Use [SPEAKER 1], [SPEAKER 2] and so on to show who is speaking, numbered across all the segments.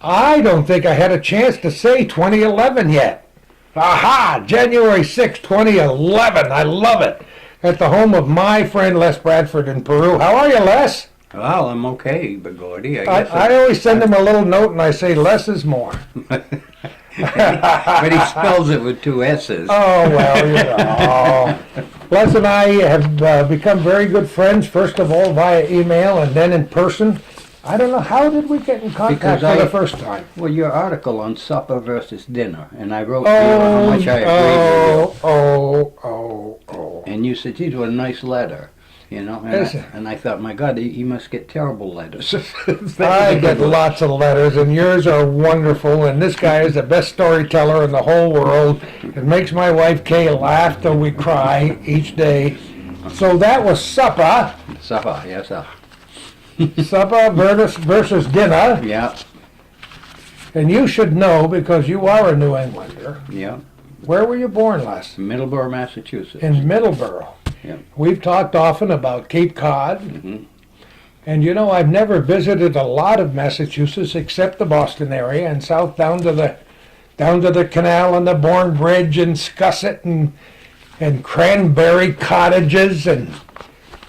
[SPEAKER 1] I don't think I had a chance to say 2011 yet. Aha! January 6, 2011. I love it. At the home of my friend Les Bradford in Peru. How are you, Les?
[SPEAKER 2] Well, I'm okay, but Gordie,
[SPEAKER 1] I always send him a little note and I say less is more.
[SPEAKER 2] But he spells it with two S's.
[SPEAKER 1] Oh, well, Les and I have become very good friends, first of all via email and then in person. I don't know, how did we get in contact for the first time?
[SPEAKER 2] Well, your article on supper versus dinner, and I wrote to you how much I agreed with you. And you said, geez, what a nice letter. You know, and I thought, my God, he must get terrible letters.
[SPEAKER 1] I get lots of letters, and yours are wonderful, and this guy is the best storyteller in the whole world. It makes my wife Kay laugh till we cry each day. So that was supper.
[SPEAKER 2] Supper, yes, sir.
[SPEAKER 1] Supper versus dinner.
[SPEAKER 2] Yeah.
[SPEAKER 1] And you should know, because you are a New Englander.
[SPEAKER 2] Yeah.
[SPEAKER 1] Where were you born, Les?
[SPEAKER 2] Middleborough, Massachusetts.
[SPEAKER 1] In Middleborough.
[SPEAKER 2] Yeah.
[SPEAKER 1] We've talked often about Cape Cod.
[SPEAKER 2] Mm-hmm.
[SPEAKER 1] And you know, I've never visited a lot of Massachusetts except the Boston area and south down to the canal and the Bourne Bridge and Scusset and Cranberry Cottages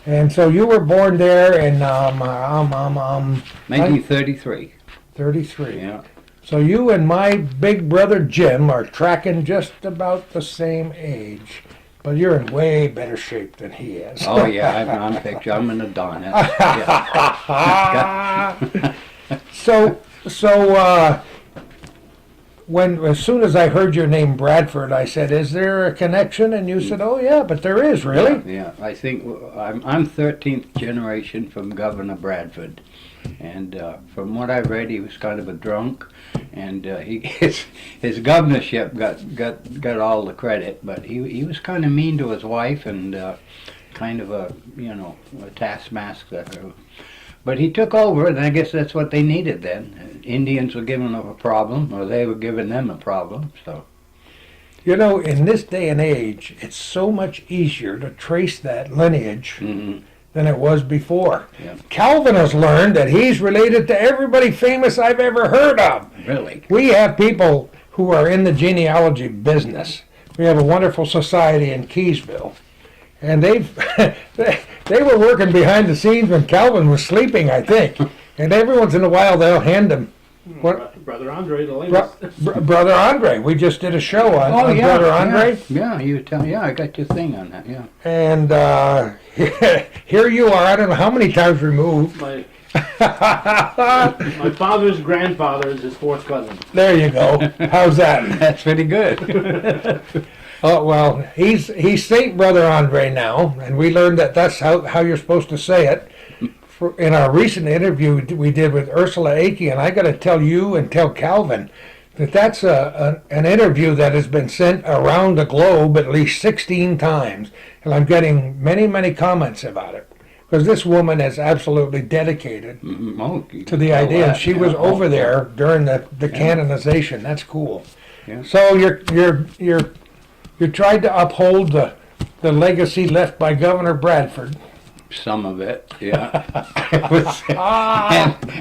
[SPEAKER 1] and so you were born there in
[SPEAKER 2] 1933.
[SPEAKER 1] 33.
[SPEAKER 2] Yeah.
[SPEAKER 1] So you and my big brother Jim are tracking just about the same age, but you're in way better shape than he is.
[SPEAKER 2] Oh yeah, I'm picture. I'm an Adonis. Yeah.
[SPEAKER 1] So as soon as I heard your name Bradford, I said, "Is there a connection?" And you said, "Oh yeah, but there is really."
[SPEAKER 2] Yeah. I think I'm 13th generation from Governor Bradford, and from what I've read, he was kind of a drunk, and his governorship got all the credit, but he was kind of mean to his wife and kind of a taskmaster. But he took over, and I guess that's what they needed then. Indians were giving them a problem, or they were giving them a problem. So,
[SPEAKER 1] you know, in this day and age, it's so much easier to trace that lineage than it was before.
[SPEAKER 2] Yeah.
[SPEAKER 1] Calvin has learned that he's related to everybody famous I've ever heard of.
[SPEAKER 2] Really?
[SPEAKER 1] We have people who are in the genealogy business. We have a wonderful society in Keysville. And they were working behind the scenes when Calvin was sleeping, I think. And every once in a while they'll hand him
[SPEAKER 3] Brother Andre, the latest.
[SPEAKER 1] Brother Andre. We just did a show on Brother Andre.
[SPEAKER 2] Yeah, you tell. Yeah, I got your thing on that. Yeah.
[SPEAKER 1] And here you are. I don't know how many times removed.
[SPEAKER 3] My father's grandfather is his fourth cousin.
[SPEAKER 1] There you go. How's that?
[SPEAKER 2] That's pretty good.
[SPEAKER 1] Oh, well, he's Saint Brother Andre now, and we learned that that's how you're supposed to say it. In our recent interview we did with Ursula Akey, and I got to tell you and tell Calvin that that's an interview that has been sent around the globe at least 16 times, and I'm getting many, many comments about it. Because this woman is absolutely dedicated to the idea. She was over there during the canonization. That's cool.
[SPEAKER 2] Yeah.
[SPEAKER 1] So you tried to uphold the legacy left by Governor Bradford.
[SPEAKER 2] Some of it, yeah.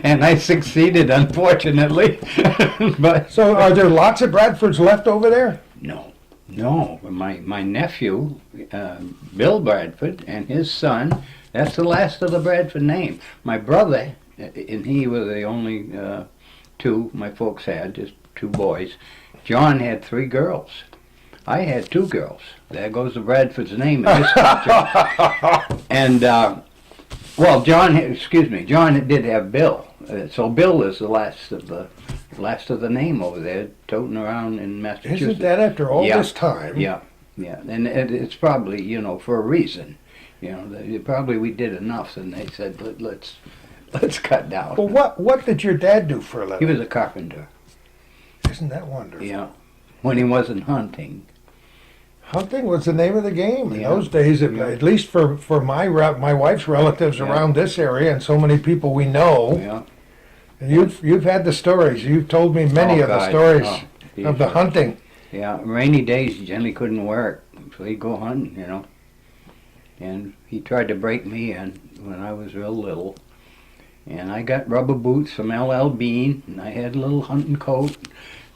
[SPEAKER 2] and I succeeded, unfortunately. But
[SPEAKER 1] so are there lots of Bradfords left over there?
[SPEAKER 2] No. My nephew, Bill Bradford, and his son, that's the last of the Bradford name. My brother, and he were the only two my folks had, just two boys. John had 3 girls. I had 2 girls. There goes the Bradford's name in this picture. And, John did have Bill. So Bill is the last of the name over there, toting around in Massachusetts.
[SPEAKER 1] Isn't that after all this time?
[SPEAKER 2] Yeah. And it's probably, for a reason. Probably we did enough, and they said, let's cut down.
[SPEAKER 1] Well, what did your dad do for a living?
[SPEAKER 2] He was a carpenter.
[SPEAKER 1] Isn't that wonderful?
[SPEAKER 2] Yeah. When he wasn't hunting.
[SPEAKER 1] Hunting was the name of the game in those days, at least for my wife's relatives around this area and so many people we know.
[SPEAKER 2] Yeah.
[SPEAKER 1] And you've had the stories. You've told me many of the stories of the hunting.
[SPEAKER 2] Yeah, rainy days you generally couldn't work, so he'd go hunting, And he tried to break me in when I was real little. And I got rubber boots from LL Bean, and I had a little hunting coat.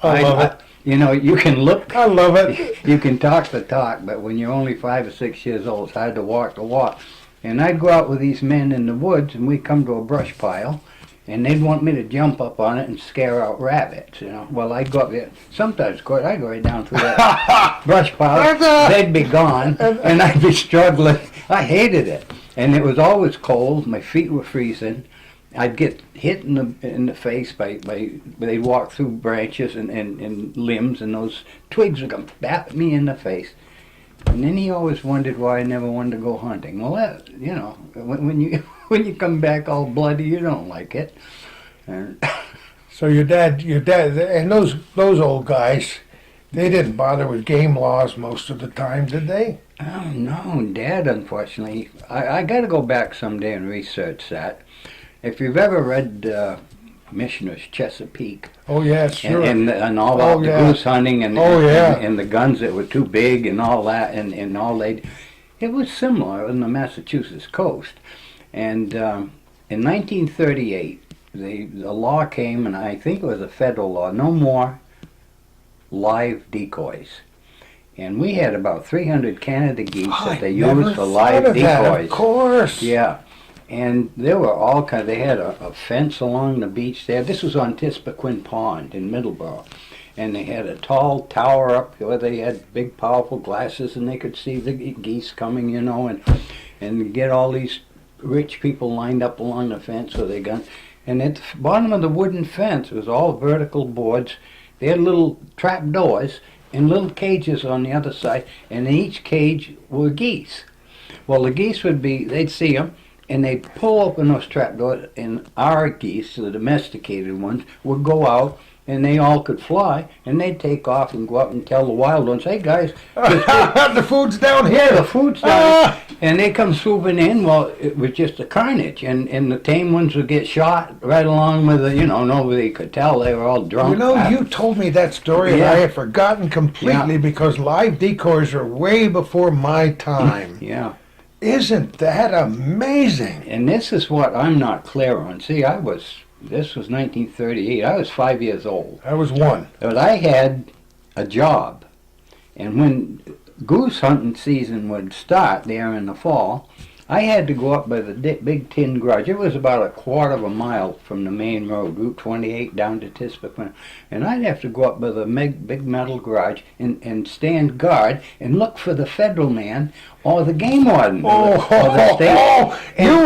[SPEAKER 1] I love it.
[SPEAKER 2] You know, you can look,
[SPEAKER 1] I love it.
[SPEAKER 2] you can talk the talk, but when you're only 5 or 6 years old, it's hard to walk the walk. And I'd go out with these men in the woods, and we'd come to a brush pile, and they'd want me to jump up on it and scare out rabbits, you know. Well, I'd go up there. Sometimes, of course, I'd go right down through that brush pile. They'd be gone, and I'd be struggling. I hated it. And it was always cold. My feet were freezing. I'd get hit in the face by they'd walk through branches and limbs, and those twigs would come bap me in the face. And then he always wondered why I never wanted to go hunting. Well, that, you know, when you when you come back all bloody, you don't like it. And
[SPEAKER 1] So your dad, and those old guys, they didn't bother with game laws most of the time, did they?
[SPEAKER 2] oh no, Dad, unfortunately, I got to go back someday and research that. If you've ever read Missioner's Chesapeake,
[SPEAKER 1] Oh yeah, sure.
[SPEAKER 2] and all about
[SPEAKER 1] Oh,
[SPEAKER 2] the
[SPEAKER 1] yeah.
[SPEAKER 2] goose hunting and,
[SPEAKER 1] Oh, yeah.
[SPEAKER 2] and the guns that were too big and all that, and all they, it was similar on the Massachusetts coast. And in 1938, the law came, and I think it was a federal law, no more live decoys. And we had about 300 Canada geese that they
[SPEAKER 1] never
[SPEAKER 2] used for
[SPEAKER 1] thought
[SPEAKER 2] live
[SPEAKER 1] of that,
[SPEAKER 2] decoys.
[SPEAKER 1] Of course.
[SPEAKER 2] Yeah. And there were all kinds. They had a fence along the beach there. This was on Tispaquin Pond in Middleborough. And they had a tall tower up where they had big, powerful glasses, and they could see the geese coming, you know, and get all these rich people lined up along the fence with their guns. And at the bottom of the wooden fence was all vertical boards. They had little trap doors and little cages on the other side, and in each cage were geese. Well, the geese would be, they'd see them, and they'd pull open those trapdoors, and our geese, the domesticated ones, would go out, and they all could fly, and they'd take off and go up and tell the wild ones, hey guys,
[SPEAKER 1] The food's down here.
[SPEAKER 2] yeah, the food's down. And they come swooping in. Well, it was just a carnage, and the tame ones would get shot right along with the, you know, nobody could tell. They were all drunk.
[SPEAKER 1] You know, you told me that story, and
[SPEAKER 2] Yeah.
[SPEAKER 1] I had forgotten completely because live decoys are way before my time.
[SPEAKER 2] Yeah.
[SPEAKER 1] Isn't that amazing?
[SPEAKER 2] And this is what I'm not clear on. See, this was 1938. I was 5 years old.
[SPEAKER 1] I was one.
[SPEAKER 2] But I had a job. And when goose hunting season would start there in the fall, I had to go up by the big tin garage. It was about a quarter of a mile from the main road, Route 28, down to Tispaquin. And I'd have to go up by the big metal garage and stand guard and look for the federal man or the game warden or the state.
[SPEAKER 1] You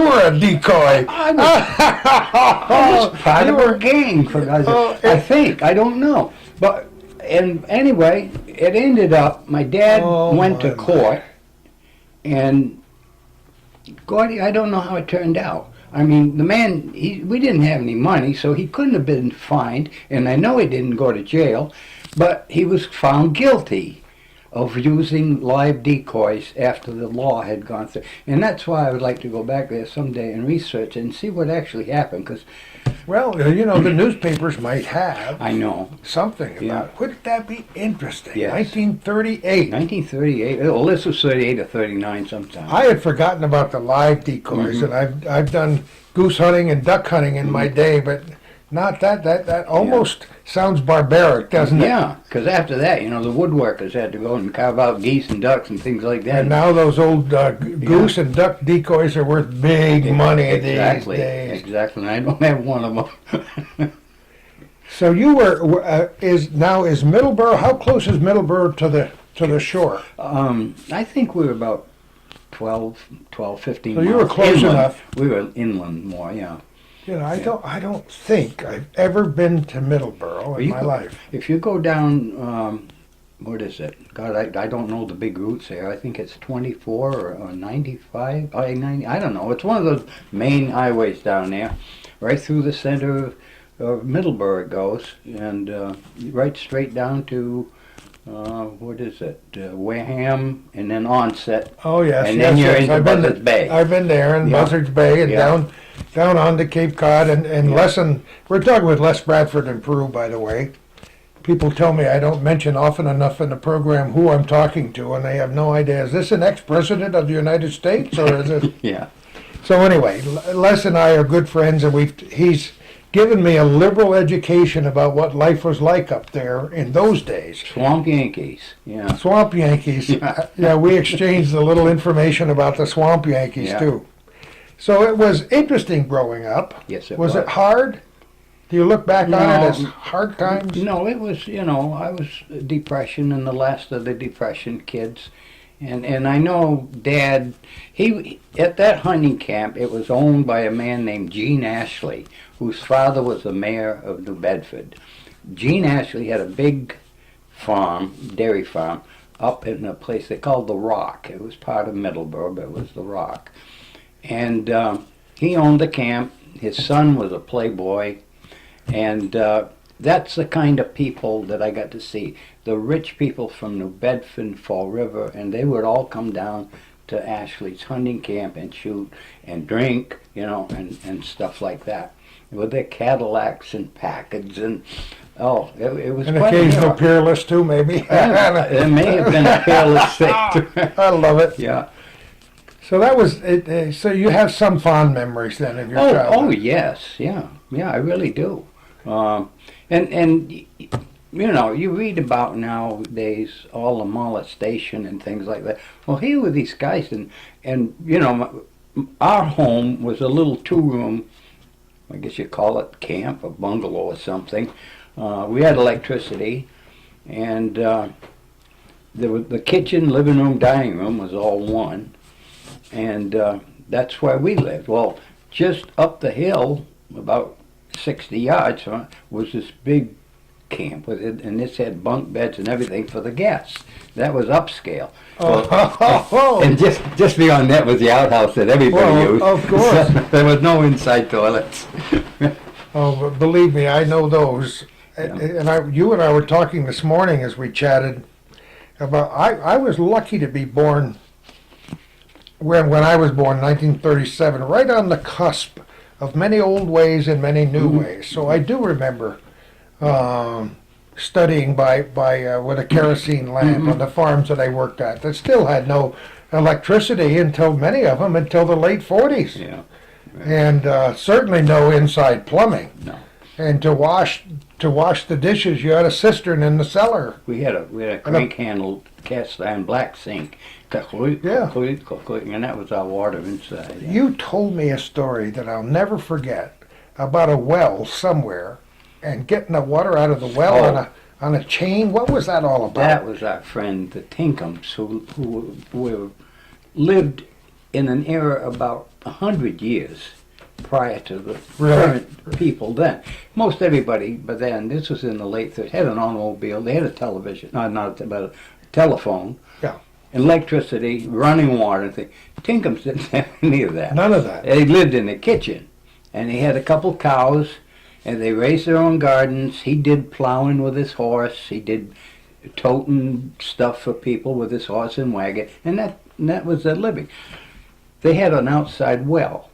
[SPEAKER 1] were a decoy.
[SPEAKER 2] I was part of a gang, for God's sake. I think. I don't know. But, and anyway, it ended up, my dad went to court, and Gordie, I don't know how it turned out. I mean, the man, we didn't have any money, so he couldn't have been fined, and I know he didn't go to jail, but he was found guilty of using live decoys after the law had gone through. And that's why I would like to go back there someday and research and see what actually happened, because
[SPEAKER 1] Well, you know, the newspapers might have
[SPEAKER 2] I know.
[SPEAKER 1] something about it. Wouldn't that be interesting?
[SPEAKER 2] Yes.
[SPEAKER 1] 1938.
[SPEAKER 2] 1938, well, this was 38 or 39 sometime.
[SPEAKER 1] I had forgotten about the live decoys, and I've done goose hunting and duck hunting in my day, but not that. That almost sounds barbaric, doesn't it?
[SPEAKER 2] Yeah, because after that, you know, the woodworkers had to go and carve out geese and ducks and things like that.
[SPEAKER 1] And now those old goose and duck decoys are worth big money
[SPEAKER 2] Exactly,
[SPEAKER 1] these days.
[SPEAKER 2] exactly. And I don't have one of them.
[SPEAKER 1] So you were is Middleborough? How close is Middleborough to the shore?
[SPEAKER 2] I think we were about 12, 15
[SPEAKER 1] So
[SPEAKER 2] miles.
[SPEAKER 1] you were close
[SPEAKER 2] inland.
[SPEAKER 1] enough.
[SPEAKER 2] We were inland more, yeah.
[SPEAKER 1] You know, I don't think I've ever been to Middleborough in my life.
[SPEAKER 2] If you go down, what is it? God, I don't know the big routes there. I think it's 24 or 95, I-90, I don't know. It's one of those main highways down there. Right through the center of Middleborough it goes, and right straight down to, what is it, Wareham, and then Onset.
[SPEAKER 1] Oh yes,
[SPEAKER 2] And
[SPEAKER 1] yes,
[SPEAKER 2] then you're
[SPEAKER 1] yes.
[SPEAKER 2] into
[SPEAKER 1] I've been
[SPEAKER 2] Buzzards Bay.
[SPEAKER 1] I've been there in
[SPEAKER 2] Yeah.
[SPEAKER 1] Buzzards Bay and
[SPEAKER 2] Yeah.
[SPEAKER 1] down on to Cape Cod and Lesson. We're talking with Les Bradford in Peru, by the way. People tell me I don't mention often enough in the program who I'm talking to, and they have no idea. Is this an ex-president of the United States, or is it?
[SPEAKER 2] Yeah.
[SPEAKER 1] So anyway, Les and I are good friends, and he's given me a liberal education about what life was like up there in those days.
[SPEAKER 2] Swamp Yankees, yeah.
[SPEAKER 1] Swamp Yankees. Yeah, we exchanged a little information about the Swamp Yankees
[SPEAKER 2] Yeah.
[SPEAKER 1] too. So it was interesting growing up.
[SPEAKER 2] Yes, it
[SPEAKER 1] Was
[SPEAKER 2] was.
[SPEAKER 1] it hard? Do you look back on
[SPEAKER 2] No.
[SPEAKER 1] it as hard times?
[SPEAKER 2] No, it was, I was depression and the last of the depression kids. And I know Dad, he at that hunting camp, it was owned by a man named Gene Ashley, whose father was the mayor of New Bedford. Gene Ashley had a big farm, dairy farm, up in a place they called The Rock. It was part of Middleborough, but it was The Rock. And he owned the camp. His son was a playboy. And that's the kind of people that I got to see. The rich people from New Bedford, Fall River, and they would all come down to Ashley's hunting camp and shoot and drink, and stuff like that. With their Cadillacs and Packards and, it was
[SPEAKER 1] An
[SPEAKER 2] quite
[SPEAKER 1] occasional peerless too, maybe.
[SPEAKER 2] There may have been a peerless thing.
[SPEAKER 1] I love it.
[SPEAKER 2] Yeah.
[SPEAKER 1] So that was it. So you have some fond memories then of your
[SPEAKER 2] Oh
[SPEAKER 1] childhood.
[SPEAKER 2] yes, yeah, I really do. And you read about nowadays all the molestation and things like that. Well, here were these guys, and our home was a little 2-room, I guess you call it camp, a bungalow or something. We had electricity, and the kitchen, living room, dining room was all one, and that's where we lived. Well, just up the hill, about 60 yards, was this big camp with it, and this had bunk beds and everything for the guests. That was upscale. And just beyond that was the outhouse that everybody
[SPEAKER 1] Well,
[SPEAKER 2] used.
[SPEAKER 1] of course.
[SPEAKER 2] There was no inside toilets.
[SPEAKER 1] Oh, but believe me, I know those. And you and I were talking this morning as we chatted about. I was lucky to be born when I was born, 1937, right on the cusp of many old ways and many new ways. So I do remember studying by with a kerosene lamp on the farms that I worked at that still had no electricity until many of them until the late 40s.
[SPEAKER 2] Yeah.
[SPEAKER 1] And certainly no inside plumbing.
[SPEAKER 2] No.
[SPEAKER 1] And to wash the dishes, you had a cistern in the cellar.
[SPEAKER 2] We had a crank handled cast iron black sink.
[SPEAKER 1] Yeah.
[SPEAKER 2] And that was our water inside. Yeah.
[SPEAKER 1] You told me a story that I'll never forget about a well somewhere and getting the water out of the well on a chain. What was that all about?
[SPEAKER 2] That was our friend the Tinkums, who lived in an era about 100 years prior to the current people then. Most everybody, but then, this was in the late 30s, had an automobile, they had a television, not a telephone,
[SPEAKER 1] Yeah.
[SPEAKER 2] electricity, running water, and things. Tinkums didn't have any of that.
[SPEAKER 1] None of that.
[SPEAKER 2] They lived in the kitchen, and they had a couple cows, and they raised their own gardens. He did plowing with his horse. He did toting stuff for people with his horse and wagon, and that was their living. They had an outside well,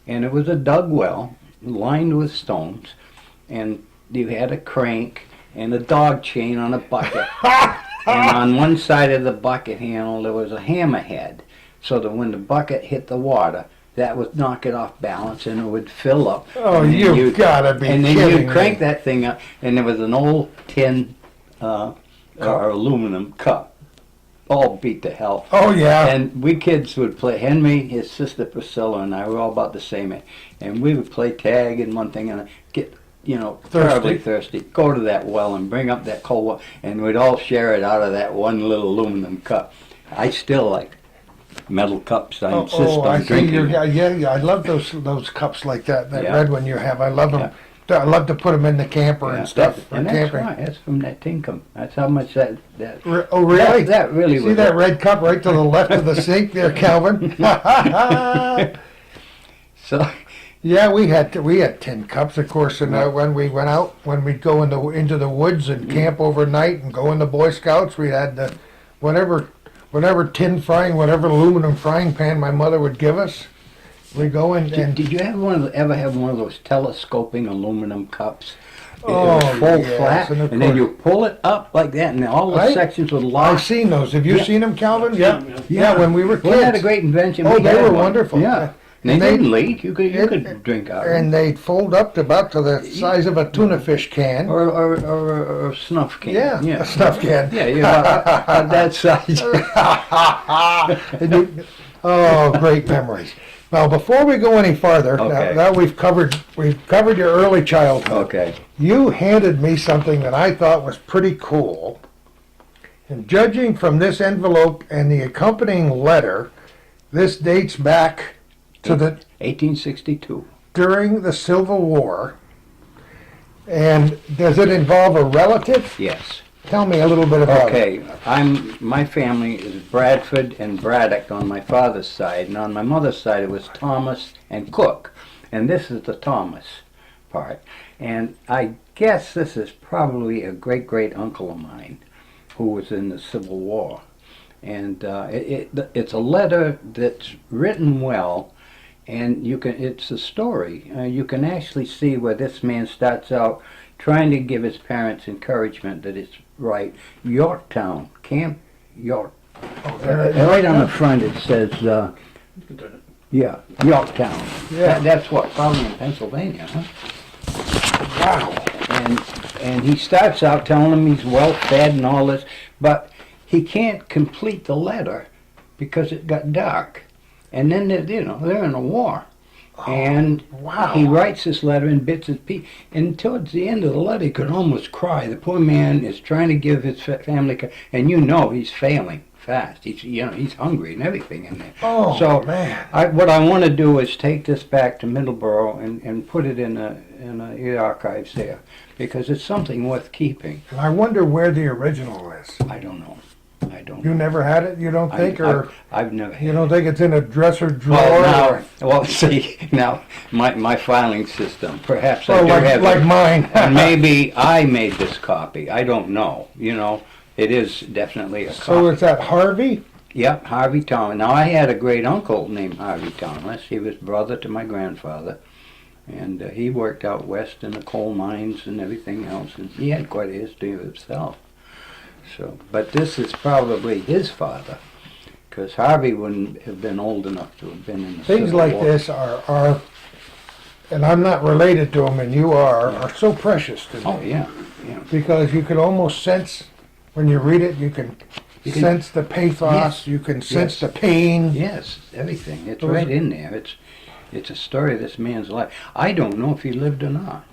[SPEAKER 2] and it was a dug well lined with stones, and you had a crank and a dog chain on a bucket. And on one side of the bucket handle there was a hammerhead, so that when the bucket hit the water, that would knock it off balance and it would fill up.
[SPEAKER 1] Oh,
[SPEAKER 2] And then
[SPEAKER 1] you've gotta be
[SPEAKER 2] And then
[SPEAKER 1] kidding
[SPEAKER 2] you'd crank
[SPEAKER 1] me.
[SPEAKER 2] that thing up, and there was an old tin or aluminum cup, all beat to hell.
[SPEAKER 1] Oh, yeah.
[SPEAKER 2] And we kids would play. Henry, his sister Priscilla, and I were all about the same age, and we would play tag and one thing, and get terribly thirsty. Go to that well and bring up that cold water, and we'd all share it out of that one little aluminum cup. I still like metal cups. I insist
[SPEAKER 1] I
[SPEAKER 2] on
[SPEAKER 1] see.
[SPEAKER 2] drinking.
[SPEAKER 1] Yeah. I love those cups like that. That
[SPEAKER 2] Yeah.
[SPEAKER 1] red one you have. I love them. I love to put them in the camper
[SPEAKER 2] Yeah,
[SPEAKER 1] and stuff for
[SPEAKER 2] and that's
[SPEAKER 1] camping.
[SPEAKER 2] right. That's from that Tinkum. That's how much that.
[SPEAKER 1] Oh, really?
[SPEAKER 2] That really
[SPEAKER 1] See
[SPEAKER 2] was.
[SPEAKER 1] that red cup right to the left of the sink there, Calvin?
[SPEAKER 2] So.
[SPEAKER 1] Yeah, we had tin cups, of course, and when we went out, when we'd go into the woods and camp overnight and go in the Boy Scouts, we had the whatever tin frying, whatever aluminum frying pan my mother would give us. We go in and
[SPEAKER 2] Did you ever have one of those telescoping aluminum cups? It
[SPEAKER 1] Oh,
[SPEAKER 2] was full
[SPEAKER 1] yes,
[SPEAKER 2] flat,
[SPEAKER 1] and of
[SPEAKER 2] and then
[SPEAKER 1] course-
[SPEAKER 2] you pull it up like that, and all the
[SPEAKER 1] Right.
[SPEAKER 2] sections would
[SPEAKER 1] I've
[SPEAKER 2] lock.
[SPEAKER 1] seen those. Have you
[SPEAKER 2] Yeah.
[SPEAKER 1] seen them, Calvin?
[SPEAKER 3] Yeah.
[SPEAKER 1] Yeah, when we were kids.
[SPEAKER 2] Wasn't that a great invention?
[SPEAKER 1] Oh,
[SPEAKER 2] We
[SPEAKER 1] they
[SPEAKER 2] had
[SPEAKER 1] were
[SPEAKER 2] one.
[SPEAKER 1] wonderful.
[SPEAKER 2] Yeah. They
[SPEAKER 1] And
[SPEAKER 2] didn't leak. You could drink out of them.
[SPEAKER 1] And they'd fold up to about to the size of a tuna fish can.
[SPEAKER 2] Or a snuff can.
[SPEAKER 1] Yeah, a snuff can.
[SPEAKER 2] Yeah, about that size.
[SPEAKER 1] Oh, great memories. Now, before we go any farther,
[SPEAKER 2] Okay.
[SPEAKER 1] now we've covered your early childhood.
[SPEAKER 2] Okay.
[SPEAKER 1] You handed me something that I thought was pretty cool. And judging from this envelope and the accompanying letter, this dates back to the
[SPEAKER 2] 1862.
[SPEAKER 1] during the Civil War. And does it involve a relative?
[SPEAKER 2] Yes.
[SPEAKER 1] Tell me a little bit about it.
[SPEAKER 2] Okay. My family is Bradford and Braddock on my father's side, and on my mother's side it was Thomas and Cook. And this is the Thomas part. And I guess this is probably a great uncle of mine who was in the Civil War. And it's a letter that's written well, and it's a story. You can actually see where this man starts out trying to give his parents encouragement that it's right. Yorktown, Camp York. Right on the front it says, yeah, Yorktown.
[SPEAKER 1] Yeah.
[SPEAKER 2] That's what, probably in Pennsylvania, huh?
[SPEAKER 1] Wow.
[SPEAKER 2] And he starts out telling him he's well fed and all this, but he can't complete the letter because it got dark. And then they're in a war. And
[SPEAKER 1] wow.
[SPEAKER 2] he writes this letter in bits and pieces. And towards the end of the letter, he could almost cry. The poor man is trying to give his family, and he's failing fast. He's hungry and everything in there.
[SPEAKER 1] Oh,
[SPEAKER 2] so
[SPEAKER 1] man.
[SPEAKER 2] what I want to do is take this back to Middleborough and put it in the archives there, because it's something worth keeping.
[SPEAKER 1] And I wonder where the original is.
[SPEAKER 2] I don't know.
[SPEAKER 1] You never had it, you don't think? Or
[SPEAKER 2] I've never had
[SPEAKER 1] you don't think it's in a dresser drawer?
[SPEAKER 2] Well, see, now, my filing system, perhaps I
[SPEAKER 1] Oh,
[SPEAKER 2] do have
[SPEAKER 1] like
[SPEAKER 2] it.
[SPEAKER 1] mine.
[SPEAKER 2] And maybe I made this copy. I don't know. It is definitely a
[SPEAKER 1] So
[SPEAKER 2] copy.
[SPEAKER 1] it's at Harvey?
[SPEAKER 2] Yep, Harvey Thomas. Now, I had a great uncle named Harvey Thomas. He was brother to my grandfather. And he worked out west in the coal mines and everything else. And he had quite a history of himself. So, but this is probably his father, because Harvey wouldn't have been old enough to have been in the
[SPEAKER 1] Things
[SPEAKER 2] Civil
[SPEAKER 1] like
[SPEAKER 2] War.
[SPEAKER 1] this are, and I'm not related to them, and you are so precious to me.
[SPEAKER 2] Oh yeah.
[SPEAKER 1] Because you can almost sense, when you read it, you can sense the pathos,
[SPEAKER 2] Yes.
[SPEAKER 1] you can sense
[SPEAKER 2] Yes.
[SPEAKER 1] the pain.
[SPEAKER 2] Yes, everything. It's right in there. It's a story of this man's life. I don't know if he lived or not.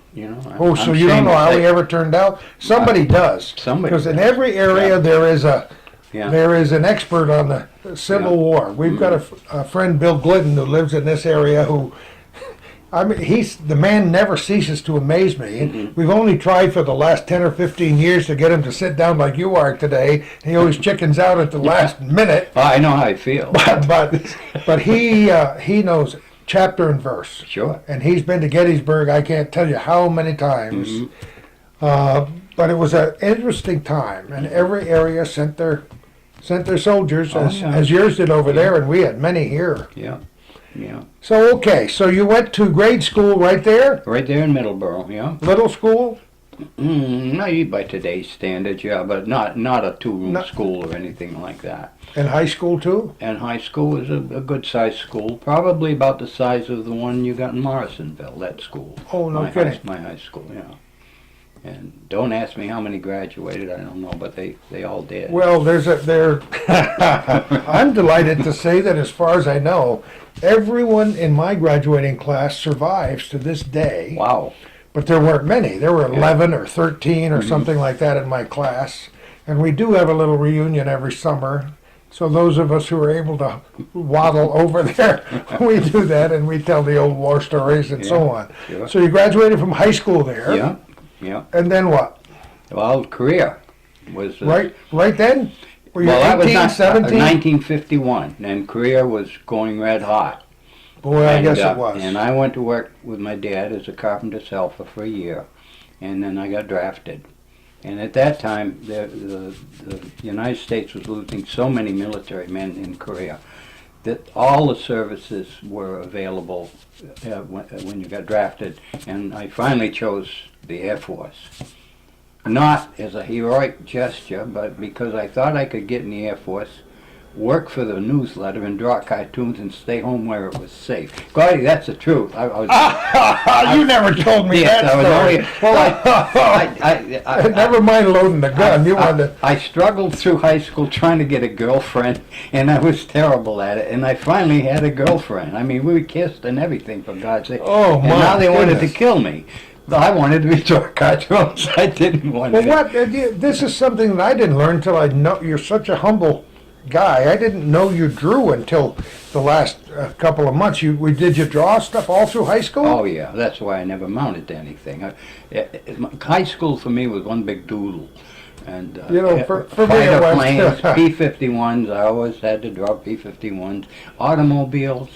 [SPEAKER 1] Oh, so you don't know how he ever turned out? Somebody does.
[SPEAKER 2] Somebody
[SPEAKER 1] Because in
[SPEAKER 2] does.
[SPEAKER 1] every area there is
[SPEAKER 2] Yeah.
[SPEAKER 1] there is an expert on the Civil
[SPEAKER 2] Yeah.
[SPEAKER 1] War. We've got a friend, Bill Glidden, who lives in this area who, I mean, the man never ceases to amaze me. And we've only tried for the last 10 or 15 years to get him to sit down like you are today. He always chickens out at the last minute.
[SPEAKER 2] I know how I feel.
[SPEAKER 1] But he knows chapter and verse.
[SPEAKER 2] Sure.
[SPEAKER 1] And he's been to Gettysburg, I can't tell you how many times. But it was an interesting time, and every area sent their soldiers, as yours did over there, and we had many here.
[SPEAKER 2] Yeah.
[SPEAKER 1] So, okay, so you went to grade school right there?
[SPEAKER 2] Right there in Middleborough, yeah.
[SPEAKER 1] Little school?
[SPEAKER 2] Maybe by today's standards, yeah, but not a two-room
[SPEAKER 1] No.
[SPEAKER 2] school or anything like that.
[SPEAKER 1] And high school too?
[SPEAKER 2] And high school was a good-sized school, probably about the size of the one you got in Morrisonville, that school.
[SPEAKER 1] Oh, no
[SPEAKER 2] my
[SPEAKER 1] kidding.
[SPEAKER 2] My high school, yeah. And don't ask me how many graduated, I don't know, but they all did.
[SPEAKER 1] Well, I'm delighted to say that as far as I know, everyone in my graduating class survives to this day.
[SPEAKER 2] Wow.
[SPEAKER 1] But there weren't many. There were 11 or 13 or something like that in my class. And we do have a little reunion every summer. So those of us who are able to waddle over there, we do that and we tell the old war stories and so on.
[SPEAKER 2] Sure.
[SPEAKER 1] So you graduated from high school there.
[SPEAKER 2] Yeah.
[SPEAKER 1] And then what?
[SPEAKER 2] Well, career was...
[SPEAKER 1] Right then? Were you
[SPEAKER 2] that was
[SPEAKER 1] 18, 17?
[SPEAKER 2] 1951, and career was going red hot.
[SPEAKER 1] Boy, I guess it was.
[SPEAKER 2] And I went to work with my dad as a carpenter's helper for a year, and then I got drafted. And at that time, the United States was losing so many military men in Korea that all the services were available when you got drafted, and I finally chose the Air Force. Not as a heroic gesture, but because I thought I could get in the Air Force work for the newsletter and draw cartoons and stay home where it was safe. Gordie, that's the truth. I was.
[SPEAKER 1] You never told me
[SPEAKER 2] Yes,
[SPEAKER 1] that
[SPEAKER 2] I was
[SPEAKER 1] story.
[SPEAKER 2] only. Well,
[SPEAKER 1] Never mind loading the gun. You wanted to.
[SPEAKER 2] I struggled through high school trying to get a girlfriend, and I was terrible at it. And I finally had a girlfriend. I mean, we kissed and everything, for God's sake.
[SPEAKER 1] Oh,
[SPEAKER 2] and
[SPEAKER 1] my
[SPEAKER 2] now they wanted to
[SPEAKER 1] goodness.
[SPEAKER 2] kill me. I wanted to be drawing cartoons. I didn't want
[SPEAKER 1] Well,
[SPEAKER 2] to.
[SPEAKER 1] what? This is something that I didn't learn until I know you're such a humble guy. I didn't know you drew until the last couple of months. Did you draw stuff all through high school?
[SPEAKER 2] Oh yeah, that's why I never mounted to anything. High school for me was one big doodle, and
[SPEAKER 1] You know, for me
[SPEAKER 2] fighter
[SPEAKER 1] it was
[SPEAKER 2] planes,
[SPEAKER 1] too.
[SPEAKER 2] P-51s. I always had to draw P-51s, automobiles,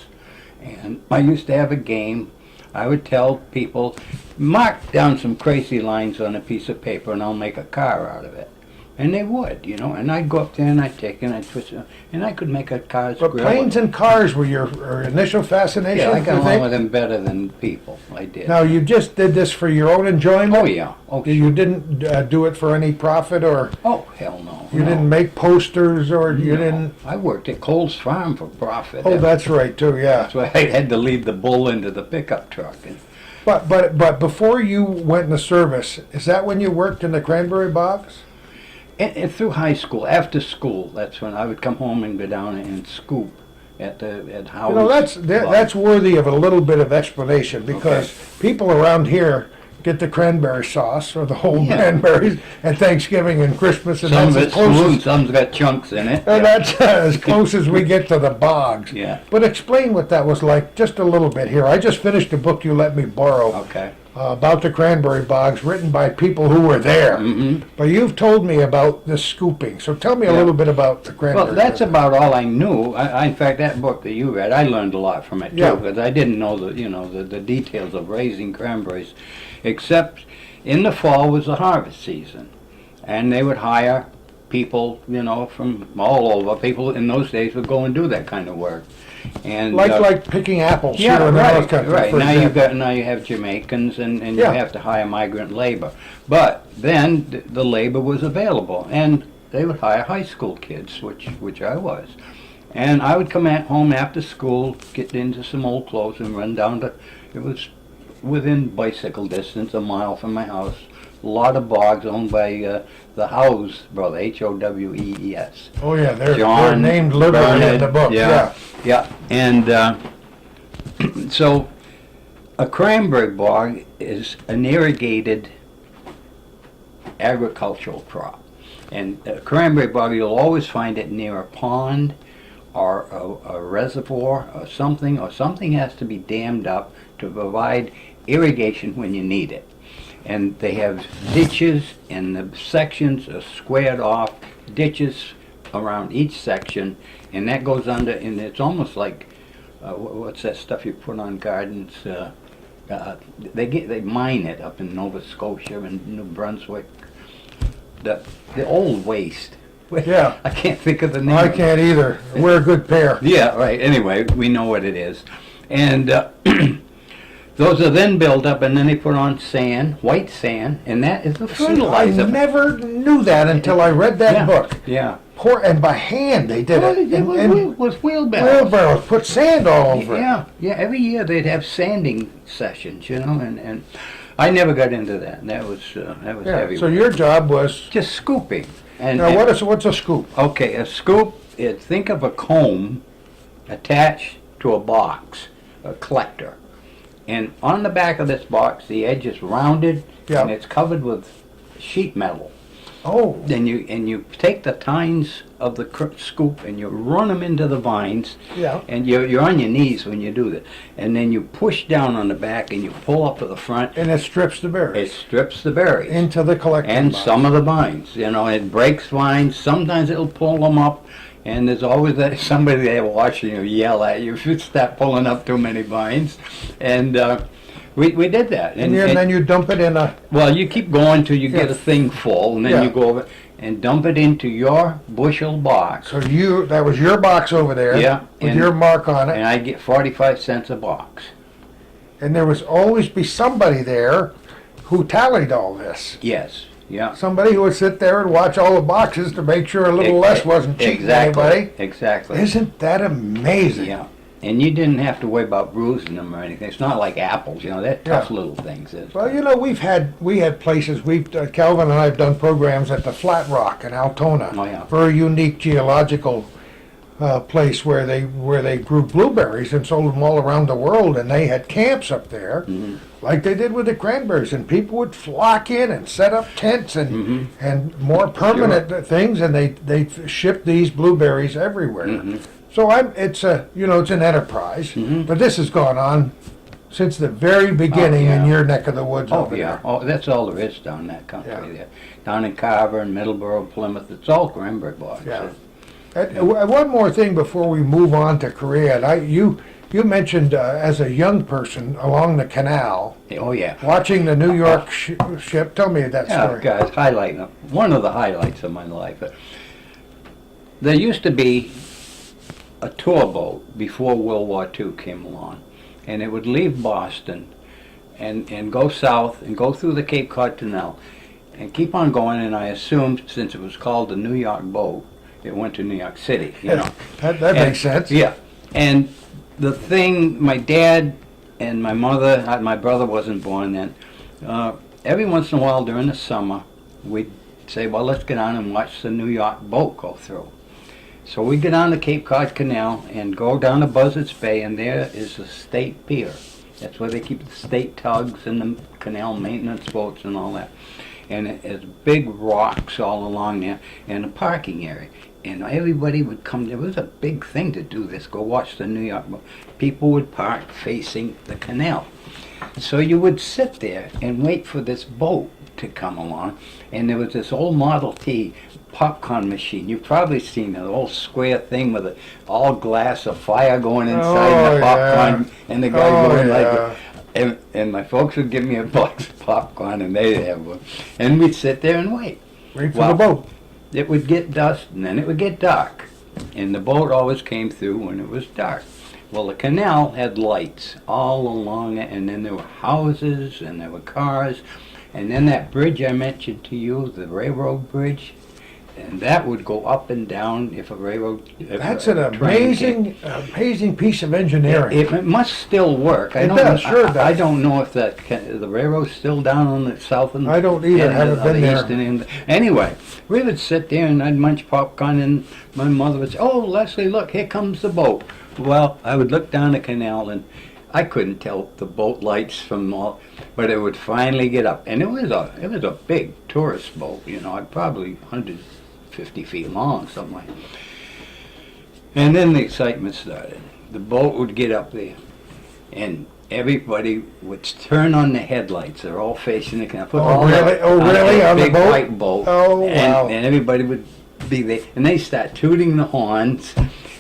[SPEAKER 2] and I used to have a game. I would tell people, mark down some crazy lines on a piece of paper, and I'll make a car out of it. And they would, you know, and I'd go up there and I'd take it and I'd twist it, and I could make a car's
[SPEAKER 1] But
[SPEAKER 2] grill.
[SPEAKER 1] planes and cars were your initial fascination.
[SPEAKER 2] Yeah, I
[SPEAKER 1] you
[SPEAKER 2] got along
[SPEAKER 1] think?
[SPEAKER 2] with them better than people. I did.
[SPEAKER 1] Now you just did this for your own enjoyment.
[SPEAKER 2] Oh yeah. Oh,
[SPEAKER 1] You didn't do it for any profit, or
[SPEAKER 2] oh hell no.
[SPEAKER 1] you
[SPEAKER 2] no.
[SPEAKER 1] didn't make posters, or you
[SPEAKER 2] No.
[SPEAKER 1] didn't.
[SPEAKER 2] I worked at Cole's Farm for profit.
[SPEAKER 1] Oh, that's right too. Yeah.
[SPEAKER 2] That's why I had to leave the bull into the pickup truck. And
[SPEAKER 1] But before you went in the service, is that when you worked in the cranberry bogs?
[SPEAKER 2] And through high school, after school, that's when I would come home and go down and scoop at Howard's.
[SPEAKER 1] You know, that's worthy of a little bit of explanation, because people around here get the cranberry sauce or the whole
[SPEAKER 2] Yeah.
[SPEAKER 1] cranberries at Thanksgiving and Christmas, and
[SPEAKER 2] Some of
[SPEAKER 1] that's
[SPEAKER 2] it's
[SPEAKER 1] as close
[SPEAKER 2] smooth,
[SPEAKER 1] as,
[SPEAKER 2] some's got chunks in it.
[SPEAKER 1] and that's as close as we get to the bogs.
[SPEAKER 2] Yeah.
[SPEAKER 1] But explain what that was like just a little bit here. I just finished a book you let me borrow
[SPEAKER 2] Okay.
[SPEAKER 1] about the cranberry bogs, written by people who were there.
[SPEAKER 2] Mm-hmm.
[SPEAKER 1] But you've told me about the scooping, so tell me a
[SPEAKER 2] Yeah.
[SPEAKER 1] little bit about the cranberry.
[SPEAKER 2] Well, that's
[SPEAKER 1] business.
[SPEAKER 2] about all I knew. In fact, that book that you read, I learned a lot from it too,
[SPEAKER 1] Yeah.
[SPEAKER 2] because I didn't know the details of raising cranberries, except in the fall was the harvest season, and they would hire people, from all over. People in those days would go and do that kind of work, and
[SPEAKER 1] like picking apples
[SPEAKER 2] yeah,
[SPEAKER 1] here in the
[SPEAKER 2] right,
[SPEAKER 1] North Country,
[SPEAKER 2] right.
[SPEAKER 1] for
[SPEAKER 2] Now you have Jamaicans, and
[SPEAKER 1] Yeah.
[SPEAKER 2] you have to hire migrant labor. But then the labor was available, and they would hire high school kids, which I was. And I would come home after school, get into some old clothes, and run down to. It was within bicycle distance, a mile from my house. A lot of bogs owned by the Howes brother, Howees.
[SPEAKER 1] Oh yeah, they're
[SPEAKER 2] John
[SPEAKER 1] named literally in
[SPEAKER 2] Burnett,
[SPEAKER 1] the book. Yeah.
[SPEAKER 2] Yeah, and so a cranberry bog is an irrigated agricultural crop, and a cranberry bog, you'll always find it near a pond or a reservoir or something has to be dammed up to provide irrigation when you need it. And they have ditches, and the sections are squared off, ditches around each section, and that goes under, and it's almost like, what's that stuff you put on gardens? They mine it up in Nova Scotia and New Brunswick. The old waste.
[SPEAKER 1] Yeah.
[SPEAKER 2] I can't think of the name.
[SPEAKER 1] I can't either. We're a good pair.
[SPEAKER 2] Yeah, right. Anyway, we know what it is. And those are then built up, and then they put on sand, white sand, and that is the
[SPEAKER 1] I
[SPEAKER 2] fertilizer.
[SPEAKER 1] never knew that until I read that
[SPEAKER 2] Yeah,
[SPEAKER 1] book.
[SPEAKER 2] Yeah.
[SPEAKER 1] And by hand they did it. And
[SPEAKER 2] With wheelbarrows.
[SPEAKER 1] wheelbarrows, put sand all over it.
[SPEAKER 2] Yeah. Every year they'd have sanding sessions, and I never got into that. That was
[SPEAKER 1] Yeah.
[SPEAKER 2] heavy.
[SPEAKER 1] So your job was.
[SPEAKER 2] Just scooping. And
[SPEAKER 1] Now what's a scoop?
[SPEAKER 2] Okay, a scoop is, think of a comb attached to a box, a collector. And on the back of this box, the edge is rounded,
[SPEAKER 1] Yeah.
[SPEAKER 2] and it's covered with sheet metal.
[SPEAKER 1] Oh.
[SPEAKER 2] Then you take the tines of the scoop and you run them into the vines,
[SPEAKER 1] Yeah.
[SPEAKER 2] and you're on your knees when you do that. And then you push down on the back and you pull up to the front.
[SPEAKER 1] And it strips the
[SPEAKER 2] It
[SPEAKER 1] berries
[SPEAKER 2] strips the berries.
[SPEAKER 1] into the collector
[SPEAKER 2] And
[SPEAKER 1] box.
[SPEAKER 2] some of the vines, it breaks vines. Sometimes it'll pull them up, and there's always somebody there watching you yell at you if you start pulling up too many vines. And we did that.
[SPEAKER 1] And then you dump it in a.
[SPEAKER 2] Well, you keep going till you get
[SPEAKER 1] Yeah.
[SPEAKER 2] a thing full, and then
[SPEAKER 1] Yeah.
[SPEAKER 2] you go over and dump it into your bushel box.
[SPEAKER 1] So that was your box over there.
[SPEAKER 2] Yeah,
[SPEAKER 1] With
[SPEAKER 2] and-
[SPEAKER 1] your mark on it.
[SPEAKER 2] And I get 45 cents a box.
[SPEAKER 1] And there was always be somebody there who tallied all this.
[SPEAKER 2] Yes. Yeah.
[SPEAKER 1] Somebody who would sit there and watch all the boxes to make sure a little less wasn't cheating anybody.
[SPEAKER 2] Exactly.
[SPEAKER 1] Isn't that amazing?
[SPEAKER 2] Yeah. And you didn't have to worry about bruising them or anything. It's not like apples, they're tough little things.
[SPEAKER 1] Well, we had places. Calvin and I have done programs at the Flat Rock in Altona.
[SPEAKER 2] Oh, yeah.
[SPEAKER 1] Very unique geological place where they grew blueberries and sold them all around the world, and they had camps up there, like they did with the cranberries, and people would flock in and set up tents and more permanent things, and they shipped these blueberries everywhere. So it's an enterprise, but this has gone on since the very beginning in your neck of the woods over there.
[SPEAKER 2] Oh, that's all there is down that country there. Down in Carver and Middleborough, Plymouth, it's all cranberry bogs.
[SPEAKER 1] Yeah. One more thing before we move on to Korea. You mentioned as a young person along the canal.
[SPEAKER 2] Oh yeah.
[SPEAKER 1] Watching the New York ship. Tell me that story.
[SPEAKER 2] Yeah, guys, one of the highlights of my life. There used to be a tour boat before World War II came along, and it would leave Boston and go south and go through the Cape Cod Canal and keep on going, and I assumed since it was called the New York boat, it went to New York City,
[SPEAKER 1] That makes sense.
[SPEAKER 2] Yeah, and the thing, my dad and my mother, my brother wasn't born then, every once in a while during the summer, we'd say, well, let's get on and watch the New York boat go through. So we get on the Cape Cod Canal and go down to Buzzards Bay, and there is the state pier. That's where they keep the state tugs and the canal maintenance boats and all that. And it's big rocks all along there and a parking area. And everybody would come. There was a big thing to do this, go watch the New York boat. People would park facing the canal. So you would sit there and wait for this boat to come along. And there was this old Model T popcorn machine. You've probably seen the old square thing with an all glass of fire going inside the popcorn and the guy going like it. And my folks would give me a box of popcorn and they'd have one. And we'd sit there and wait.
[SPEAKER 1] Wait for the boat.
[SPEAKER 2] It would get dusk and then it would get dark. And the boat always came through when it was dark. Well, the canal had lights all along it, and then there were houses and there were cars. And then that bridge I mentioned to you, the railroad bridge, and that would go up and down if a railroad.
[SPEAKER 1] That's an amazing piece of engineering.
[SPEAKER 2] It must still work.
[SPEAKER 1] It does, sure does.
[SPEAKER 2] I don't know if the railroad's still down on the south and
[SPEAKER 1] I don't either. Haven't been there.
[SPEAKER 2] Eastern end. Anyway, we would sit there and I'd munch popcorn, and my mother would say, "Oh, Leslie, look, here comes the boat." Well, I would look down the canal and I couldn't tell the boat lights from all, but it would finally get up, and it was a big tourist boat, probably 150 feet long, something like that. And then the excitement started. The boat would get up there, and everybody would turn on the headlights. They're all facing the canal.
[SPEAKER 1] Really? On
[SPEAKER 2] big
[SPEAKER 1] the boat?
[SPEAKER 2] white boat.
[SPEAKER 1] Oh, wow.
[SPEAKER 2] And everybody would be there, and they start tooting the horns.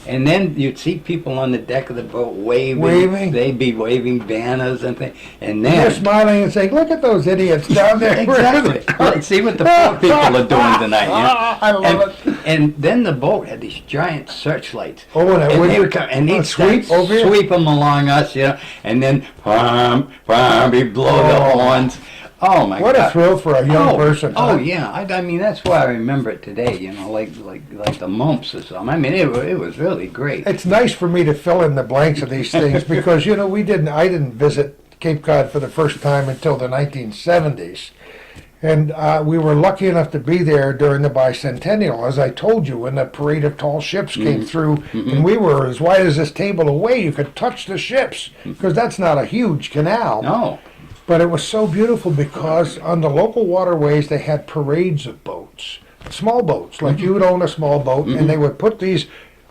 [SPEAKER 2] And then you'd see people on the deck of the boat waving. They'd be waving banners and things. And then
[SPEAKER 1] You're smiling and saying, "Look at those idiots down there."
[SPEAKER 2] exactly. Let's see what the poor people are doing tonight.
[SPEAKER 1] I love it.
[SPEAKER 2] And then the boat had these giant searchlights.
[SPEAKER 1] Oh, and
[SPEAKER 2] they would come and they'd
[SPEAKER 1] sweep over here?
[SPEAKER 2] sweep them along us, and then he'd blow the horns. Oh my God!
[SPEAKER 1] What a thrill for a young person.
[SPEAKER 2] Oh yeah, I mean that's why I remember it today. Like the mumps or something. I mean it was really great.
[SPEAKER 1] It's nice for me to fill in the blanks of these things because I didn't visit Cape Cod for the first time until the 1970s, and we were lucky enough to be there during the bicentennial, as I told you, when the parade of tall ships came through, and we were as wide as this table away. You could touch the ships because that's not a huge canal.
[SPEAKER 2] No.
[SPEAKER 1] But it was so beautiful because on the local waterways they had parades of boats, small boats, like you would own a small boat, and they would put these,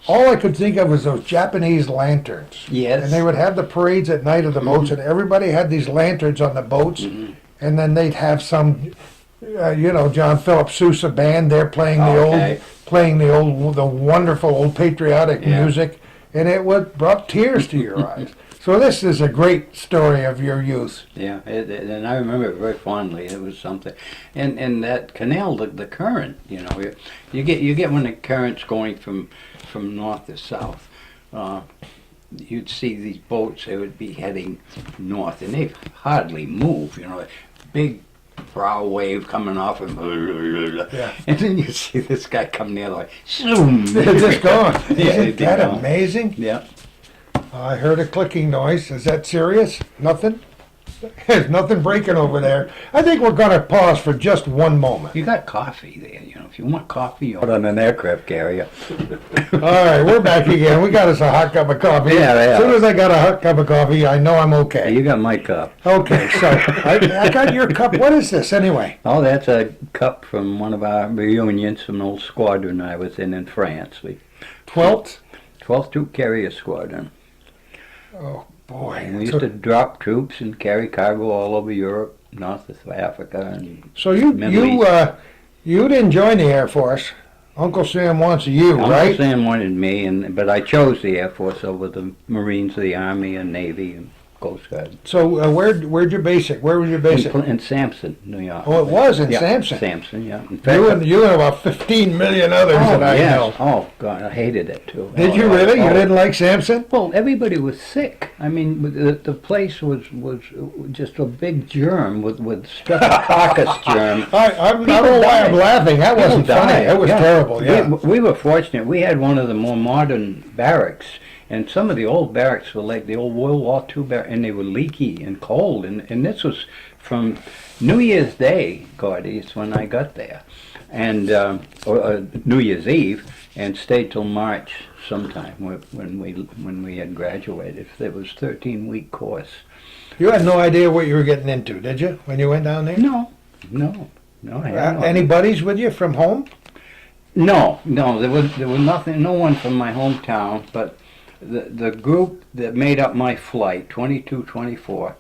[SPEAKER 1] all I could think of was those Japanese lanterns.
[SPEAKER 2] Yes.
[SPEAKER 1] And they would have the parades at night of the boats, and everybody had these lanterns on the boats, and then they'd have some, John Philip Sousa band there playing the wonderful old patriotic music, and it brought tears to your eyes. So this is a great story of your youth.
[SPEAKER 2] Yeah, and I remember it very fondly. It was something, and that canal, the current, you get when the current's going from north to south. You'd see these boats; they would be heading north, and they hardly move. Big prow wave coming off him.
[SPEAKER 1] Yeah.
[SPEAKER 2] And then you see this guy come the other way. Zoom!
[SPEAKER 1] They're just gone.
[SPEAKER 2] Yeah,
[SPEAKER 1] Isn't that
[SPEAKER 2] gone.
[SPEAKER 1] amazing?
[SPEAKER 2] Yeah.
[SPEAKER 1] I heard a clicking noise. Is that serious? Nothing? There's nothing breaking over there. I think we're going to pause for just one moment.
[SPEAKER 2] You got coffee there, you know. If you want coffee, you put on an aircraft carrier.
[SPEAKER 1] All right, we're back again. We got us a hot cup of coffee.
[SPEAKER 2] Yeah.
[SPEAKER 1] As soon as I got a hot cup of coffee, I know I'm okay.
[SPEAKER 2] You got my cup.
[SPEAKER 1] Okay, so I got your cup. What is this anyway?
[SPEAKER 2] Oh, that's a cup from one of our reunions from an old squadron I was in France.
[SPEAKER 1] 12th?
[SPEAKER 2] 12th Troop Carrier Squadron.
[SPEAKER 1] Oh, boy.
[SPEAKER 2] And we used to drop troops and carry cargo all over Europe, North of Africa, and
[SPEAKER 1] So you
[SPEAKER 2] Middle
[SPEAKER 1] you
[SPEAKER 2] East.
[SPEAKER 1] you didn't join the Air Force. Uncle Sam wants you,
[SPEAKER 2] Uncle
[SPEAKER 1] right?
[SPEAKER 2] Sam wanted me, but I chose the Air Force over the Marines, the Army, and Navy, and Coast Guard.
[SPEAKER 1] So where'd your basic? Where was your basic?
[SPEAKER 2] In Sampson, New York.
[SPEAKER 1] Oh, it was in
[SPEAKER 2] Yeah,
[SPEAKER 1] Sampson.
[SPEAKER 2] Sampson, yeah. In fact,
[SPEAKER 1] You and about 15 million others
[SPEAKER 2] oh,
[SPEAKER 1] that I
[SPEAKER 2] yes.
[SPEAKER 1] know.
[SPEAKER 2] Oh, God, I hated it, too.
[SPEAKER 1] Did you
[SPEAKER 2] Oh,
[SPEAKER 1] really? You
[SPEAKER 2] oh.
[SPEAKER 1] didn't like Sampson?
[SPEAKER 2] Well, everybody was sick. I mean, the place was just a big germ with streptococcus germ.
[SPEAKER 1] I don't know
[SPEAKER 2] People
[SPEAKER 1] why I'm
[SPEAKER 2] died.
[SPEAKER 1] laughing. That
[SPEAKER 2] People
[SPEAKER 1] wasn't funny.
[SPEAKER 2] died,
[SPEAKER 1] It was
[SPEAKER 2] yeah.
[SPEAKER 1] terrible, yeah.
[SPEAKER 2] We were fortunate. We had one of the more modern barracks, and some of the old barracks were like the old World War II barracks, and they were leaky and cold. And this was from New Year's Day, Gordie, is when I got there, and New Year's Eve, and stayed till March sometime when we had graduated. It was 13-week course.
[SPEAKER 1] You had no idea what you were getting into, did you, when you went down there?
[SPEAKER 2] No. I had no
[SPEAKER 1] Any buddies with you from home?
[SPEAKER 2] No, there was nothing, no one from my hometown, but the group that made up my flight, 2224,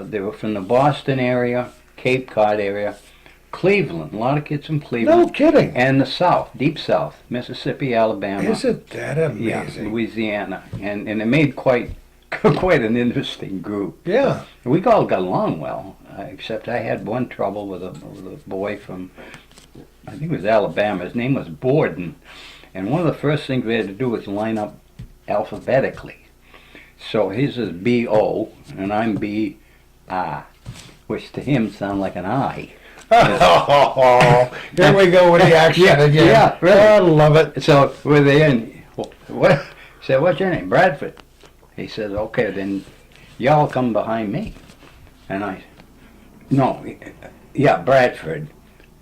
[SPEAKER 2] they were from the Boston area, Cape Cod area, Cleveland, a lot of kids from
[SPEAKER 1] No
[SPEAKER 2] Cleveland,
[SPEAKER 1] kidding.
[SPEAKER 2] and the South, deep South, Mississippi, Alabama,
[SPEAKER 1] Isn't that
[SPEAKER 2] yeah,
[SPEAKER 1] amazing?
[SPEAKER 2] Louisiana, and it made quite an interesting group.
[SPEAKER 1] Yeah.
[SPEAKER 2] We all got along well, except I had one trouble with a boy from, I think it was Alabama. His name was Borden, and one of the first things we had to do was line up alphabetically. So his is B-O, and I'm B-I, which to him sound like an I.
[SPEAKER 1] Oh, here we go with the accent
[SPEAKER 2] Yeah,
[SPEAKER 1] again.
[SPEAKER 2] yeah, really.
[SPEAKER 1] I love it.
[SPEAKER 2] So we're there, and what? He said, "What's your name?" Bradford. He says, "Okay, then y'all come behind me." And yeah, Bradford.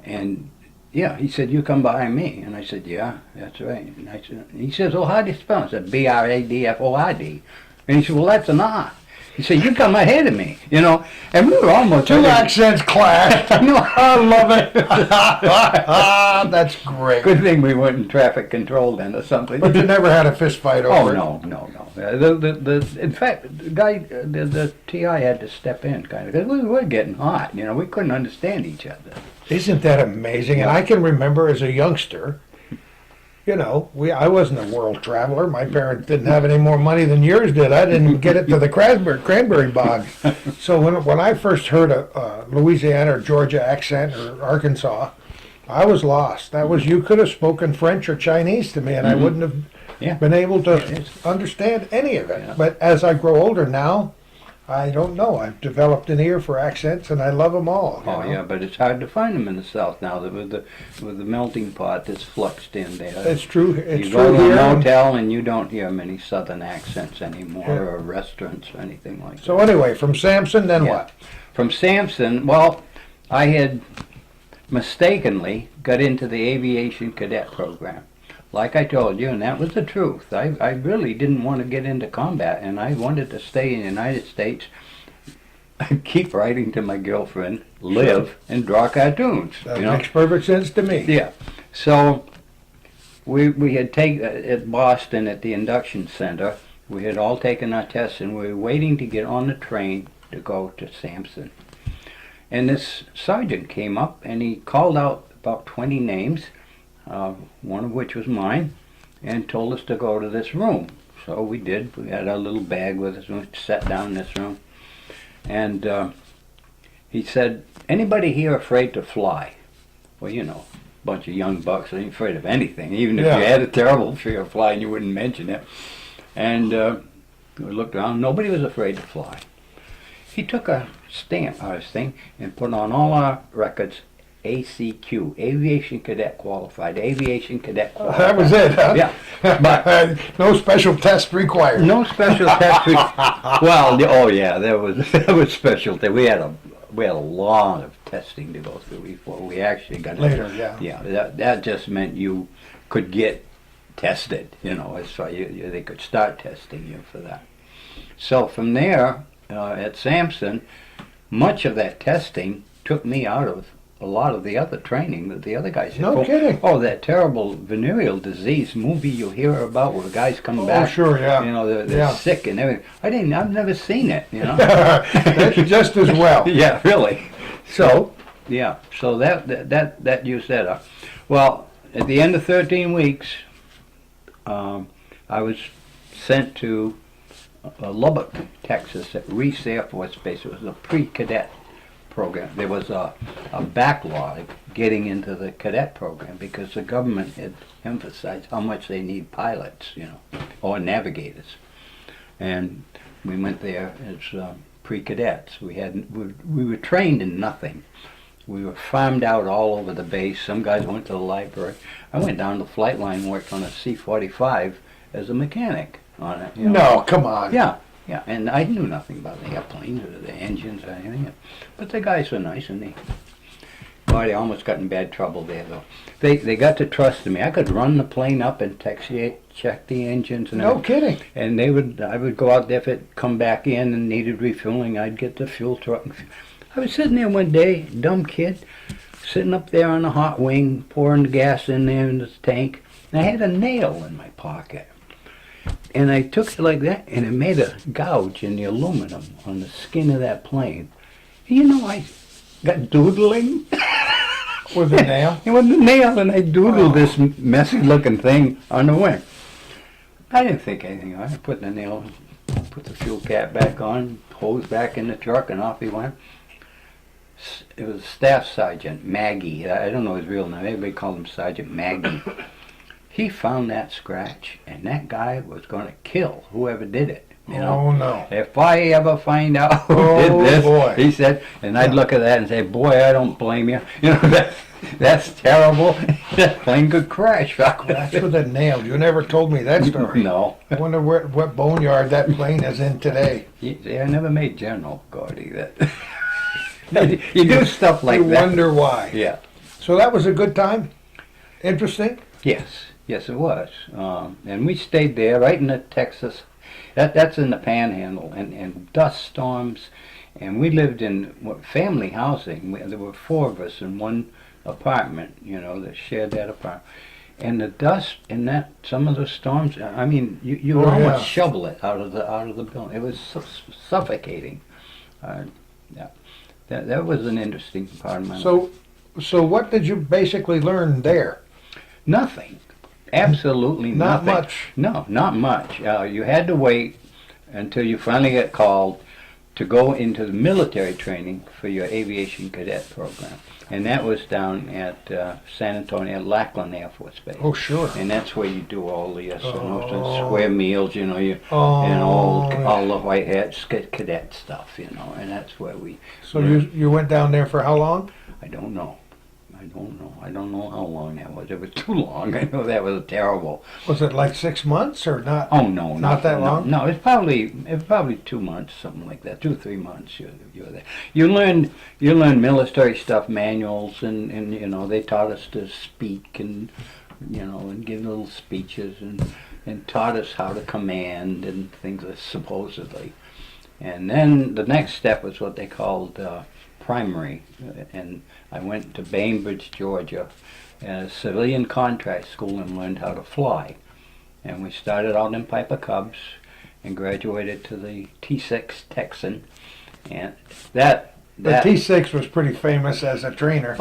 [SPEAKER 2] And yeah, he said, "You come behind me." And I said, "Yeah, that's right." And he says, "Oh, how do you spell it?" I said, Bradford. And he said, "Well, that's an R." He said, "You come ahead of me," you know. And we were almost
[SPEAKER 1] Two accents clash.
[SPEAKER 2] I know.
[SPEAKER 1] I love it. That's great.
[SPEAKER 2] Good thing we weren't in traffic control then or something.
[SPEAKER 1] But you never had a fist fight
[SPEAKER 2] Oh
[SPEAKER 1] over it.
[SPEAKER 2] no. In fact, the guy, the TI had to step in kind of because we were getting hot. You know, we couldn't understand each other.
[SPEAKER 1] Isn't that amazing? And I can remember as a youngster, you know, I wasn't a world traveler. My parents didn't have any more money than yours did. I didn't get it to the cranberry bog. So when I first heard a Louisiana or Georgia accent or Arkansas, I was lost. That was, you could have spoken French or Chinese to me and I wouldn't have been able to understand any of it.
[SPEAKER 2] Yeah.
[SPEAKER 1] But as I grow older now, I don't know. I've developed an ear for accents, and I love them all.
[SPEAKER 2] Oh
[SPEAKER 1] you know?
[SPEAKER 2] yeah, but it's hard to find them in the South now. With the melting pot that's fluxed in there.
[SPEAKER 1] It's true. It's
[SPEAKER 2] You
[SPEAKER 1] true
[SPEAKER 2] go to
[SPEAKER 1] here.
[SPEAKER 2] a motel and you don't hear many Southern accents anymore,
[SPEAKER 1] Yeah.
[SPEAKER 2] or restaurants or anything like
[SPEAKER 1] So
[SPEAKER 2] that.
[SPEAKER 1] anyway, from Sampson, then
[SPEAKER 2] Yeah.
[SPEAKER 1] what?
[SPEAKER 2] From Sampson, well, I had mistakenly got into the aviation cadet program. Like I told you, and that was the truth. I really didn't want to get into combat, and I wanted to stay in the United States, keep writing to my girlfriend, live, and draw cartoons.
[SPEAKER 1] That
[SPEAKER 2] you know?
[SPEAKER 1] makes perfect sense to me.
[SPEAKER 2] Yeah. So we had taken at Boston at the induction center. We had all taken our tests, and we were waiting to get on the train to go to Sampson. And this sergeant came up, and he called out about 20 names, one of which was mine, and told us to go to this room. So we did. We had our little bag with us, and we sat down in this room. And he said, "Anybody here afraid to fly?" Well, you know, a bunch of young bucks ain't afraid of anything. Even if you had a terrible fear of flying, you wouldn't mention it. And we looked around. Nobody was afraid to fly. He took a stamp out of his thing and put on all our records ACQ, Aviation Cadet Qualified, Aviation Cadet Qualified.
[SPEAKER 1] That was it, huh?
[SPEAKER 2] Yeah, but
[SPEAKER 1] no special test required.
[SPEAKER 2] no special test. Oh yeah, there was special. We had a lot of testing to go through before we actually got
[SPEAKER 1] Later,
[SPEAKER 2] into,
[SPEAKER 1] yeah.
[SPEAKER 2] Yeah, that just meant you could get tested. You know, so they could start testing you for that. So from there, at Sampson, much of that testing took me out of a lot of the other training that the other guys had.
[SPEAKER 1] No kidding.
[SPEAKER 2] Oh, that terrible venereal disease movie you hear about where guys come
[SPEAKER 1] Oh,
[SPEAKER 2] back.
[SPEAKER 1] sure, yeah.
[SPEAKER 2] You know, they're
[SPEAKER 1] Yeah.
[SPEAKER 2] sick and everything. I've never seen it, you know.
[SPEAKER 1] That's just as well.
[SPEAKER 2] Yeah, really. So, yeah, so that used that up. Well, at the end of 13 weeks, I was sent to Lubbock, Texas, at Reese Air Force Base. It was a pre-cadet program. There was a backlog getting into the cadet program because the government had emphasized how much they need pilots, you know, or navigators. And we went there as pre-cadets. We were trained in nothing. We were farmed out all over the base. Some guys went to the library. I went down to the flight line, worked on a C-45 as a mechanic on it. You know.
[SPEAKER 1] No, come on.
[SPEAKER 2] Yeah, and I knew nothing about the airplanes or the engines or anything. But the guys were nice, and I almost got in bad trouble there, though. They got to trust me. I could run the plane up and check the engines and
[SPEAKER 1] No
[SPEAKER 2] everything.
[SPEAKER 1] kidding.
[SPEAKER 2] And I would go out there if it come back in and needed refueling. I'd get the fuel truck. I was sitting there one day, dumb kid, sitting up there on the hot wing, pouring the gas in there in the tank. And I had a nail in my pocket. And I took it like that, and it made a gouge in the aluminum on the skin of that plane. You know, I got doodling.
[SPEAKER 1] With a nail?
[SPEAKER 2] It was a nail, and I doodled this messy-looking thing on the wing. I didn't think anything of it. I put the nail, put the fuel cap back on, hose back in the truck, and off he went. It was Staff Sergeant Maggie. I don't know his real name. Everybody called him Sergeant Maggie. He found that scratch, and that guy was going to kill whoever did it. You know?
[SPEAKER 1] Oh, no.
[SPEAKER 2] If I ever find out who
[SPEAKER 1] Oh,
[SPEAKER 2] did this,
[SPEAKER 1] boy.
[SPEAKER 2] he said, and I'd look at that and say, boy, I don't blame you. You know, that's terrible. That plane could crash.
[SPEAKER 1] That's with a nail. You never told me that story.
[SPEAKER 2] No.
[SPEAKER 1] I wonder what boneyard that plane is in today.
[SPEAKER 2] I never made General Gordie that. You do stuff like
[SPEAKER 1] I
[SPEAKER 2] that.
[SPEAKER 1] wonder why.
[SPEAKER 2] Yeah.
[SPEAKER 1] So that was a good time? Interesting?
[SPEAKER 2] Yes, it was. And we stayed there right in the Texas. That's in the Panhandle, and dust storms. And we lived in family housing. There were 4 of us in one apartment, you know, that shared that apartment. And the dust in some of the storms, I mean, you would
[SPEAKER 1] Oh,
[SPEAKER 2] almost
[SPEAKER 1] yeah.
[SPEAKER 2] shovel it out of the building. It was suffocating. Yeah, that was an interesting part of my life.
[SPEAKER 1] So what did you basically learn there?
[SPEAKER 2] Nothing. Absolutely
[SPEAKER 1] Not
[SPEAKER 2] nothing.
[SPEAKER 1] much.
[SPEAKER 2] No, not much. You had to wait until you finally get called to go into the military training for your aviation cadet program. And that was down at San Antonio, at Lackland Air Force Base.
[SPEAKER 1] Oh, sure.
[SPEAKER 2] And that's where you do all the square meals, you know, and
[SPEAKER 1] Oh.
[SPEAKER 2] all the white hats, cadet stuff, you know, and that's where we...
[SPEAKER 1] So you went down there for how long?
[SPEAKER 2] I don't know. I don't know how long that was. It was too long. I know that was terrible.
[SPEAKER 1] Was it like 6 months or not?
[SPEAKER 2] Oh no,
[SPEAKER 1] Not that long?
[SPEAKER 2] No, it's probably 2 months, something like that. 2 or 3 months. You were there. You learn military stuff, manuals, and you know they taught us to speak and you know and give little speeches and taught us how to command and things supposedly. And then the next step was what they called primary, and I went to Bainbridge, Georgia, at a civilian contract school and learned how to fly. And we started out in Piper Cubs and graduated to the T6 Texan. And
[SPEAKER 1] The T6 was pretty famous as a trainer.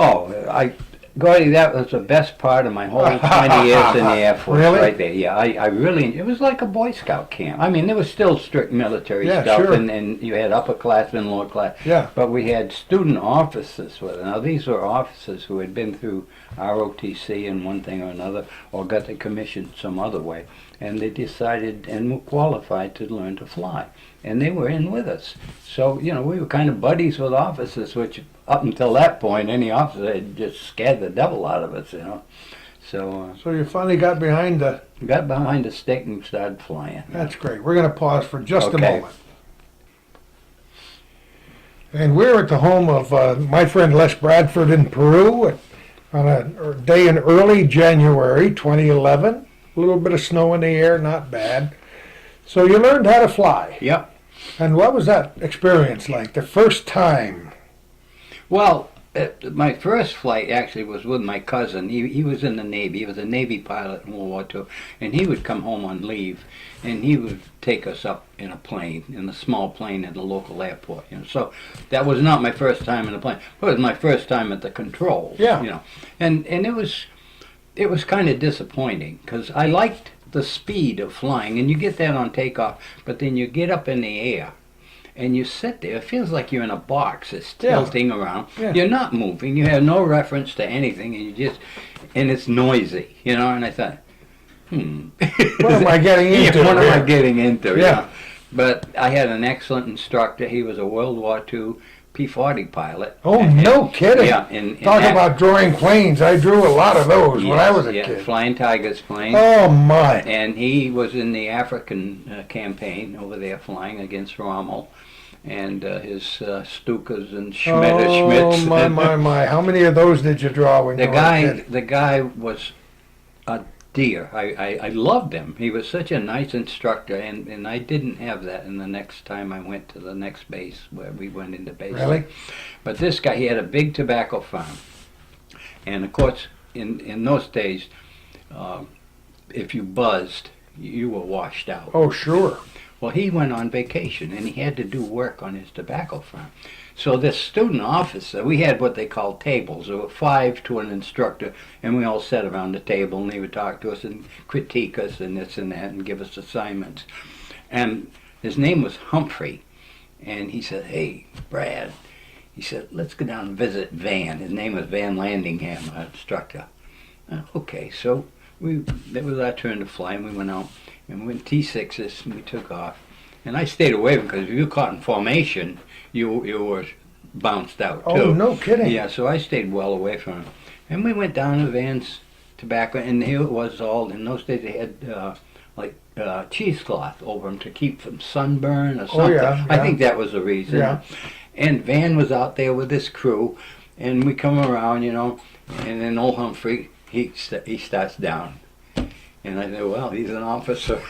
[SPEAKER 2] Gordie, that was the best part of my whole 20 years in the Air Force.
[SPEAKER 1] Really?
[SPEAKER 2] Right there. Yeah, I really, it was like a Boy Scout camp. I mean, there was still strict military
[SPEAKER 1] Yeah,
[SPEAKER 2] stuff,
[SPEAKER 1] sure.
[SPEAKER 2] and you had upper class and lower class.
[SPEAKER 1] Yeah.
[SPEAKER 2] But we had student officers with us. Now, these were officers who had been through ROTC in one thing or another, or got their commission some other way, and they decided and were qualified to learn to fly. and they were in with us. So, you know, we were kind of buddies with officers, which up until that point, any officer had just scared the devil out of us, you know. So
[SPEAKER 1] So you finally got behind the.
[SPEAKER 2] we got behind a stick and started flying.
[SPEAKER 1] That's great. We're going to pause for just a
[SPEAKER 2] Okay.
[SPEAKER 1] moment. And we're at the home of my friend Les Bradford in Peru on a day in early January 2011. A little bit of snow in the air, not bad. So you learned how to fly.
[SPEAKER 2] Yep.
[SPEAKER 1] And what was that experience like, the first time?
[SPEAKER 2] Well, my first flight actually was with my cousin. He was in the Navy. He was a Navy pilot in World War II. And he would come home on leave, and he would take us up in a plane, in a small plane at the local airport. You know, so that was not my first time in a plane. It was my first time at the controls.
[SPEAKER 1] Yeah.
[SPEAKER 2] You know, and it was kind of disappointing because I liked the speed of flying, and you get that on takeoff, but then you get up in the air and you sit there. It feels like you're in a box. It's tilting around.
[SPEAKER 1] Yeah.
[SPEAKER 2] You're not moving. You have no reference to anything, and it's noisy, you know. And I thought,
[SPEAKER 1] What am I getting
[SPEAKER 2] yeah,
[SPEAKER 1] into?
[SPEAKER 2] what am I
[SPEAKER 1] here?
[SPEAKER 2] getting into?
[SPEAKER 1] Yeah.
[SPEAKER 2] Yeah. But I had an excellent instructor. He was a World War II P-40 pilot.
[SPEAKER 1] Oh,
[SPEAKER 2] And-
[SPEAKER 1] no kidding.
[SPEAKER 2] Yeah.
[SPEAKER 1] Talk about drawing planes. I drew a lot of those when I was a kid.
[SPEAKER 2] Flying Tigers plane.
[SPEAKER 1] Oh, my.
[SPEAKER 2] And he was in the African campaign over there flying against Rommel. And his Stukas and Schmitz.
[SPEAKER 1] Oh, my. How many of those did you draw when
[SPEAKER 2] The
[SPEAKER 1] you were a kid?
[SPEAKER 2] guy was a dear. I loved him. He was such a nice instructor, and I didn't have that in the next time I went to the next base where we went into base.
[SPEAKER 1] Really?
[SPEAKER 2] But this guy, he had a big tobacco farm. And of course, in those days, if you buzzed, you were washed out.
[SPEAKER 1] Oh, sure.
[SPEAKER 2] Well, he went on vacation, and he had to do work on his tobacco farm. So this student officer, we had what they called tables. There were 5 to an instructor, and we all sat around the table, and they would talk to us and critique us and this and that and give us assignments. And his name was Humphrey, and he said, "Hey, Brad," he said, "let's go down and visit Van." His name was Van Landingham, our instructor. Okay, so it was our turn to fly, and we went out. And we went T6s, and we took off. And I stayed away because if you caught in formation, you were bounced out too.
[SPEAKER 1] Oh, no kidding.
[SPEAKER 2] Yeah, so I stayed well away from him. And we went down to Van's Tobacco, and here it was all, in those days they had cheesecloth over them to keep from sunburn or something.
[SPEAKER 1] Oh, yeah.
[SPEAKER 2] I think that was the reason.
[SPEAKER 1] Yeah.
[SPEAKER 2] And Van was out there with his crew, and we come around, you know, and then old Humphrey, he starts down. And I said, well, he's an officer.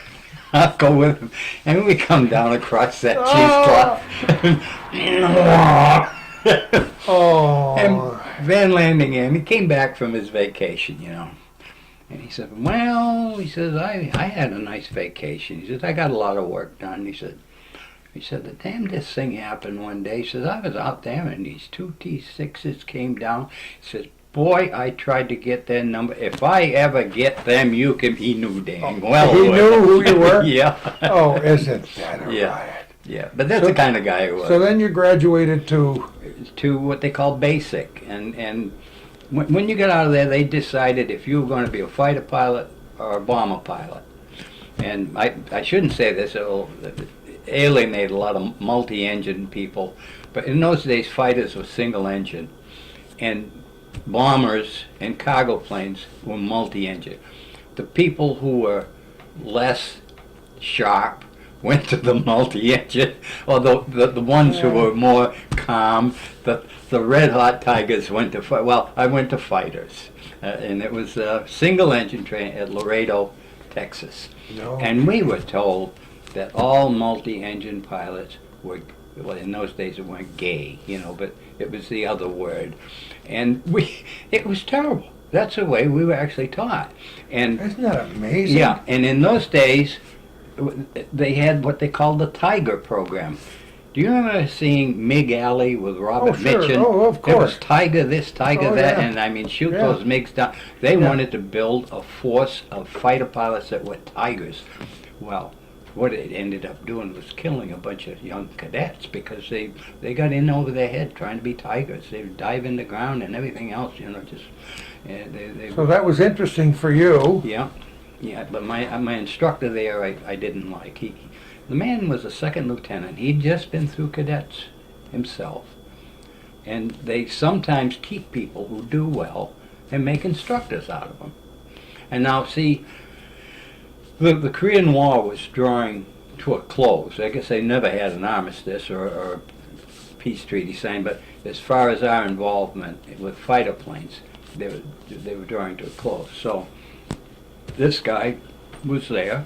[SPEAKER 2] I'll go with him. And we come down across that cheesecloth.
[SPEAKER 1] Oh.
[SPEAKER 2] And Van Landingham, he came back from his vacation, you know. And he said, well, he says, I had a nice vacation. He says, I got a lot of work done. He said, the damnedest thing happened one day. He says, I was out there and these 2 T6s came down. He says, boy, I tried to get their number. If I ever get them, you can. He knew dang well.
[SPEAKER 1] He knew who you were?
[SPEAKER 2] Yeah.
[SPEAKER 1] Oh, isn't that a
[SPEAKER 2] Yeah.
[SPEAKER 1] riot?
[SPEAKER 2] Yeah, but that's the kind of guy he was.
[SPEAKER 1] So then you graduated to...
[SPEAKER 2] What they call basic. And when you got out of there, they decided if you were going to be a fighter pilot or a bomber pilot. And I shouldn't say this, it'll alienate a lot of multi-engine people. But in those days, fighters were single engine. And bombers and cargo planes were multi-engine. The people who were less sharp went to the multi-engine, or the ones who were more calm. The red hot tigers went to I went to fighters, and it was a single engine train at Laredo, Texas.
[SPEAKER 1] No.
[SPEAKER 2] And we were told that all multi-engine pilots were, well, in those days it weren't gay, you know, but it was the other word. And it was terrible. That's the way we were actually taught. And
[SPEAKER 1] Isn't that amazing?
[SPEAKER 2] yeah, and in those days, they had what they called the Tiger program. Do you remember seeing Mig Alley with Robert
[SPEAKER 1] sure.
[SPEAKER 2] Mitchum?
[SPEAKER 1] Oh, of
[SPEAKER 2] It
[SPEAKER 1] course.
[SPEAKER 2] was Tiger this, Tiger
[SPEAKER 1] Oh,
[SPEAKER 2] that,
[SPEAKER 1] yeah.
[SPEAKER 2] and I mean, shoot
[SPEAKER 1] Yeah.
[SPEAKER 2] those MiGs down. They
[SPEAKER 1] Yeah.
[SPEAKER 2] wanted to build a force of fighter pilots that were Tigers. Well, what it ended up doing was killing a bunch of young cadets because they got in over their head trying to be Tigers. They would dive in the ground and everything else, you know, just... they
[SPEAKER 1] So that was interesting for you.
[SPEAKER 2] yeah, but my instructor there, I didn't like. The man was a second lieutenant. He'd just been through cadets himself. And they sometimes keep people who do well and make instructors out of them. And now, see, the Korean War was drawing to a close. I guess they never had an armistice or a peace treaty signed, but as far as our involvement with fighter planes, they were drawing to a close. So this guy was there,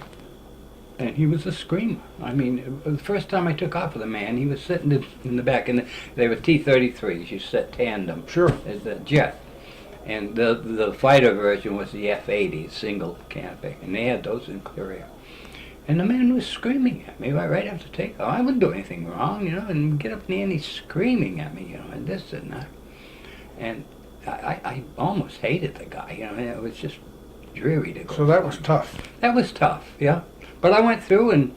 [SPEAKER 2] and he was a screamer. I mean, the first time I took off with a man, he was sitting in the back, and they were T-33s. You set tandem.
[SPEAKER 1] Sure.
[SPEAKER 2] As the jet. And the fighter version was the F-80, single canopy, and they had those in Korea. And the man was screaming at me right after takeoff. I wouldn't do anything wrong, and get up in the end, he's screaming at me, and this and that. And I almost hated the guy, and it was just dreary to go.
[SPEAKER 1] So that was tough.
[SPEAKER 2] That was tough, yeah. But I went through, and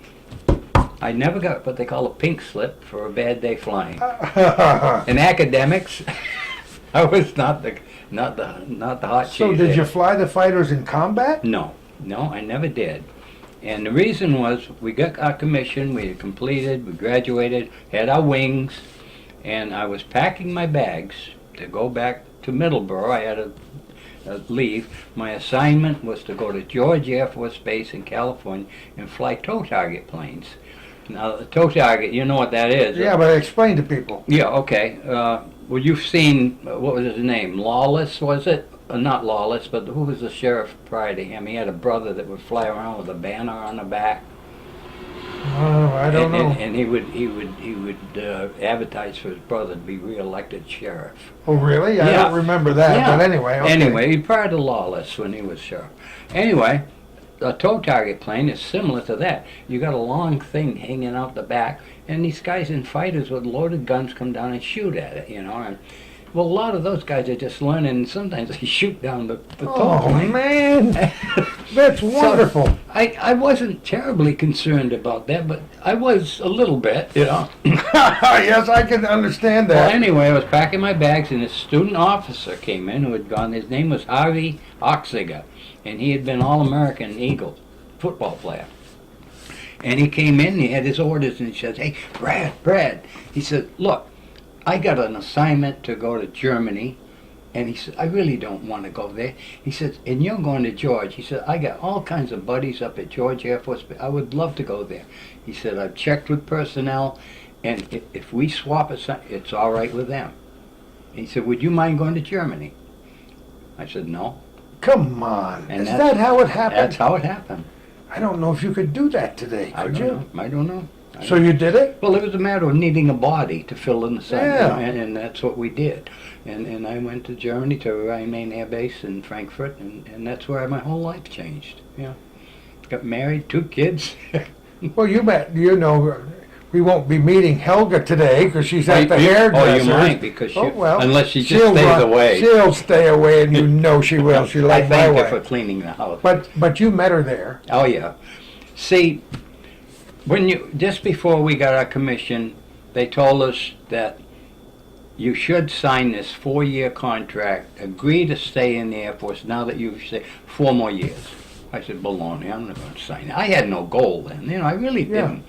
[SPEAKER 2] I never got what they call a pink slip for a bad day flying. In academics, I was not the hot cheese.
[SPEAKER 1] So did you fly the fighters in combat?
[SPEAKER 2] No, I never did. And the reason was we got our commission, we had completed, we graduated, had our wings, and I was packing my bags to go back to Middleborough. I had a leave. My assignment was to go to George Air Force Base in California and fly tow target planes. Now, the tow target, you know what that is.
[SPEAKER 1] Yeah, but explain to people.
[SPEAKER 2] Yeah, okay. Well, you've seen, what was his name? Lawless, was it? Not Lawless, but who was the sheriff prior to him? He had a brother that would fly around with a banner on the back.
[SPEAKER 1] Oh, I don't know.
[SPEAKER 2] And he would advertise for his brother to be re-elected sheriff.
[SPEAKER 1] Oh, really? I
[SPEAKER 2] Yeah.
[SPEAKER 1] don't remember that,
[SPEAKER 2] Yeah.
[SPEAKER 1] but anyway. Okay.
[SPEAKER 2] Anyway, he prior to Lawless when he was sheriff. Anyway, a tow target plane is similar to that. You got a long thing hanging out the back, and these guys in fighters with loaded guns come down and shoot at it, And, well, a lot of those guys are just learning, and sometimes they shoot down the tow
[SPEAKER 1] Oh,
[SPEAKER 2] plane.
[SPEAKER 1] man. That's wonderful.
[SPEAKER 2] So, I wasn't terribly concerned about that, but I was a little bit,
[SPEAKER 1] Yes, I can understand
[SPEAKER 2] Well,
[SPEAKER 1] that.
[SPEAKER 2] anyway, I was packing my bags, and a student officer came in who had gone. His name was Harvey Oxiger, and he had been All-American Eagle football player. And he came in, he had his orders, and he says, "Hey, Brad," he said, "Look, I got an assignment to go to Germany," and he said, "I really don't want to go there." He said, "And you're going to George." He said, "I got all kinds of buddies up at George Air Force. I would love to go there." He said, "I've checked with personnel, and if we swap it's all right with them." He said, "Would you mind going to Germany?" I said, "No."
[SPEAKER 1] Come on.
[SPEAKER 2] And
[SPEAKER 1] Is
[SPEAKER 2] that's-
[SPEAKER 1] that how it happened?
[SPEAKER 2] That's how it happened.
[SPEAKER 1] I don't know if you could do that today, could you?
[SPEAKER 2] I don't know.
[SPEAKER 1] So you did it?
[SPEAKER 2] Well, it was a matter of needing a body to fill in the sun,
[SPEAKER 1] Yeah.
[SPEAKER 2] and that's what we did. And I went to Germany, to Rhein-Main Air Base in Frankfurt, and that's where my whole life changed. Yeah, got married, 2 kids.
[SPEAKER 1] Well, we won't be meeting Helga today because she's at the hairdresser.
[SPEAKER 2] Oh, you might, because she,
[SPEAKER 1] Oh, well,
[SPEAKER 2] unless she just
[SPEAKER 1] she'll
[SPEAKER 2] stays
[SPEAKER 1] run-
[SPEAKER 2] away.
[SPEAKER 1] She'll stay away, and you know she will. She
[SPEAKER 2] I
[SPEAKER 1] like my
[SPEAKER 2] thank her for
[SPEAKER 1] way.
[SPEAKER 2] cleaning the house.
[SPEAKER 1] But you met her there.
[SPEAKER 2] Oh yeah. See, just before we got our commission, they told us that you should sign this 4-year contract, agree to stay in the Air Force now that you've stayed 4 more years. I said, baloney, I'm not going to sign it. I had no goal then, I really
[SPEAKER 1] Yeah.
[SPEAKER 2] didn't.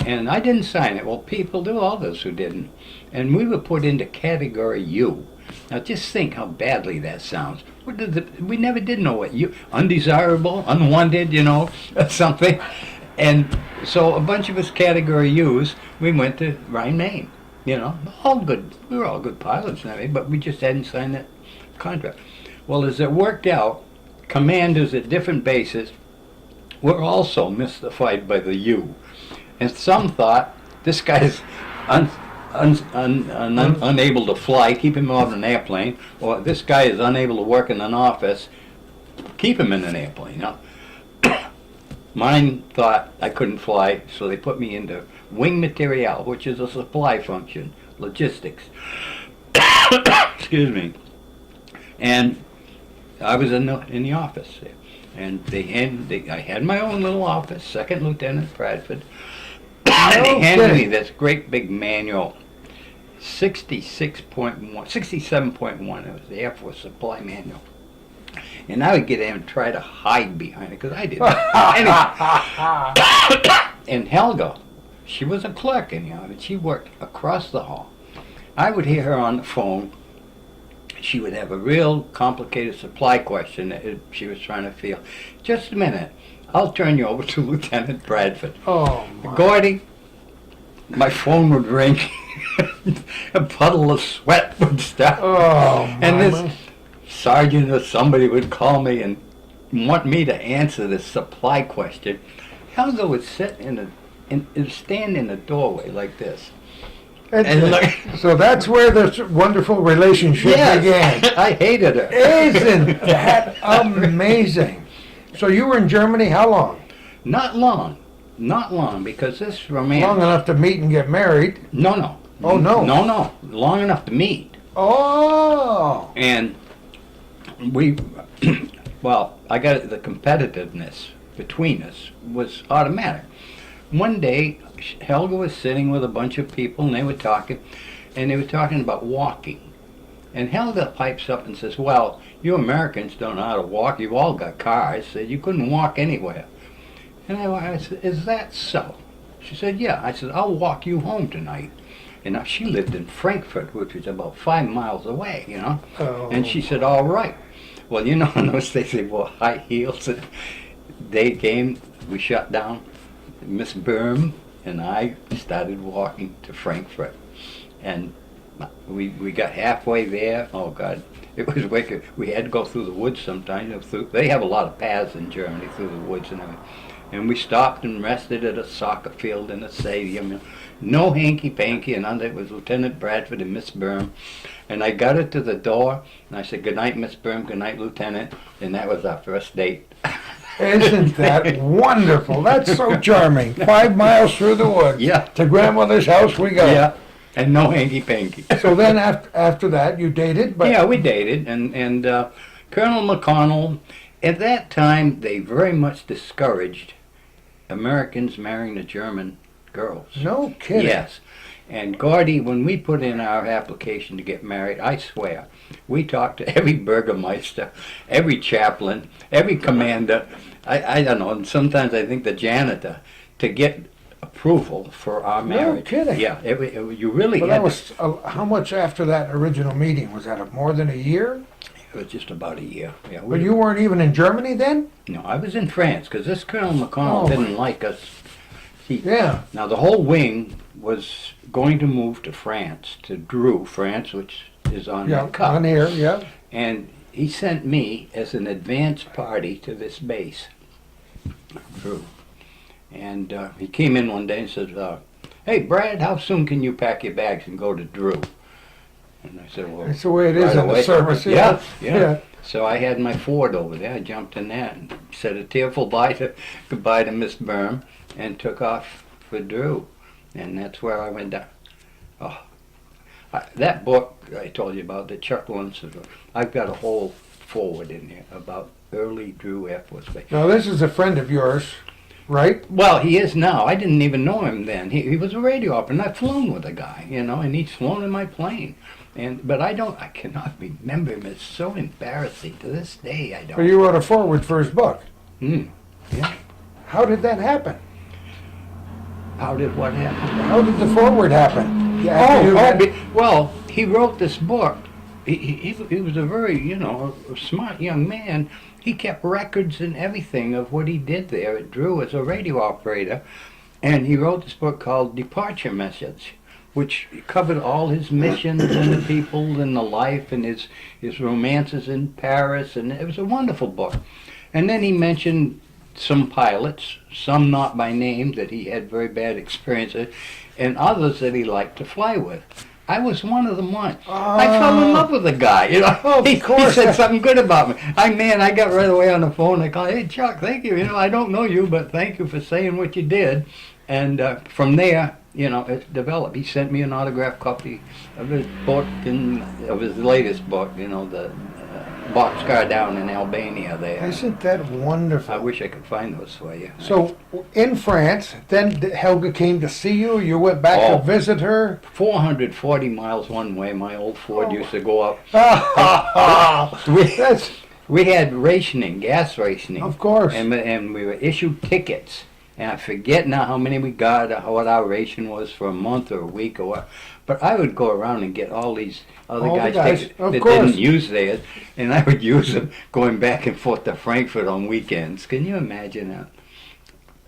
[SPEAKER 2] And I didn't sign it. Well, people do, others who didn't. And we were put into Category U. Now just think how badly that sounds. We never did know what undesirable, unwanted, something. And so a bunch of us Category U's, we went to Rhein-Main, all good. We were all good pilots and everything, but we just hadn't signed that contract. Well, as it worked out, commanders at different bases were also mystified by the U. And some thought, this guy's unable to fly, keep him on an airplane, or this guy is unable to work in an office, keep him in an airplane. Mine thought I couldn't fly, so they put me into wing material, which is a supply function, logistics. Excuse me. And I was in the office there. And I had my own little office, second lieutenant Bradford. And they handed me this great big manual, 67.1. It was the Air Force supply manual. And I would get in and try to hide behind it, because I didn't. And Helga, she was a clerk anyhow, but she worked across the hall. I would hear her on the phone. She would have a real complicated supply question that she was trying to feel. Just a minute. I'll turn you over to Lieutenant Bradford.
[SPEAKER 1] Oh, my.
[SPEAKER 2] Gordie, my phone would ring. A puddle of sweat would start.
[SPEAKER 1] Oh, my.
[SPEAKER 2] And this sergeant or somebody would call me and want me to answer this supply question. Helga would sit stand in the doorway like this. And look.
[SPEAKER 1] So that's where this wonderful relationship began.
[SPEAKER 2] I hated her.
[SPEAKER 1] Isn't that amazing? So you were in Germany how long?
[SPEAKER 2] Not long, because this romance.
[SPEAKER 1] Long enough to meet and get married.
[SPEAKER 2] No.
[SPEAKER 1] Oh, no.
[SPEAKER 2] No. Long enough to meet.
[SPEAKER 1] Oh.
[SPEAKER 2] And we, well, I got the competitiveness between us was automatic. One day, Helga was sitting with a bunch of people, and they were talking about walking. And Helga pipes up and says, well, you Americans don't know how to walk. You've all got cars. Said you couldn't walk anywhere. And I said, is that so? She said, yeah. I said, I'll walk you home tonight. And now she lived in Frankfurt, which was about 5 miles away, you know.
[SPEAKER 1] Oh.
[SPEAKER 2] And she said, all right. Well, you know, in those days they wore high heels. And day came, we shut down. Miss Berm and I started walking to Frankfurt. And we got halfway there. Oh, God. It was wicked. We had to go through the woods sometimes. They have a lot of paths in Germany through the woods and everything. And we stopped and rested at a soccer field in a stadium. No hanky-panky, and under it was Lieutenant Bradford and Miss Berm. And I got her to the door, and I said, good night, Miss Berm, good night, Lieutenant. And that was our first date.
[SPEAKER 1] Isn't that wonderful? That's so charming. 5 miles through the woods.
[SPEAKER 2] Yeah.
[SPEAKER 1] To grandmother's house we go.
[SPEAKER 2] Yeah, and no hanky-panky.
[SPEAKER 1] So then after that you dated? But
[SPEAKER 2] Yeah, we dated, and Colonel McConnell, at that time, they very much discouraged Americans marrying the German girls.
[SPEAKER 1] No kidding.
[SPEAKER 2] Yes. And Gordie, when we put in our application to get married, I swear, we talked to every burgomaster, every chaplain, every commander, I don't know, and sometimes I think the janitor, to get approval for our marriage.
[SPEAKER 1] No kidding.
[SPEAKER 2] Yeah, you really
[SPEAKER 1] But
[SPEAKER 2] had
[SPEAKER 1] that was how much after that original meeting? Was that more than a year?
[SPEAKER 2] it was just about a year. Yeah,
[SPEAKER 1] But you weren't even in Germany then?
[SPEAKER 2] No, I was in France, because this Colonel McConnell
[SPEAKER 1] Oh,
[SPEAKER 2] didn't like us.
[SPEAKER 1] Yeah.
[SPEAKER 2] Now, the whole wing was going to move to France, to Dreux, France, which is on
[SPEAKER 1] Yeah,
[SPEAKER 2] the cup.
[SPEAKER 1] on here, yeah.
[SPEAKER 2] And he sent me as an advance party to this base, Dreux. And he came in one day and said, hey, Brad, how soon can you pack your bags and go to Dreux? And I said, well,
[SPEAKER 1] That's the way it is
[SPEAKER 2] right
[SPEAKER 1] in the
[SPEAKER 2] away.
[SPEAKER 1] service.
[SPEAKER 2] Yeah. So I had my Ford over there. I jumped in that and said a tearful goodbye to Miss Berm and took off for Dreux. And that's where I went down. Oh, that book I told you about, the Chuck Lundson book, I've got a whole forward in there about early Dreux Air Force Base.
[SPEAKER 1] Now this is a friend of yours, right?
[SPEAKER 2] Well, he is now. I didn't even know him then. He was a radio operator, and I've flown with a guy, you know, and he's flown in my plane. But I cannot remember him. It's so embarrassing. To this day, I don't.
[SPEAKER 1] But you wrote a foreword for his book.
[SPEAKER 2] Yeah.
[SPEAKER 1] How did that happen?
[SPEAKER 2] How did what happen?
[SPEAKER 1] How did the foreword happen? Yeah,
[SPEAKER 2] Well, he wrote this book. He was a very, a smart young man. He kept records and everything of what he did there at Dreux as a radio operator. And he wrote this book called Departure Message, which covered all his missions and the people and the life and his romances in Paris. And it was a wonderful book. And then he mentioned some pilots, some not by name, that he had very bad experiences, and others that he liked to fly with. I was one of them once. I fell in love with the guy,
[SPEAKER 1] Of course.
[SPEAKER 2] He said something good about me. I got right away on the phone. I called, hey, Chuck, thank you. I don't know you, but thank you for saying what you did. And from there, it developed. He sent me an autographed copy of his book, and of his latest book, the boxcar down in Albania there.
[SPEAKER 1] Isn't that wonderful?
[SPEAKER 2] I wish I could find those for you.
[SPEAKER 1] So in France, then Helga came to see you. You went back to visit her.
[SPEAKER 2] 440 miles one way. My old Ford used to go up. We had rationing, gas rationing.
[SPEAKER 1] Of course.
[SPEAKER 2] And we were issued tickets. And I forget now how many we got, or what our ration was for a month or a week or what. But I would go around and get all these other
[SPEAKER 1] All the
[SPEAKER 2] guys,
[SPEAKER 1] guys,
[SPEAKER 2] tickets
[SPEAKER 1] of
[SPEAKER 2] that
[SPEAKER 1] course.
[SPEAKER 2] didn't use theirs, and I would use them going back and forth to Frankfurt on weekends. Can you imagine that?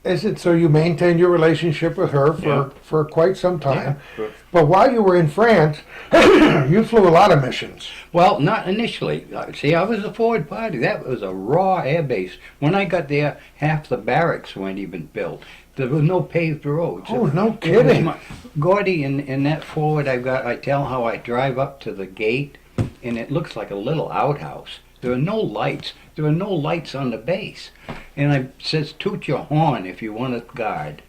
[SPEAKER 1] Is it so you maintained your relationship with her
[SPEAKER 2] Yeah.
[SPEAKER 1] for quite some time?
[SPEAKER 2] Yeah.
[SPEAKER 1] But while you were in France, you flew a lot of missions.
[SPEAKER 2] Well, not initially. See, I was a forward party. That was a raw air base. When I got there, half the barracks weren't even built. There was no paved roads.
[SPEAKER 1] Oh, no
[SPEAKER 2] It was
[SPEAKER 1] kidding.
[SPEAKER 2] Gordie, in that forward, I tell how I drive up to the gate, and it looks like a little outhouse. There are no lights. There are no lights on the base. And I says, toot your horn if you want a guard.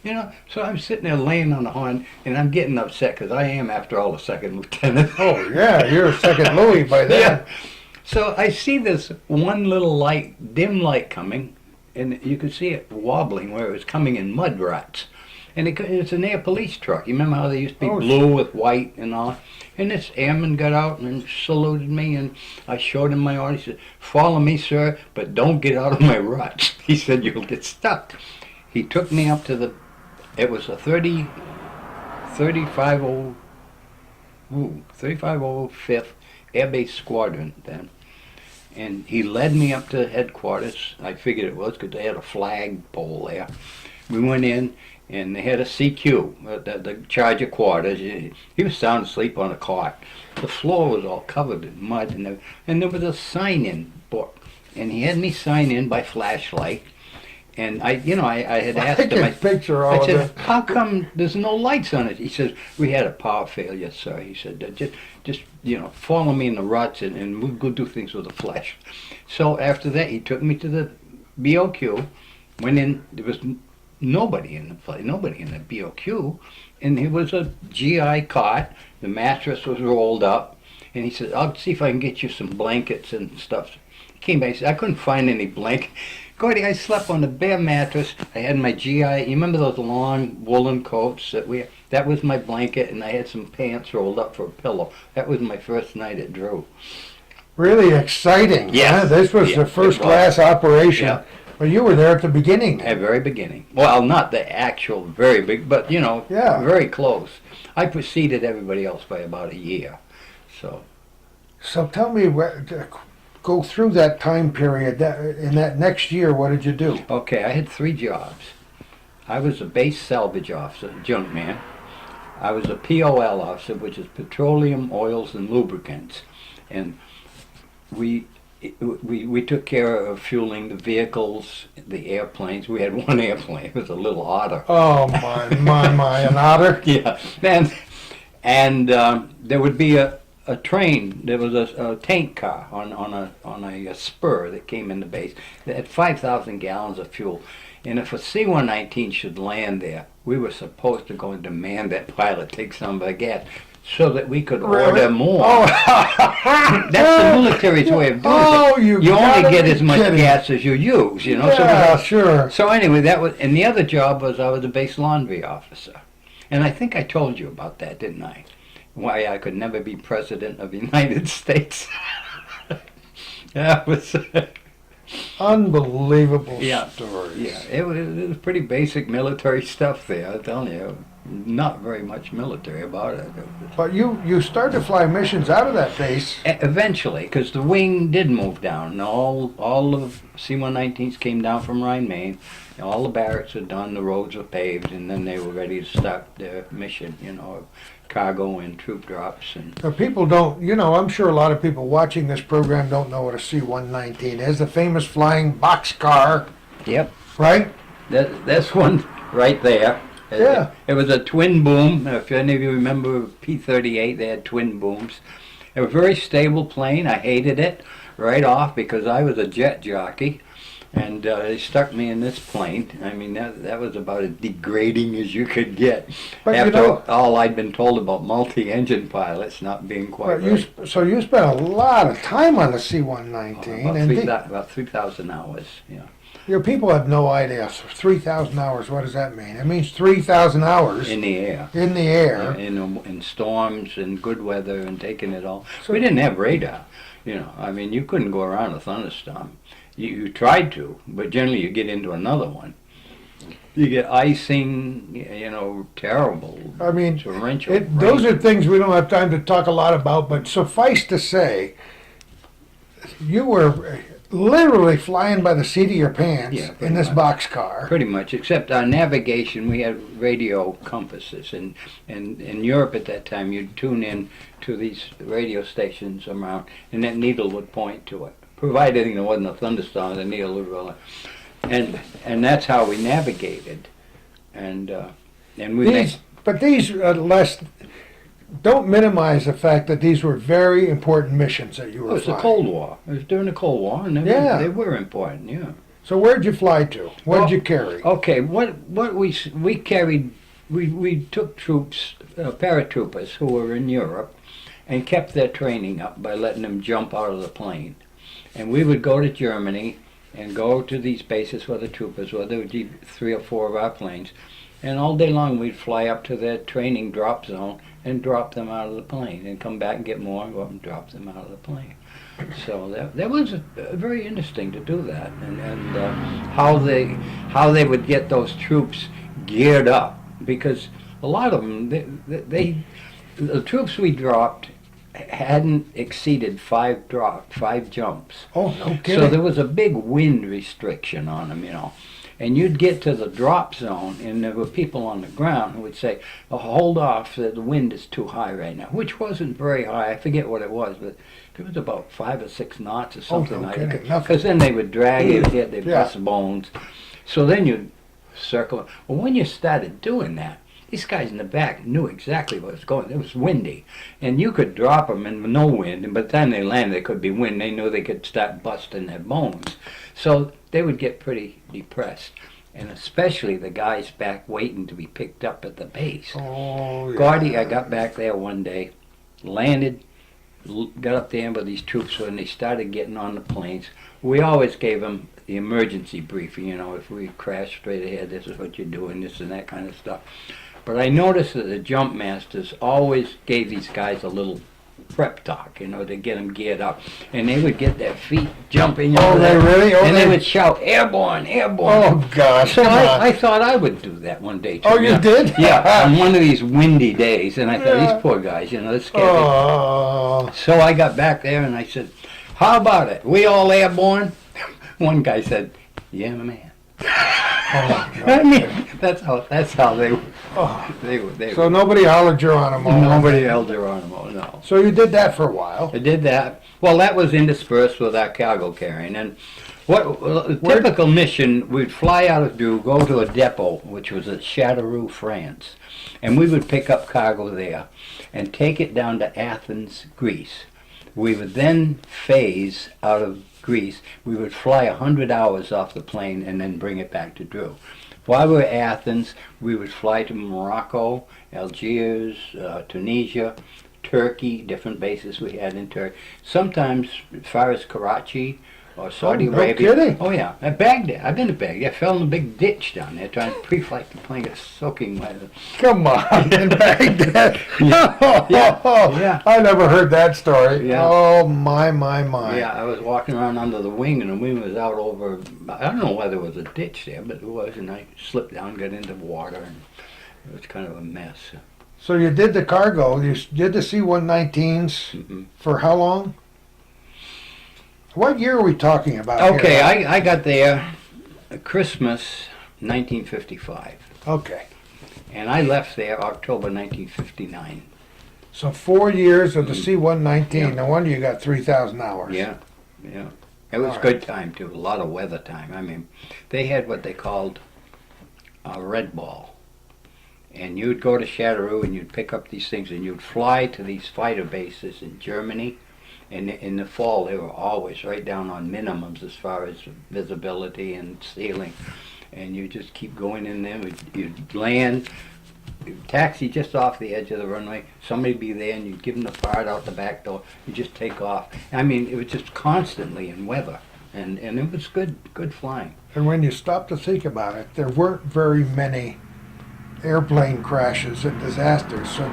[SPEAKER 2] You know, so I'm sitting there laying on the horn, and I'm getting upset because I am, after all, a second lieutenant.
[SPEAKER 1] Oh yeah, you're a second Louis by then.
[SPEAKER 2] Yeah. So I see this one little light, dim light coming, and you could see it wobbling where it was coming in mud ruts. And it's an air police truck. You remember how they used to be
[SPEAKER 1] Oh,
[SPEAKER 2] blue with white and all? And this airman got out and saluted me, and I showed him my order. He said, "Follow me, sir, but don't get out of my ruts." He said, "You'll get stuck." He took me up to it was a 3505th Air Base Squadron then. And he led me up to headquarters. I figured it was because they had a flag pole there. We went in, and they had a CQ, the charge of quarters. He was sound asleep on a cot. The floor was all covered in mud, and there was a sign-in book. And he had me sign in by flashlight. And I had asked
[SPEAKER 1] I
[SPEAKER 2] him,
[SPEAKER 1] can picture all
[SPEAKER 2] I
[SPEAKER 1] of
[SPEAKER 2] said,
[SPEAKER 1] this.
[SPEAKER 2] "How come there's no lights on it?" He says, "We had a power failure, sir." He said, just follow me in the ruts, and we'll go do things with the flash." So after that, he took me to the BOQ. Went in. There was nobody in the place, nobody in the BOQ, and it was a GI cot. The mattress was rolled up, and he said, "I'll see if I can get you some blankets and stuff." He came back. He said, "I couldn't find any blanket." Gordie, I slept on the bare mattress. I had my GI. You remember those long woolen coats that was my blanket, and I had some pants rolled up for a pillow. That was my first night at Drew.
[SPEAKER 1] Really exciting.
[SPEAKER 2] Yes.
[SPEAKER 1] Huh? This was
[SPEAKER 2] Yeah,
[SPEAKER 1] the first
[SPEAKER 2] it was.
[SPEAKER 1] class operation.
[SPEAKER 2] Yeah.
[SPEAKER 1] Well, you were there at the beginning.
[SPEAKER 2] At very beginning. Well, not the actual very big, but
[SPEAKER 1] Yeah.
[SPEAKER 2] very close. I preceded everybody else by about a year. So
[SPEAKER 1] So tell me, go through that time period. In that next year, what did you do?
[SPEAKER 2] okay, I had 3 jobs. I was a base salvage officer, junk man. I was a POL officer, which is petroleum, oils, and lubricants, and we took care of fueling the vehicles, the airplanes. We had one airplane. It was a little otter.
[SPEAKER 1] Oh my, an otter.
[SPEAKER 2] Yeah, and there would be a train. There was a tank car on a spur that came in the base that had 5,000 gallons of fuel. And if a C-119 should land there, we were supposed to go and demand that pilot take some of the gas so that we could order more.
[SPEAKER 1] Oh,
[SPEAKER 2] That's the military's way of doing
[SPEAKER 1] Oh,
[SPEAKER 2] it.
[SPEAKER 1] you
[SPEAKER 2] You only
[SPEAKER 1] gotta
[SPEAKER 2] get
[SPEAKER 1] be
[SPEAKER 2] as much
[SPEAKER 1] kidding.
[SPEAKER 2] gas as you use,
[SPEAKER 1] yeah, sure.
[SPEAKER 2] So anyway, that was, and the other job was I was a base laundry officer. And I think I told you about that, didn't I? Why I could never be president of the United States. That was
[SPEAKER 1] Unbelievable
[SPEAKER 2] Yeah.
[SPEAKER 1] stories.
[SPEAKER 2] yeah, it was pretty basic military stuff there. I'm telling you, not very much military about it.
[SPEAKER 1] But you started to fly missions out of that base.
[SPEAKER 2] Eventually, because the wing did move down, and all of C-119s came down from Rhine, Maine. And all the barracks were done, the roads were paved, and then they were ready to start their mission, of cargo and troop drops. And
[SPEAKER 1] Now, people don't, I'm sure a lot of people watching this program don't know what a C-119 is. The famous flying boxcar,
[SPEAKER 2] yep,
[SPEAKER 1] right?
[SPEAKER 2] that's one right there.
[SPEAKER 1] Yeah.
[SPEAKER 2] It was a twin boom. If any of you remember P-38, they had twin booms. It was a very stable plane. I hated it right off because I was a jet jockey. And they stuck me in this plane. I mean, that was about as degrading as you could get.
[SPEAKER 1] But
[SPEAKER 2] After all I'd been told about multi-engine pilots not being quite right.
[SPEAKER 1] So you spent a lot of time on the C-119.
[SPEAKER 2] About 3,000 hours, yeah.
[SPEAKER 1] Your people have no idea. 3,000 hours, what does that mean? It means 3,000 hours
[SPEAKER 2] In the air.
[SPEAKER 1] in the air.
[SPEAKER 2] In storms and good weather and taking it all.
[SPEAKER 1] So-
[SPEAKER 2] We didn't have radar. I mean, you couldn't go around a thunderstorm. You tried to, but generally you get into another one. You get icing, terrible,
[SPEAKER 1] I mean,
[SPEAKER 2] torrential
[SPEAKER 1] those
[SPEAKER 2] rain.
[SPEAKER 1] are things we don't have time to talk a lot about, but suffice to say, you were literally flying by the seat of your pants
[SPEAKER 2] Yeah, pretty
[SPEAKER 1] in this
[SPEAKER 2] much.
[SPEAKER 1] boxcar.
[SPEAKER 2] Pretty much, except our navigation, we had radio compasses, and in Europe at that time, you'd tune in to these radio stations around, and that needle would point to it. Provided there wasn't a thunderstorm, the needle would roll. And that's how we navigated, and we made.
[SPEAKER 1] But these don't minimize the fact that these were very important missions that you
[SPEAKER 2] Oh,
[SPEAKER 1] were
[SPEAKER 2] it's the
[SPEAKER 1] flying.
[SPEAKER 2] Cold War. It was during the Cold War, and they were important. Yeah.
[SPEAKER 1] So where'd you fly to? What'd you carry?
[SPEAKER 2] Okay, what we carried, we took troops, paratroopers who were in Europe, and kept their training up by letting them jump out of the plane, and we would go to Germany and go to these bases where the troopers were. There would be 3 or 4 of our planes, and all day long we'd fly up to their training drop zone and drop them out of the plane, and come back and get more and go up and drop them out of the plane. So that was very interesting to do that, and how they would get those troops geared up, because a lot of them the troops we dropped hadn't exceeded 5 jumps.
[SPEAKER 1] Oh, no kidding.
[SPEAKER 2] So there was a big wind restriction on them, And you'd get to the drop zone, and there were people on the ground who would say, oh, hold off, the wind is too high right now, which wasn't very high. I forget what it was, but it was about 5 or 6 knots or something
[SPEAKER 1] no
[SPEAKER 2] like
[SPEAKER 1] kidding.
[SPEAKER 2] that.
[SPEAKER 1] Nothing.
[SPEAKER 2] Because then they would drag you, hit their
[SPEAKER 1] Yeah.
[SPEAKER 2] bust bones. So then you'd circle. Well, when you started doing that, these guys in the back knew exactly what was going. It was windy, and you could drop them in no wind. And by the time they landed, there could be wind. They knew they could start busting their bones, so they would get pretty depressed. And especially the guys back waiting to be picked up at the base.
[SPEAKER 1] Oh, yeah.
[SPEAKER 2] Gordie, I got back there one day, landed, got up there with these troops when they started getting on the planes. We always gave them the emergency briefing. If we crash straight ahead, this is what you're doing, this and that kind of stuff. But I noticed that the jump masters always gave these guys a little prep talk, to get them geared up. And they would get their feet jumping.
[SPEAKER 1] Oh, they really? Oh,
[SPEAKER 2] and they would shout, airborne, airborne.
[SPEAKER 1] Oh, gosh.
[SPEAKER 2] So
[SPEAKER 1] come on.
[SPEAKER 2] I thought I would do that one day, too.
[SPEAKER 1] Oh, you did?
[SPEAKER 2] Yeah, on one of these windy days. And I thought,
[SPEAKER 1] Yeah.
[SPEAKER 2] these poor guys, they're scared.
[SPEAKER 1] Oh.
[SPEAKER 2] So I got back there and I said, how about it? We all airborne? One guy said, yeah, my man. I mean, that's how they were.
[SPEAKER 1] Oh.
[SPEAKER 2] They were.
[SPEAKER 1] So nobody hollered Geronimo.
[SPEAKER 2] Nobody held Geronimo, no.
[SPEAKER 1] So you did that for a while.
[SPEAKER 2] I did that. Well, that was interspersed with our cargo carrying. And a typical mission, we'd fly out of Dreux, go to a depot, which was at Châteauroux, France. And we would pick up cargo there and take it down to Athens, Greece. We would then phase out of Greece. We would fly 100 hours off the plane and then bring it back to Dreux. While we were at Athens, we would fly to Morocco, Algiers, Tunisia, Turkey, different bases we had in Turkey. Sometimes as far as Karachi or Saudi
[SPEAKER 1] no
[SPEAKER 2] Arabia.
[SPEAKER 1] kidding.
[SPEAKER 2] Oh yeah, at Baghdad. I've been to Baghdad. I fell in a big ditch down there trying to pre-flight the plane, got soaking wet.
[SPEAKER 1] Come on, in Baghdad.
[SPEAKER 2] Yeah. Yeah.
[SPEAKER 1] I never heard that story.
[SPEAKER 2] Yeah.
[SPEAKER 1] Oh, my.
[SPEAKER 2] Yeah, I was walking around under the wing, and the wing was out over, I don't know whether it was a ditch there, but it was, and I slipped down, got into the water, and it was kind of a mess.
[SPEAKER 1] So you did the cargo. You did the C-119s
[SPEAKER 2] Mhm.
[SPEAKER 1] for how long? What year are we talking about
[SPEAKER 2] Okay,
[SPEAKER 1] here?
[SPEAKER 2] I got there Christmas 1955,
[SPEAKER 1] Okay.
[SPEAKER 2] and I left there October 1959.
[SPEAKER 1] So 4 years of the C-119.
[SPEAKER 2] Yeah.
[SPEAKER 1] No wonder you got 3,000 hours.
[SPEAKER 2] Yeah. It was
[SPEAKER 1] All right.
[SPEAKER 2] good time, too, a lot of weather time. I mean, they had what they called a red ball. And you'd go to Châteauroux and you'd pick up these things and you'd fly to these fighter bases in Germany. And in the fall, they were always right down on minimums as far as visibility and ceiling. And you just keep going in there. You'd land, you'd taxi just off the edge of the runway. Somebody'd be there and you'd give them the card out the back door. You just take off. I mean, it was just constantly in weather. And it was good flying.
[SPEAKER 1] And when you stop to think about it, there weren't very many airplane crashes and disasters. So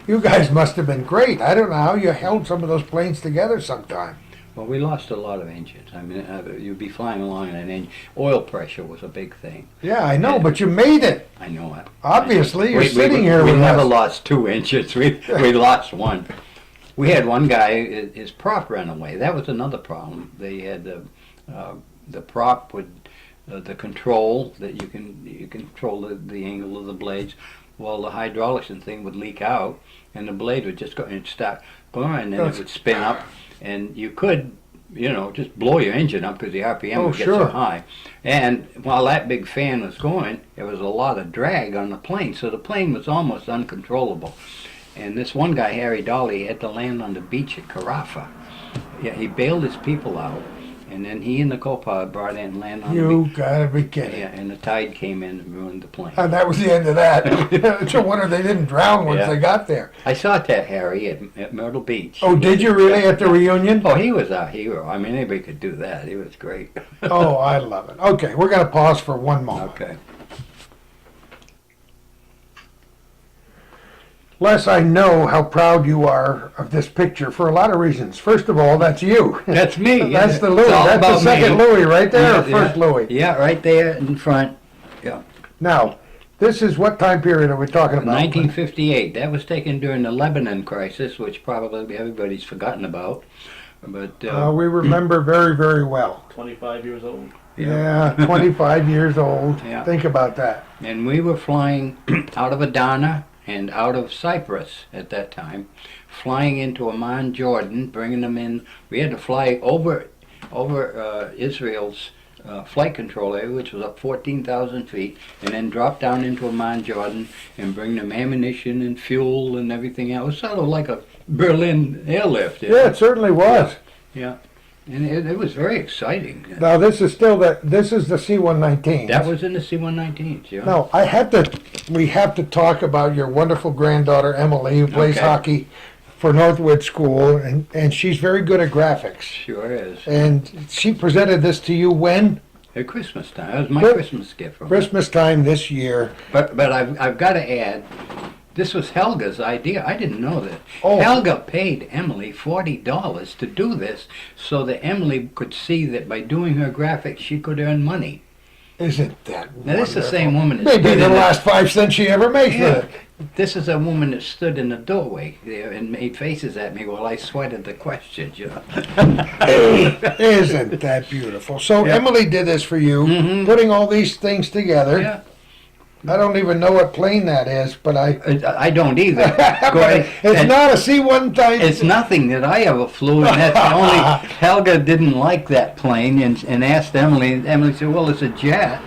[SPEAKER 1] you guys must have been great. I don't know how you held some of those planes together sometime.
[SPEAKER 2] Well, we lost a lot of engines. I mean, you'd be flying along and an engine. Oil pressure was a big thing.
[SPEAKER 1] Yeah, I know, but you made it.
[SPEAKER 2] I know it.
[SPEAKER 1] Obviously, you're
[SPEAKER 2] We-
[SPEAKER 1] sitting
[SPEAKER 2] we,
[SPEAKER 1] here
[SPEAKER 2] we
[SPEAKER 1] with
[SPEAKER 2] never
[SPEAKER 1] us.
[SPEAKER 2] lost 2 engines. We lost one. We had one guy, his prop ran away. That was another problem. They had the prop would the control that you control the angle of the blades. Well, the hydraulics and thing would leak out, and the blade would just go and start going, and then it would spin up, and you could, just blow your engine up because the RPM
[SPEAKER 1] Oh,
[SPEAKER 2] would get
[SPEAKER 1] sure.
[SPEAKER 2] so high. And while that big fan was going, there was a lot of drag on the plane, so the plane was almost uncontrollable. And this one guy, Harry Dolly, had to land on the beach at Carafa. Yeah, he bailed his people out, and then he and the co-pilot brought in and landed on the
[SPEAKER 1] You
[SPEAKER 2] beach.
[SPEAKER 1] gotta be kidding.
[SPEAKER 2] Yeah, and the tide came in and ruined the plane.
[SPEAKER 1] And that was the end of that. It's a wonder they didn't drown once
[SPEAKER 2] Yeah.
[SPEAKER 1] they got there.
[SPEAKER 2] I saw that Harry at Myrtle Beach.
[SPEAKER 1] Oh, did you really at the reunion?
[SPEAKER 2] Oh, he was our hero. I mean, anybody could do that. He was great.
[SPEAKER 1] Oh, I love it. Okay, we're gonna pause for one moment.
[SPEAKER 2] Okay.
[SPEAKER 1] Les, I know how proud you are of this picture for a lot of reasons. First of all, that's you.
[SPEAKER 2] That's me.
[SPEAKER 1] That's the Louis.
[SPEAKER 2] It's all
[SPEAKER 1] That's the
[SPEAKER 2] about
[SPEAKER 1] second
[SPEAKER 2] me.
[SPEAKER 1] Louis right there,
[SPEAKER 2] Yeah,
[SPEAKER 1] or first Louis.
[SPEAKER 2] Yeah, right there in front.
[SPEAKER 1] Now, this is what time period are we talking about?
[SPEAKER 2] 1958. That was taken during the Lebanon crisis, which probably everybody's forgotten about. But
[SPEAKER 1] We remember very, very well.
[SPEAKER 3] 25 years old.
[SPEAKER 1] Yeah, 25 years old.
[SPEAKER 2] Yeah.
[SPEAKER 1] Think about that.
[SPEAKER 2] and we were flying out of Adana and out of Cyprus at that time, flying into Amman, Jordan, bringing them in. We had to fly over Israel's flight control area, which was up 14,000 feet, and then drop down into Amman, Jordan, and bring them ammunition and fuel and everything else. It was sort of like a Berlin airlift.
[SPEAKER 1] Yeah, it certainly was.
[SPEAKER 2] Yeah. And it was very exciting.
[SPEAKER 1] Now, this is the C-119.
[SPEAKER 2] That was in the C-119s, yeah.
[SPEAKER 1] Now, we have to talk about your wonderful granddaughter, Emily, who plays
[SPEAKER 2] Okay.
[SPEAKER 1] hockey for Northwood School, and she's very good at graphics.
[SPEAKER 2] Sure is.
[SPEAKER 1] And she presented this to you when?
[SPEAKER 2] At Christmas time. That was my
[SPEAKER 1] Chris-
[SPEAKER 2] Christmas gift from her.
[SPEAKER 1] Christmas time this year.
[SPEAKER 2] But I've got to add, this was Helga's idea. I didn't know that.
[SPEAKER 1] Oh.
[SPEAKER 2] Helga paid Emily $40 to do this so that Emily could see that by doing her graphics she could earn money.
[SPEAKER 1] Isn't that
[SPEAKER 2] Now this is the
[SPEAKER 1] wonderful?
[SPEAKER 2] same woman that
[SPEAKER 1] Maybe
[SPEAKER 2] stood
[SPEAKER 1] the
[SPEAKER 2] in
[SPEAKER 1] last 5 cents she ever makes
[SPEAKER 2] Yeah.
[SPEAKER 1] with it.
[SPEAKER 2] This is a woman that stood in the doorway there and made faces at me while I sweated the questions, you know.
[SPEAKER 1] Isn't that beautiful? So
[SPEAKER 2] Yeah.
[SPEAKER 1] Emily did this for you,
[SPEAKER 2] Mhm.
[SPEAKER 1] putting all these things together.
[SPEAKER 2] Yeah.
[SPEAKER 1] I don't even know what plane that is, but
[SPEAKER 2] I don't either. Gordie.
[SPEAKER 1] it's
[SPEAKER 2] And
[SPEAKER 1] not a C-130.
[SPEAKER 2] it's nothing that I ever flew, and that's the only. Helga didn't like that plane and asked Emily, and Emily said, "Well, it's a jet."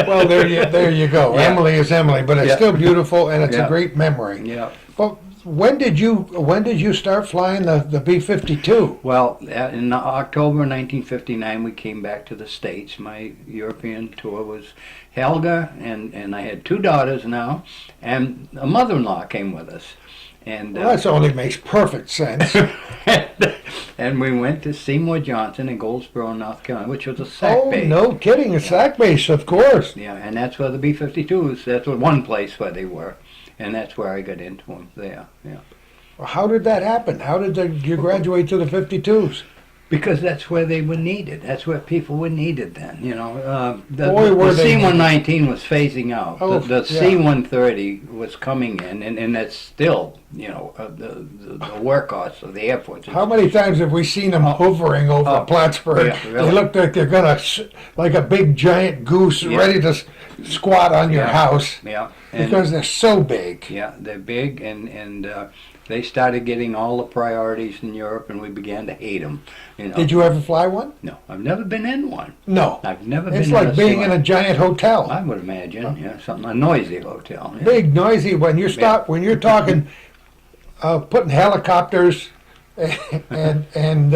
[SPEAKER 1] Well, there you go.
[SPEAKER 2] Yeah.
[SPEAKER 1] Emily is Emily, but it's
[SPEAKER 2] Yeah.
[SPEAKER 1] still beautiful and it's a
[SPEAKER 2] Yeah.
[SPEAKER 1] great memory.
[SPEAKER 2] Yeah.
[SPEAKER 1] But when did you start flying the B-52?
[SPEAKER 2] Well, in October 1959, we came back to the States. My European tour was Helga, and I had 2 daughters now, and a mother-in-law came with us. And
[SPEAKER 1] Well, that only makes perfect sense.
[SPEAKER 2] and we went to Seymour Johnson in Goldsboro, North Carolina, which was a SAC
[SPEAKER 1] Oh,
[SPEAKER 2] base.
[SPEAKER 1] no kidding. A SAC base, of course.
[SPEAKER 2] Yeah, and that's where the B-52s, that's one place where they were. And that's where I got into them there, yeah.
[SPEAKER 1] Well, how did that happen? How did you graduate to the 52s?
[SPEAKER 2] Because that's where they were needed. That's where people were needed then, you know.
[SPEAKER 1] Boy, were
[SPEAKER 2] the
[SPEAKER 1] they
[SPEAKER 2] C-119 was phasing out.
[SPEAKER 1] Oh,
[SPEAKER 2] the
[SPEAKER 1] yeah.
[SPEAKER 2] C-130 was coming in, and that's still, you know, the workhorse of the Air Force.
[SPEAKER 1] How many times have we seen them hovering over
[SPEAKER 2] Oh,
[SPEAKER 1] Plattsburgh?
[SPEAKER 2] yeah, really.
[SPEAKER 1] They look like they're like a big giant goose
[SPEAKER 2] Yeah.
[SPEAKER 1] ready to squat on your
[SPEAKER 2] Yeah.
[SPEAKER 1] house
[SPEAKER 2] Yeah. And,
[SPEAKER 1] because they're so big.
[SPEAKER 2] yeah, they're big, and they started getting all the priorities in Europe, and we began to hate them. You know.
[SPEAKER 1] Did you ever fly one?
[SPEAKER 2] No, I've never been in one.
[SPEAKER 1] No.
[SPEAKER 2] I've never
[SPEAKER 1] It's
[SPEAKER 2] been
[SPEAKER 1] like
[SPEAKER 2] in a
[SPEAKER 1] being in a
[SPEAKER 2] C-1.
[SPEAKER 1] giant hotel.
[SPEAKER 2] I would imagine, yeah, a noisy hotel. Yeah.
[SPEAKER 1] Big, noisy. When you're talking, putting helicopters and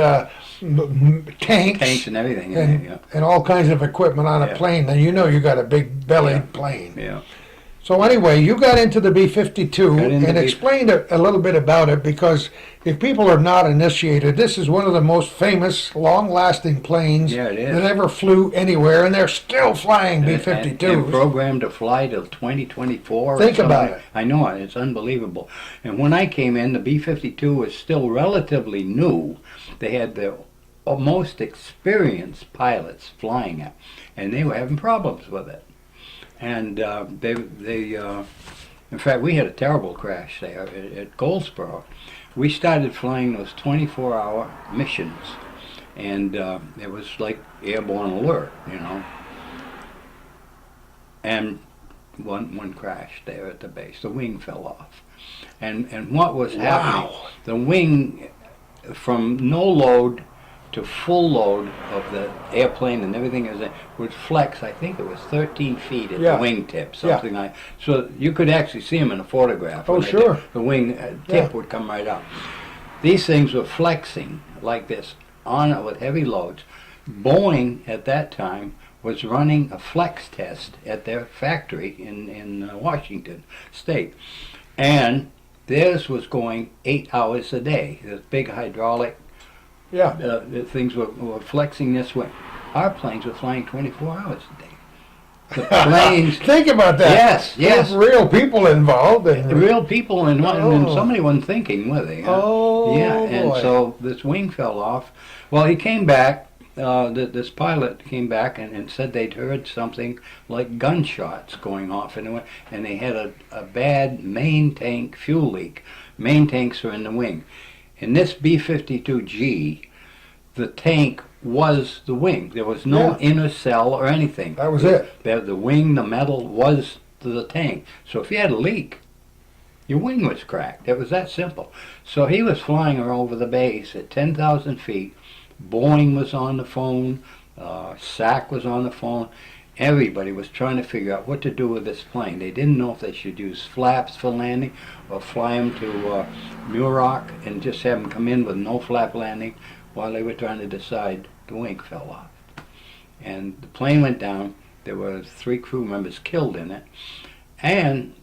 [SPEAKER 1] tanks
[SPEAKER 2] Tanks and everything in there,
[SPEAKER 1] and all kinds of equipment on a
[SPEAKER 2] Yeah.
[SPEAKER 1] plane, then you know you got a big bellied plane.
[SPEAKER 2] yeah.
[SPEAKER 1] So anyway, you got into the B-52
[SPEAKER 2] Got into
[SPEAKER 1] and
[SPEAKER 2] B-
[SPEAKER 1] explained a little bit about it, because if people are not initiated, this is one of the most famous, long-lasting planes
[SPEAKER 2] Yeah, it is.
[SPEAKER 1] that ever flew anywhere, and they're still flying
[SPEAKER 2] And
[SPEAKER 1] B-52s.
[SPEAKER 2] programmed to fly till 2024.
[SPEAKER 1] Think about it.
[SPEAKER 2] I know it. It's unbelievable. And when I came in, the B-52 was still relatively new. They had the most experienced pilots flying it, and they were having problems with it. And in fact, we had a terrible crash there at Goldsboro. We started flying those 24-hour missions, and it was like airborne alert, you know. And one crashed there at the base. The wing fell off, and what was happening?
[SPEAKER 1] Wow.
[SPEAKER 2] The wing, from no load to full load of the airplane and everything would flex. I think it was 13 feet at
[SPEAKER 1] Yeah.
[SPEAKER 2] the wingtip, something like. So you could actually see them in a photograph.
[SPEAKER 1] Oh,
[SPEAKER 2] when they
[SPEAKER 1] sure.
[SPEAKER 2] did. The wing tip
[SPEAKER 1] Yeah.
[SPEAKER 2] would come right up. These things were flexing like this on it with heavy loads. Boeing at that time was running a flex test at their factory in Washington State, and theirs was going 8 hours a day. This big hydraulic.
[SPEAKER 1] Yeah.
[SPEAKER 2] The things were flexing this way. Our planes were flying 24 hours a day. The planes,
[SPEAKER 1] Think about that.
[SPEAKER 2] yes, yes.
[SPEAKER 1] There's real people involved. And
[SPEAKER 2] Real people, and
[SPEAKER 1] Oh.
[SPEAKER 2] somebody wasn't thinking, were they?
[SPEAKER 1] Oh,
[SPEAKER 2] yeah. And
[SPEAKER 1] boy.
[SPEAKER 2] so this wing fell off. Well, he came back. This pilot came back and said they'd heard something like gunshots going off, and they had a bad main tank fuel leak. Main tanks are in the wing. In this B-52G, the tank was the wing. There was no
[SPEAKER 1] Yeah.
[SPEAKER 2] inner cell or anything.
[SPEAKER 1] That was it.
[SPEAKER 2] The wing, the metal, was the tank. So if you had a leak, your wing was cracked. It was that simple. So he was flying her over the base at 10,000 feet. Boeing was on the phone. SAC was on the phone. Everybody was trying to figure out what to do with this plane. They didn't know if they should use flaps for landing or fly them to Muroc and just have them come in with no flap landing while they were trying to decide. The wing fell off. And the plane went down. There were 3 crew members killed in it. And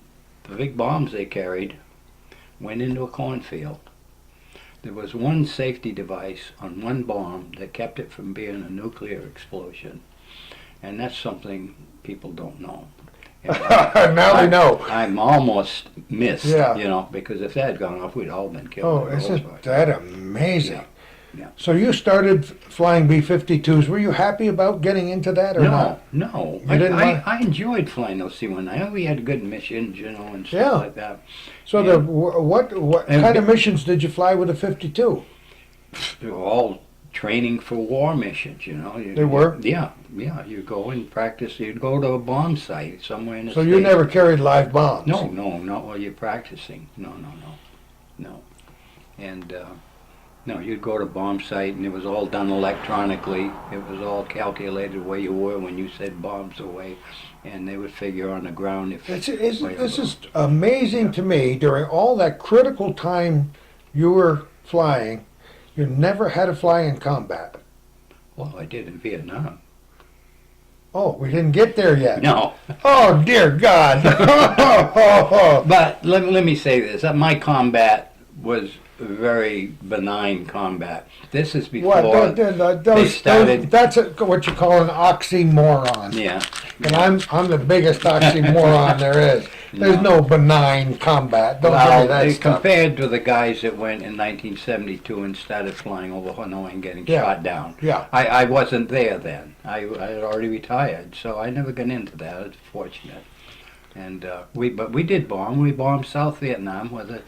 [SPEAKER 2] the big bombs they carried went into a cornfield. There was one safety device on one bomb that kept it from being a nuclear explosion. And that's something people don't know.
[SPEAKER 1] Now we know.
[SPEAKER 2] I'm almost missed,
[SPEAKER 1] Yeah.
[SPEAKER 2] you know, because if that had gone off, we'd all been killed.
[SPEAKER 1] Oh, isn't that amazing?
[SPEAKER 2] Yeah, yeah.
[SPEAKER 1] So you started flying B-52s. Were you happy about getting into that or not?
[SPEAKER 2] No.
[SPEAKER 1] You didn't mind?
[SPEAKER 2] I enjoyed flying those C-190. We had good missions, you know, and stuff
[SPEAKER 1] Yeah.
[SPEAKER 2] like that.
[SPEAKER 1] So
[SPEAKER 2] Yeah.
[SPEAKER 1] what
[SPEAKER 2] And
[SPEAKER 1] kind of missions did you fly with a 52?
[SPEAKER 2] They were all training for war missions, you know.
[SPEAKER 1] They were?
[SPEAKER 2] Yeah. You go and practice. You'd go to a bomb site somewhere in the
[SPEAKER 1] So you
[SPEAKER 2] States.
[SPEAKER 1] never carried live bombs?
[SPEAKER 2] No, not while you're practicing. No. And no, you'd go to bomb site, and it was all done electronically. It was all calculated where you were when you said bombs away, and they would figure on the ground if.
[SPEAKER 1] This is amazing to me. During all that critical time you were flying, you never had to fly in combat.
[SPEAKER 2] Well, I did in Vietnam.
[SPEAKER 1] Oh, we didn't get there yet.
[SPEAKER 2] No,
[SPEAKER 1] Oh, dear God.
[SPEAKER 2] but let me say this: that my combat was very benign combat. This is before they started.
[SPEAKER 1] That's what you call an oxymoron.
[SPEAKER 2] Yeah.
[SPEAKER 1] And I'm the biggest oxymoron there is. There's no benign combat. Don't
[SPEAKER 2] Well,
[SPEAKER 1] give me that
[SPEAKER 2] they
[SPEAKER 1] stuff.
[SPEAKER 2] compared to the guys that went in 1972 and started flying over Hanoi and getting
[SPEAKER 1] Yeah.
[SPEAKER 2] shot down.
[SPEAKER 1] Yeah.
[SPEAKER 2] I wasn't there then. I had already retired, so I never got into that. It's fortunate. And but we did bomb. We bombed South Vietnam where the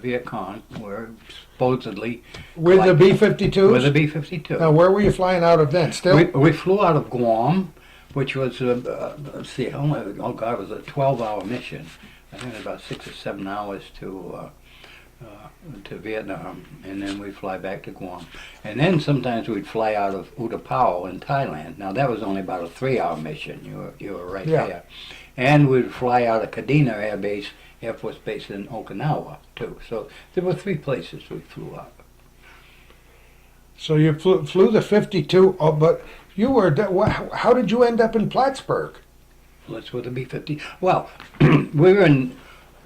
[SPEAKER 2] Viet Cong were supposedly
[SPEAKER 1] With the B-52s?
[SPEAKER 2] with the B-52.
[SPEAKER 1] Now, where were you flying out of then? Still?
[SPEAKER 2] We flew out of Guam, which was let's see, oh God, it was a 12-hour mission. I think it was about 6 or 7 hours to Vietnam, and then we'd fly back to Guam. And then sometimes we'd fly out of Utapao in Thailand. Now that was only about a 3-hour mission. You were right
[SPEAKER 1] Yeah.
[SPEAKER 2] there. And we'd fly out of Kadena Air Force Base in Okinawa too. So there were 3 places we flew out.
[SPEAKER 1] So you flew the 52, but you were. How did you end up in Plattsburgh?
[SPEAKER 2] Let's go to B-50. Well, we were in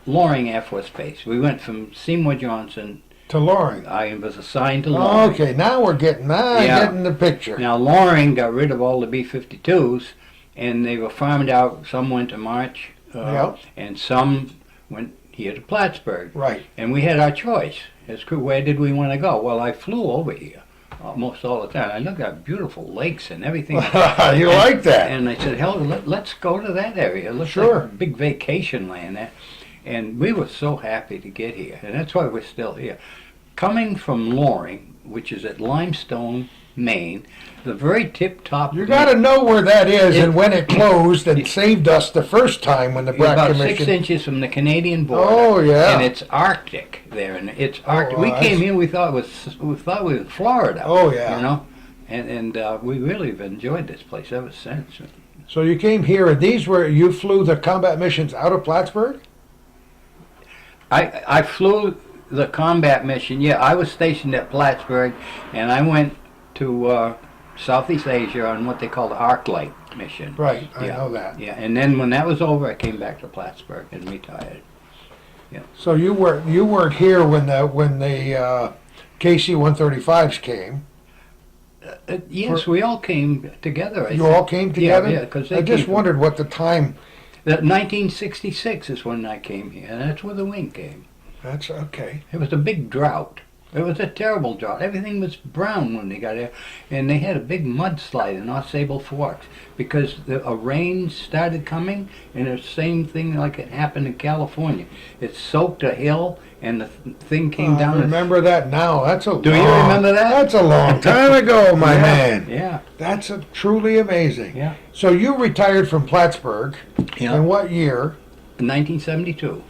[SPEAKER 2] Loring Air Force Base. We went from Seymour Johnson.
[SPEAKER 1] To Loring.
[SPEAKER 2] I was assigned to Loring.
[SPEAKER 1] Okay, now we're getting the picture.
[SPEAKER 2] Now, Loring got rid of all the B-52s, and they were farmed out. Some went to March, and some went here to Plattsburgh.
[SPEAKER 1] Right.
[SPEAKER 2] And we had our choice as to where did we want to go. Well, I flew over here almost all the time. I looked at beautiful lakes and everything.
[SPEAKER 1] You like that?
[SPEAKER 2] And I said, hell, let's go to that area. It looks
[SPEAKER 1] Sure.
[SPEAKER 2] like a big vacation land there. And we were so happy to get here, and that's why we're still here. Coming from Loring, which is at Limestone, Maine, the very tip-top...
[SPEAKER 1] You got to know where that is and when it closed and saved us the first time when the Bragg
[SPEAKER 2] about
[SPEAKER 1] Commission...
[SPEAKER 2] 6 inches from the Canadian border.
[SPEAKER 1] Oh, yeah.
[SPEAKER 2] And it's Arctic there, and it's Arctic. We
[SPEAKER 1] nice.
[SPEAKER 2] came here, we thought we were in Florida.
[SPEAKER 1] Oh, yeah.
[SPEAKER 2] You know, and we really have enjoyed this place ever since.
[SPEAKER 1] So you came here, and you flew the combat missions out of Plattsburgh?
[SPEAKER 2] I flew the combat mission. Yeah, I was stationed at Plattsburgh, and I went to Southeast Asia on what they call the ArcLight mission.
[SPEAKER 1] Right, I know that.
[SPEAKER 2] Yeah, and then when that was over, I came back to Plattsburgh and retired.
[SPEAKER 1] So you weren't here when the KC-135s came.
[SPEAKER 2] Yes, we all came together.
[SPEAKER 1] You all came together?
[SPEAKER 2] Yeah, because
[SPEAKER 1] I just wondered what the time...
[SPEAKER 2] 1966 is when I came here, and that's where the wing came.
[SPEAKER 1] That's okay.
[SPEAKER 2] It was a big drought. It was a terrible drought. Everything was brown when they got here, and they had a big mudslide in Sable Forks because a rain started coming, and it's the same thing like it happened in California. It soaked a hill, and the thing came down.
[SPEAKER 1] I remember that now.
[SPEAKER 2] Do you remember that?
[SPEAKER 1] That's a long time ago, my man.
[SPEAKER 2] Yeah.
[SPEAKER 1] That's truly amazing.
[SPEAKER 2] Yeah.
[SPEAKER 1] So you retired from Plattsburgh
[SPEAKER 2] Yeah.
[SPEAKER 1] in what year?
[SPEAKER 2] 1972.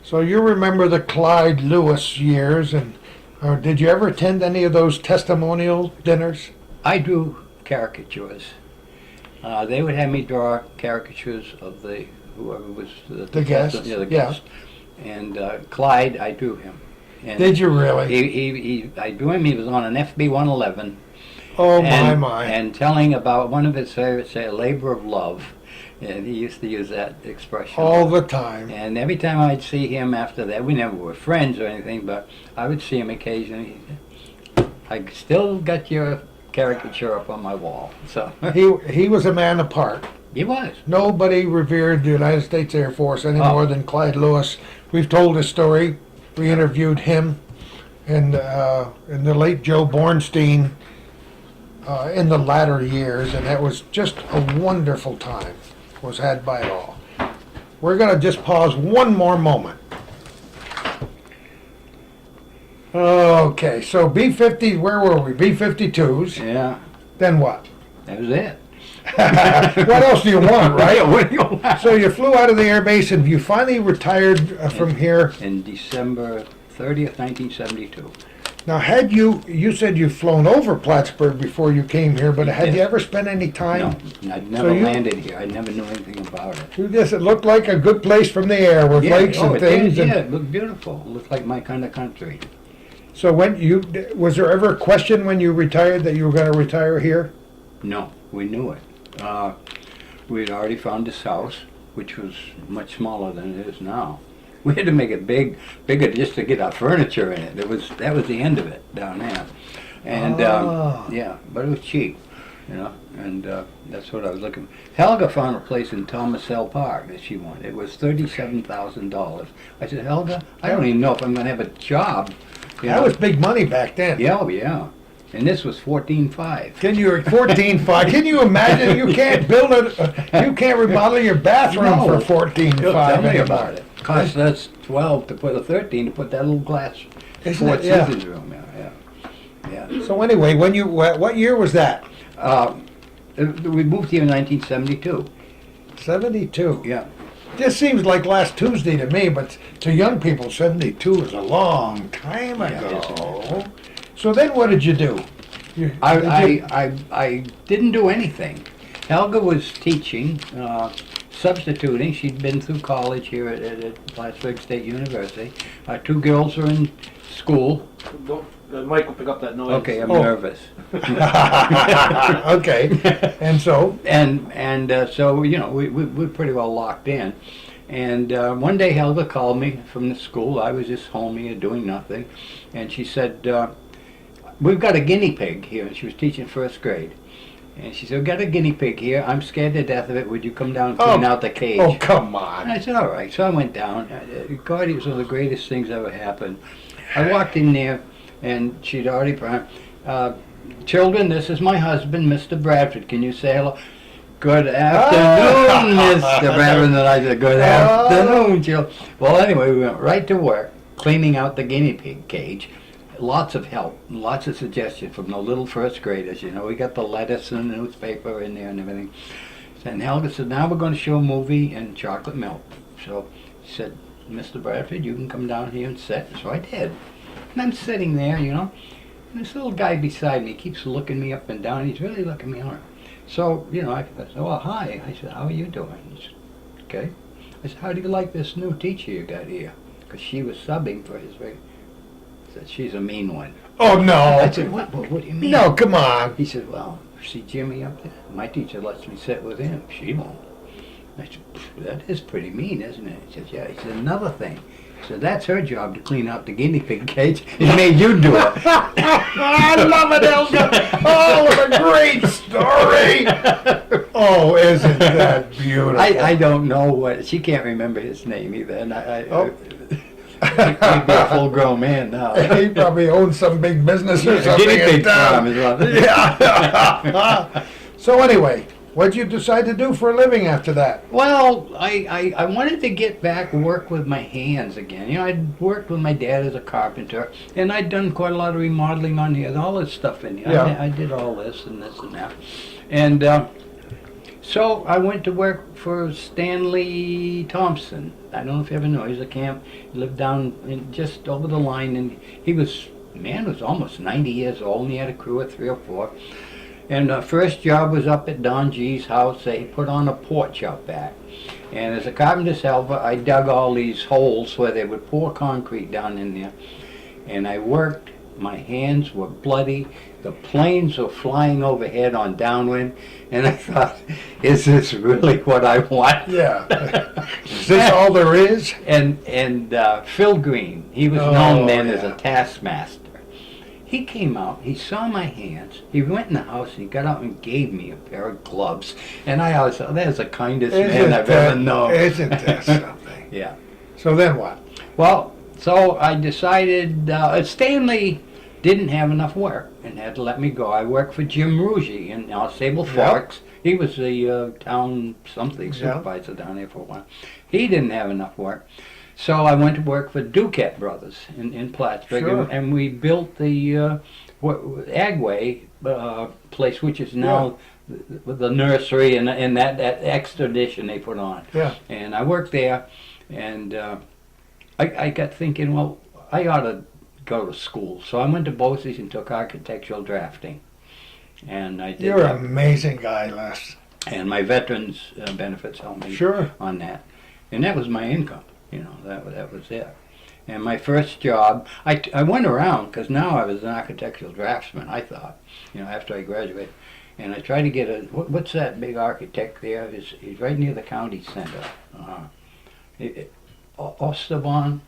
[SPEAKER 1] So you remember the Clyde Lewis years, and did you ever attend any of those testimonial dinners?
[SPEAKER 2] I drew caricatures. They would have me draw caricatures of whoever was
[SPEAKER 1] The guests,
[SPEAKER 2] Yeah, the
[SPEAKER 1] yeah.
[SPEAKER 2] guest. And Clyde, I drew him. And
[SPEAKER 1] Did you really?
[SPEAKER 2] I drew him. He was on an FB 111.
[SPEAKER 1] Oh,
[SPEAKER 2] and,
[SPEAKER 1] my.
[SPEAKER 2] And telling about one of his favorites, a labor of love. And he used to use that expression.
[SPEAKER 1] All the time.
[SPEAKER 2] And every time I'd see him after that, we never were friends or anything, but I would see him occasionally. I still got your caricature up on my wall. So
[SPEAKER 1] He was a man apart.
[SPEAKER 2] he was.
[SPEAKER 1] Nobody revered the United States Air Force any more than Clyde Lewis. We've told his story. We interviewed him and the late Joe Bornstein in the latter years, and it was just a wonderful time was had by it all. We're going to just pause one more moment. Okay, so B-50, where were we? B-52s.
[SPEAKER 2] Yeah,
[SPEAKER 1] Then what?
[SPEAKER 2] that was it.
[SPEAKER 1] What else do you want, right?
[SPEAKER 2] What do you want?
[SPEAKER 1] So you flew out of the air base and you finally retired from here.
[SPEAKER 2] In December 30th, 1972.
[SPEAKER 1] Now, you said you've flown over Plattsburgh before you came here, but had
[SPEAKER 2] Yes.
[SPEAKER 1] you ever spent any time?
[SPEAKER 2] No, I'd never
[SPEAKER 1] you-
[SPEAKER 2] landed here. I never knew anything about it.
[SPEAKER 1] It looked like a good place from the air with lakes and
[SPEAKER 2] it
[SPEAKER 1] things.
[SPEAKER 2] did,
[SPEAKER 1] And
[SPEAKER 2] yeah, it looked beautiful. It looked like my kind of country.
[SPEAKER 1] so was there ever a question when you retired that you were going to retire here?
[SPEAKER 2] No, we knew it. We'd already found this house, which was much smaller than it is now. We had to make it bigger just to get our furniture in it. That was the end of it down there, and yeah, but it was cheap, you know, and that's what I was looking for. Helga found a place in Thomas L. Park that she wanted. It was $37,000. I said, Helga, I don't even know if I'm going to have a job.
[SPEAKER 1] That was big money back then.
[SPEAKER 2] Yeah, oh, yeah. And this was 14.5.
[SPEAKER 1] Can you 14.5? Can you imagine? You can't build you can't remodel your bathroom for 14.5
[SPEAKER 2] Tell me
[SPEAKER 1] anymore.
[SPEAKER 2] about it. Cost us 12 to put a 13 to put that little glass
[SPEAKER 1] Isn't
[SPEAKER 2] Four
[SPEAKER 1] it? Yeah.
[SPEAKER 2] Seasons room. Yeah.
[SPEAKER 1] So anyway, what year was that?
[SPEAKER 2] We moved here in 1972.
[SPEAKER 1] 72.
[SPEAKER 2] Yeah.
[SPEAKER 1] This seems like last Tuesday to me, but to young people, 72 is a long time
[SPEAKER 2] Yeah,
[SPEAKER 1] ago. So then what did you do?
[SPEAKER 2] I didn't do anything. Helga was teaching substituting. She'd been through college here at Plattsburgh State University. 2 girls are in school.
[SPEAKER 3] The mic will pick up that noise.
[SPEAKER 2] Okay, I'm
[SPEAKER 1] Oh.
[SPEAKER 2] nervous.
[SPEAKER 1] Okay. And so?
[SPEAKER 2] So, you know, we're pretty well locked in. And one day Helga called me from the school. I was just home here doing nothing. And she said, we've got a guinea pig here. And she was teaching first grade. And she said, we've got a guinea pig here. I'm scared to death of it. Would you come down and clean out the cage?
[SPEAKER 1] Oh, come
[SPEAKER 2] And
[SPEAKER 1] on.
[SPEAKER 2] I said, all right. So I went down. Gordie was one of the greatest things that ever happened. I walked in there, and she'd already children, this is my husband, Mr. Bradford. Can you say hello? Good afternoon, Mr. Bradford. And I said, good afternoon, children. Well, anyway, we went right to work, cleaning out the guinea pig cage. Lots of help, lots of suggestions from the little first graders. You know, we got the lettuce and the newspaper in there and everything. And Helga said, now we're going to show a movie and chocolate milk. So she said, Mr. Bradford, you can come down here and sit. So I did. And I'm sitting there, you know, and this little guy beside me keeps looking me up and down. He's really looking me hard. So, you know, I said, oh, hi. I said, how are you doing? He said, okay. I said, how do you like this new teacher you got here? Because she was subbing for his I said, she's a mean one.
[SPEAKER 1] Oh, no.
[SPEAKER 2] I said, what do you mean?
[SPEAKER 1] No, come on.
[SPEAKER 2] He said, well, see Jimmy up there? My teacher lets me sit with him. She won't. I said, that is pretty mean, isn't it? He said, yeah. He said, another thing. So that's her job to clean out the guinea pig cage. It made you do it.
[SPEAKER 1] I love it, Helga. Oh, what a great story. Oh, isn't that beautiful?
[SPEAKER 2] I don't know what, she can't remember his name either. And
[SPEAKER 1] Oh.
[SPEAKER 2] he'd be a full-grown man now.
[SPEAKER 1] He probably owns some big business or
[SPEAKER 2] A
[SPEAKER 1] something
[SPEAKER 2] guinea
[SPEAKER 1] in
[SPEAKER 2] pig farm
[SPEAKER 1] town.
[SPEAKER 2] is what.
[SPEAKER 1] Yeah. So anyway, what'd you decide to do for a living after that?
[SPEAKER 2] Well, I wanted to get back work with my hands again. You know, I'd worked with my dad as a carpenter, and I'd done quite a lot of remodeling on here, all this stuff in here.
[SPEAKER 1] Yeah.
[SPEAKER 2] I did all this and that. And so I went to work for Stanley Thompson. I don't know if you ever know. He's a camp. He lived down just over the line, and he was almost 90 years old, and he had a crew of 3 or 4. And the first job was up at Don G's house. They put on a porch out back. And as a carpenter's helper, I dug all these holes where they would pour concrete down in there. And I worked. My hands were bloody. The planes were flying overhead on downwind. And I thought, is this really what I want?
[SPEAKER 1] Yeah. Is this all there is?
[SPEAKER 2] And Phil Green, he was known then as a taskmaster. He came out, he saw my hands, he went in the house, and he got out and gave me a pair of gloves. And I always thought, that's the kindest man I've ever known.
[SPEAKER 1] Isn't that something?
[SPEAKER 2] Yeah.
[SPEAKER 1] So then what?
[SPEAKER 2] Well, so I decided, Stanley didn't have enough work and had to let me go. I worked for Jim Ruggie in Sable Forks. He was the town something supervisor down there for a while. He didn't have enough work. So I went to work for Duquette Brothers in Plattsburgh,
[SPEAKER 1] Sure.
[SPEAKER 2] and we built the Agway place, which is now the nursery and that extra addition they put on.
[SPEAKER 1] Yeah.
[SPEAKER 2] And I worked there, and I got thinking, well, I ought to go to school. So I went to BOCES and took architectural drafting. And I did
[SPEAKER 1] You're
[SPEAKER 2] that.
[SPEAKER 1] an amazing guy, Les.
[SPEAKER 2] And my veterans benefits helped me
[SPEAKER 1] Sure.
[SPEAKER 2] on that. And that was my income. You know, that was it. And my first job, I went around, because now I was an architectural draftsman, I thought, you know, after I graduated. And I tried to get what's that big architect there? He's right near the county center. Osterbon?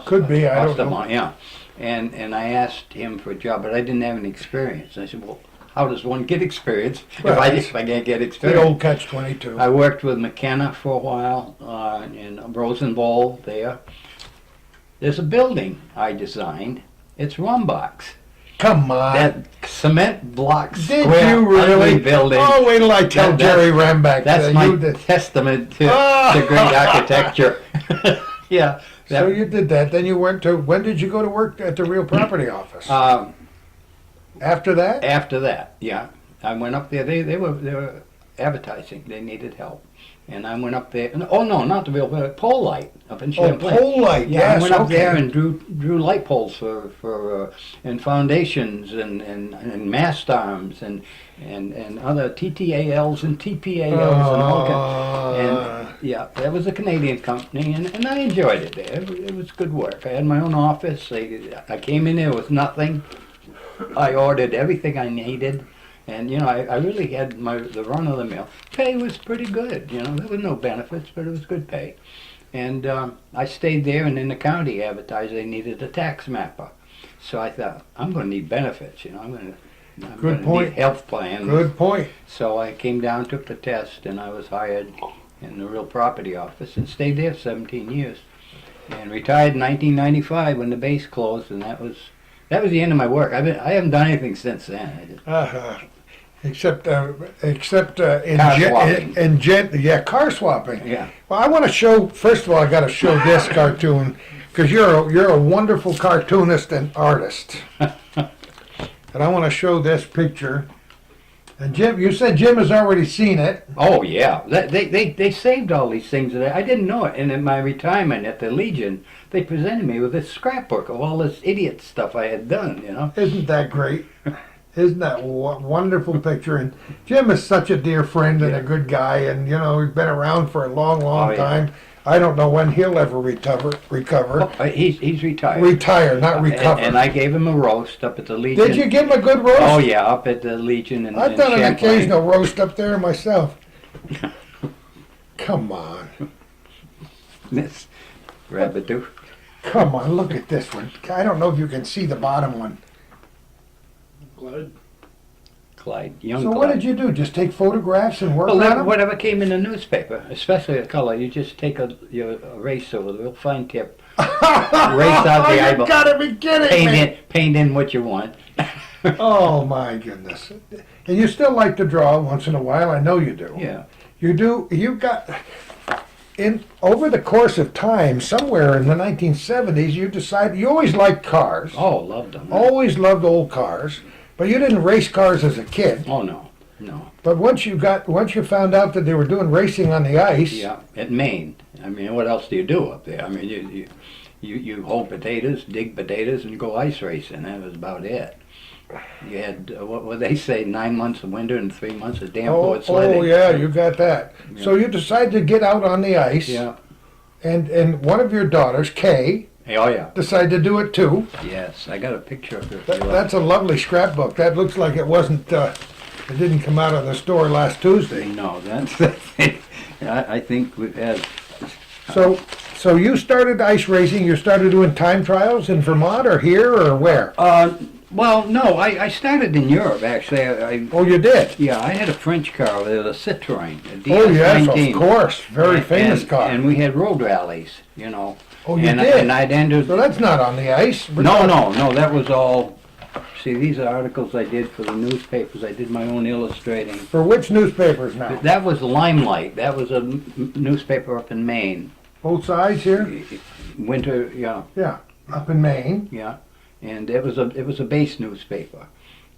[SPEAKER 1] Could be, I don't know.
[SPEAKER 2] Osterbon, yeah. And I asked him for a job, but I didn't have any experience. I said, well, how does one get experience
[SPEAKER 1] Right.
[SPEAKER 2] if I can't get
[SPEAKER 1] The
[SPEAKER 2] experience?
[SPEAKER 1] old catch-22.
[SPEAKER 2] I worked with McKenna for a while in Rosenwald there. There's a building I designed. It's Rumbach's.
[SPEAKER 1] Come on.
[SPEAKER 2] That cement block
[SPEAKER 1] Did
[SPEAKER 2] square
[SPEAKER 1] you really?
[SPEAKER 2] ugly building.
[SPEAKER 1] Oh, wait till I tell
[SPEAKER 2] That-
[SPEAKER 1] Jerry Ramback
[SPEAKER 2] That's
[SPEAKER 1] that
[SPEAKER 2] my
[SPEAKER 1] you did.
[SPEAKER 2] testament to
[SPEAKER 1] Ah!
[SPEAKER 2] great architecture. Yeah.
[SPEAKER 1] So you did that. Then you went to. When did you go to work at the real property office? After that?
[SPEAKER 2] After that, yeah, I went up there. They were advertising. They needed help, And I went up there. Oh no, not the real pole light up in
[SPEAKER 1] Oh,
[SPEAKER 2] Champlain.
[SPEAKER 1] pole light,
[SPEAKER 2] Yeah,
[SPEAKER 1] yes,
[SPEAKER 2] I went up
[SPEAKER 1] okay.
[SPEAKER 2] there and drew light poles for and foundations and mast arms and other TTALs and TPALs and all kinds. And yeah, that was a Canadian company, and I enjoyed it there. It was good work. I had my own office. I came in there with nothing. I ordered everything I needed. And, you know, I really had the run of the mill. Pay was pretty good, you know. There was no benefits, but it was good pay. And I stayed there, and then the county advertised they needed a tax mapper. So I thought, I'm going to need benefits, you know. I'm going to need a health plan.
[SPEAKER 1] Good point.
[SPEAKER 2] So I came down, took the test, and I was hired in the real property office and stayed there 17 years. And retired in 1995 when the base closed, and that was the end of my work. I haven't done anything since then.
[SPEAKER 1] Except
[SPEAKER 2] Car swapping.
[SPEAKER 1] car swapping.
[SPEAKER 2] Yeah.
[SPEAKER 1] Well, I want to show. First of all, I got to show this cartoon because you're a wonderful cartoonist and artist, and I want to show this picture. And Jim, you said Jim has already seen it.
[SPEAKER 2] Oh yeah, they saved all these things. I didn't know it. And in my retirement at the Legion, they presented me with this scrapbook of all this idiot stuff I had done. You know.
[SPEAKER 1] Isn't that great? Isn't that a wonderful picture? And Jim is such a dear friend and a good guy, and you know he's been around for a long
[SPEAKER 2] Oh, yeah.
[SPEAKER 1] time. I don't know when he'll ever recover.
[SPEAKER 2] Oh, he's retired.
[SPEAKER 1] Retire, not recover.
[SPEAKER 2] And I gave him a roast up at the Legion.
[SPEAKER 1] Did you give him a good roast?
[SPEAKER 2] Oh yeah, up at the Legion in
[SPEAKER 1] I've done an
[SPEAKER 2] Champlain.
[SPEAKER 1] occasional roast up there myself. Come on.
[SPEAKER 2] This Rabadoo.
[SPEAKER 1] Come on, look at this one. I don't know if you can see the bottom one.
[SPEAKER 2] Clyde, young
[SPEAKER 1] So
[SPEAKER 2] Clyde.
[SPEAKER 1] what did you do? Just take photographs and work
[SPEAKER 2] Well,
[SPEAKER 1] on them?
[SPEAKER 2] whatever came in the newspaper, especially the color, you just take a eraser with a real fine tip, erase out the eyeball,
[SPEAKER 1] You gotta be kidding me.
[SPEAKER 2] paint in what you want.
[SPEAKER 1] Oh my goodness. And you still like to draw once in a while, I know you do.
[SPEAKER 2] Yeah.
[SPEAKER 1] You do, you got, over the course of time, somewhere in the 1970s, you decided, you always liked cars.
[SPEAKER 2] Oh, loved them.
[SPEAKER 1] Always loved old cars, but you didn't race cars as a kid.
[SPEAKER 2] Oh no.
[SPEAKER 1] But once you found out that they were doing racing on the ice,
[SPEAKER 2] Yeah, at Maine. I mean, what else do you do up there? I mean, you hoe potatoes, dig potatoes, and go ice racing. That was about it. You had what would they say? 9 months of winter and 3 months of damp wood sledding.
[SPEAKER 1] oh yeah, you got that.
[SPEAKER 2] Yeah.
[SPEAKER 1] So you decided to get out on the ice,
[SPEAKER 2] Yeah.
[SPEAKER 1] and one of your daughters, Kay,
[SPEAKER 2] Oh yeah.
[SPEAKER 1] decided to do it too.
[SPEAKER 2] Yes, I got a picture of it.
[SPEAKER 1] That's a lovely scrapbook. That looks like it wasn't. It didn't come out of the store last Tuesday.
[SPEAKER 2] No, that's the thing. I think we've had.
[SPEAKER 1] So you started ice racing. You started doing time trials in Vermont or here or where?
[SPEAKER 2] Well, no, I started in Europe actually.
[SPEAKER 1] Oh, you did.
[SPEAKER 2] Yeah, I had a French car. It was a Citroen, a DS19.
[SPEAKER 1] Oh yes, of course. Very famous car.
[SPEAKER 2] And we had road rallies, you know.
[SPEAKER 1] Oh, you
[SPEAKER 2] and
[SPEAKER 1] did?
[SPEAKER 2] And I'd entered.
[SPEAKER 1] So that's not on the ice.
[SPEAKER 2] No, that was all. See, these are articles I did for the newspapers. I did my own illustrating.
[SPEAKER 1] For which newspapers now?
[SPEAKER 2] That was Limelight. That was a newspaper up in Maine.
[SPEAKER 1] Both sides here?
[SPEAKER 2] Winter, yeah,
[SPEAKER 1] Yeah, up in Maine.
[SPEAKER 2] yeah. And it was a base newspaper,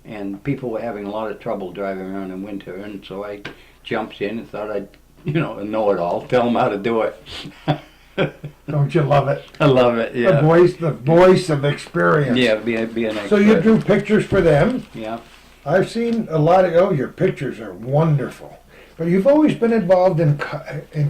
[SPEAKER 2] and people were having a lot of trouble driving around in winter, and so I jumped in and thought I'd, know it all, tell them how to do it.
[SPEAKER 1] Don't you love it?
[SPEAKER 2] I love it. Yeah.
[SPEAKER 1] The voice of experience.
[SPEAKER 2] Yeah, be an expert.
[SPEAKER 1] So you drew pictures for them.
[SPEAKER 2] Yeah.
[SPEAKER 1] I've seen a lot of. Oh, your pictures are wonderful. But you've always been involved in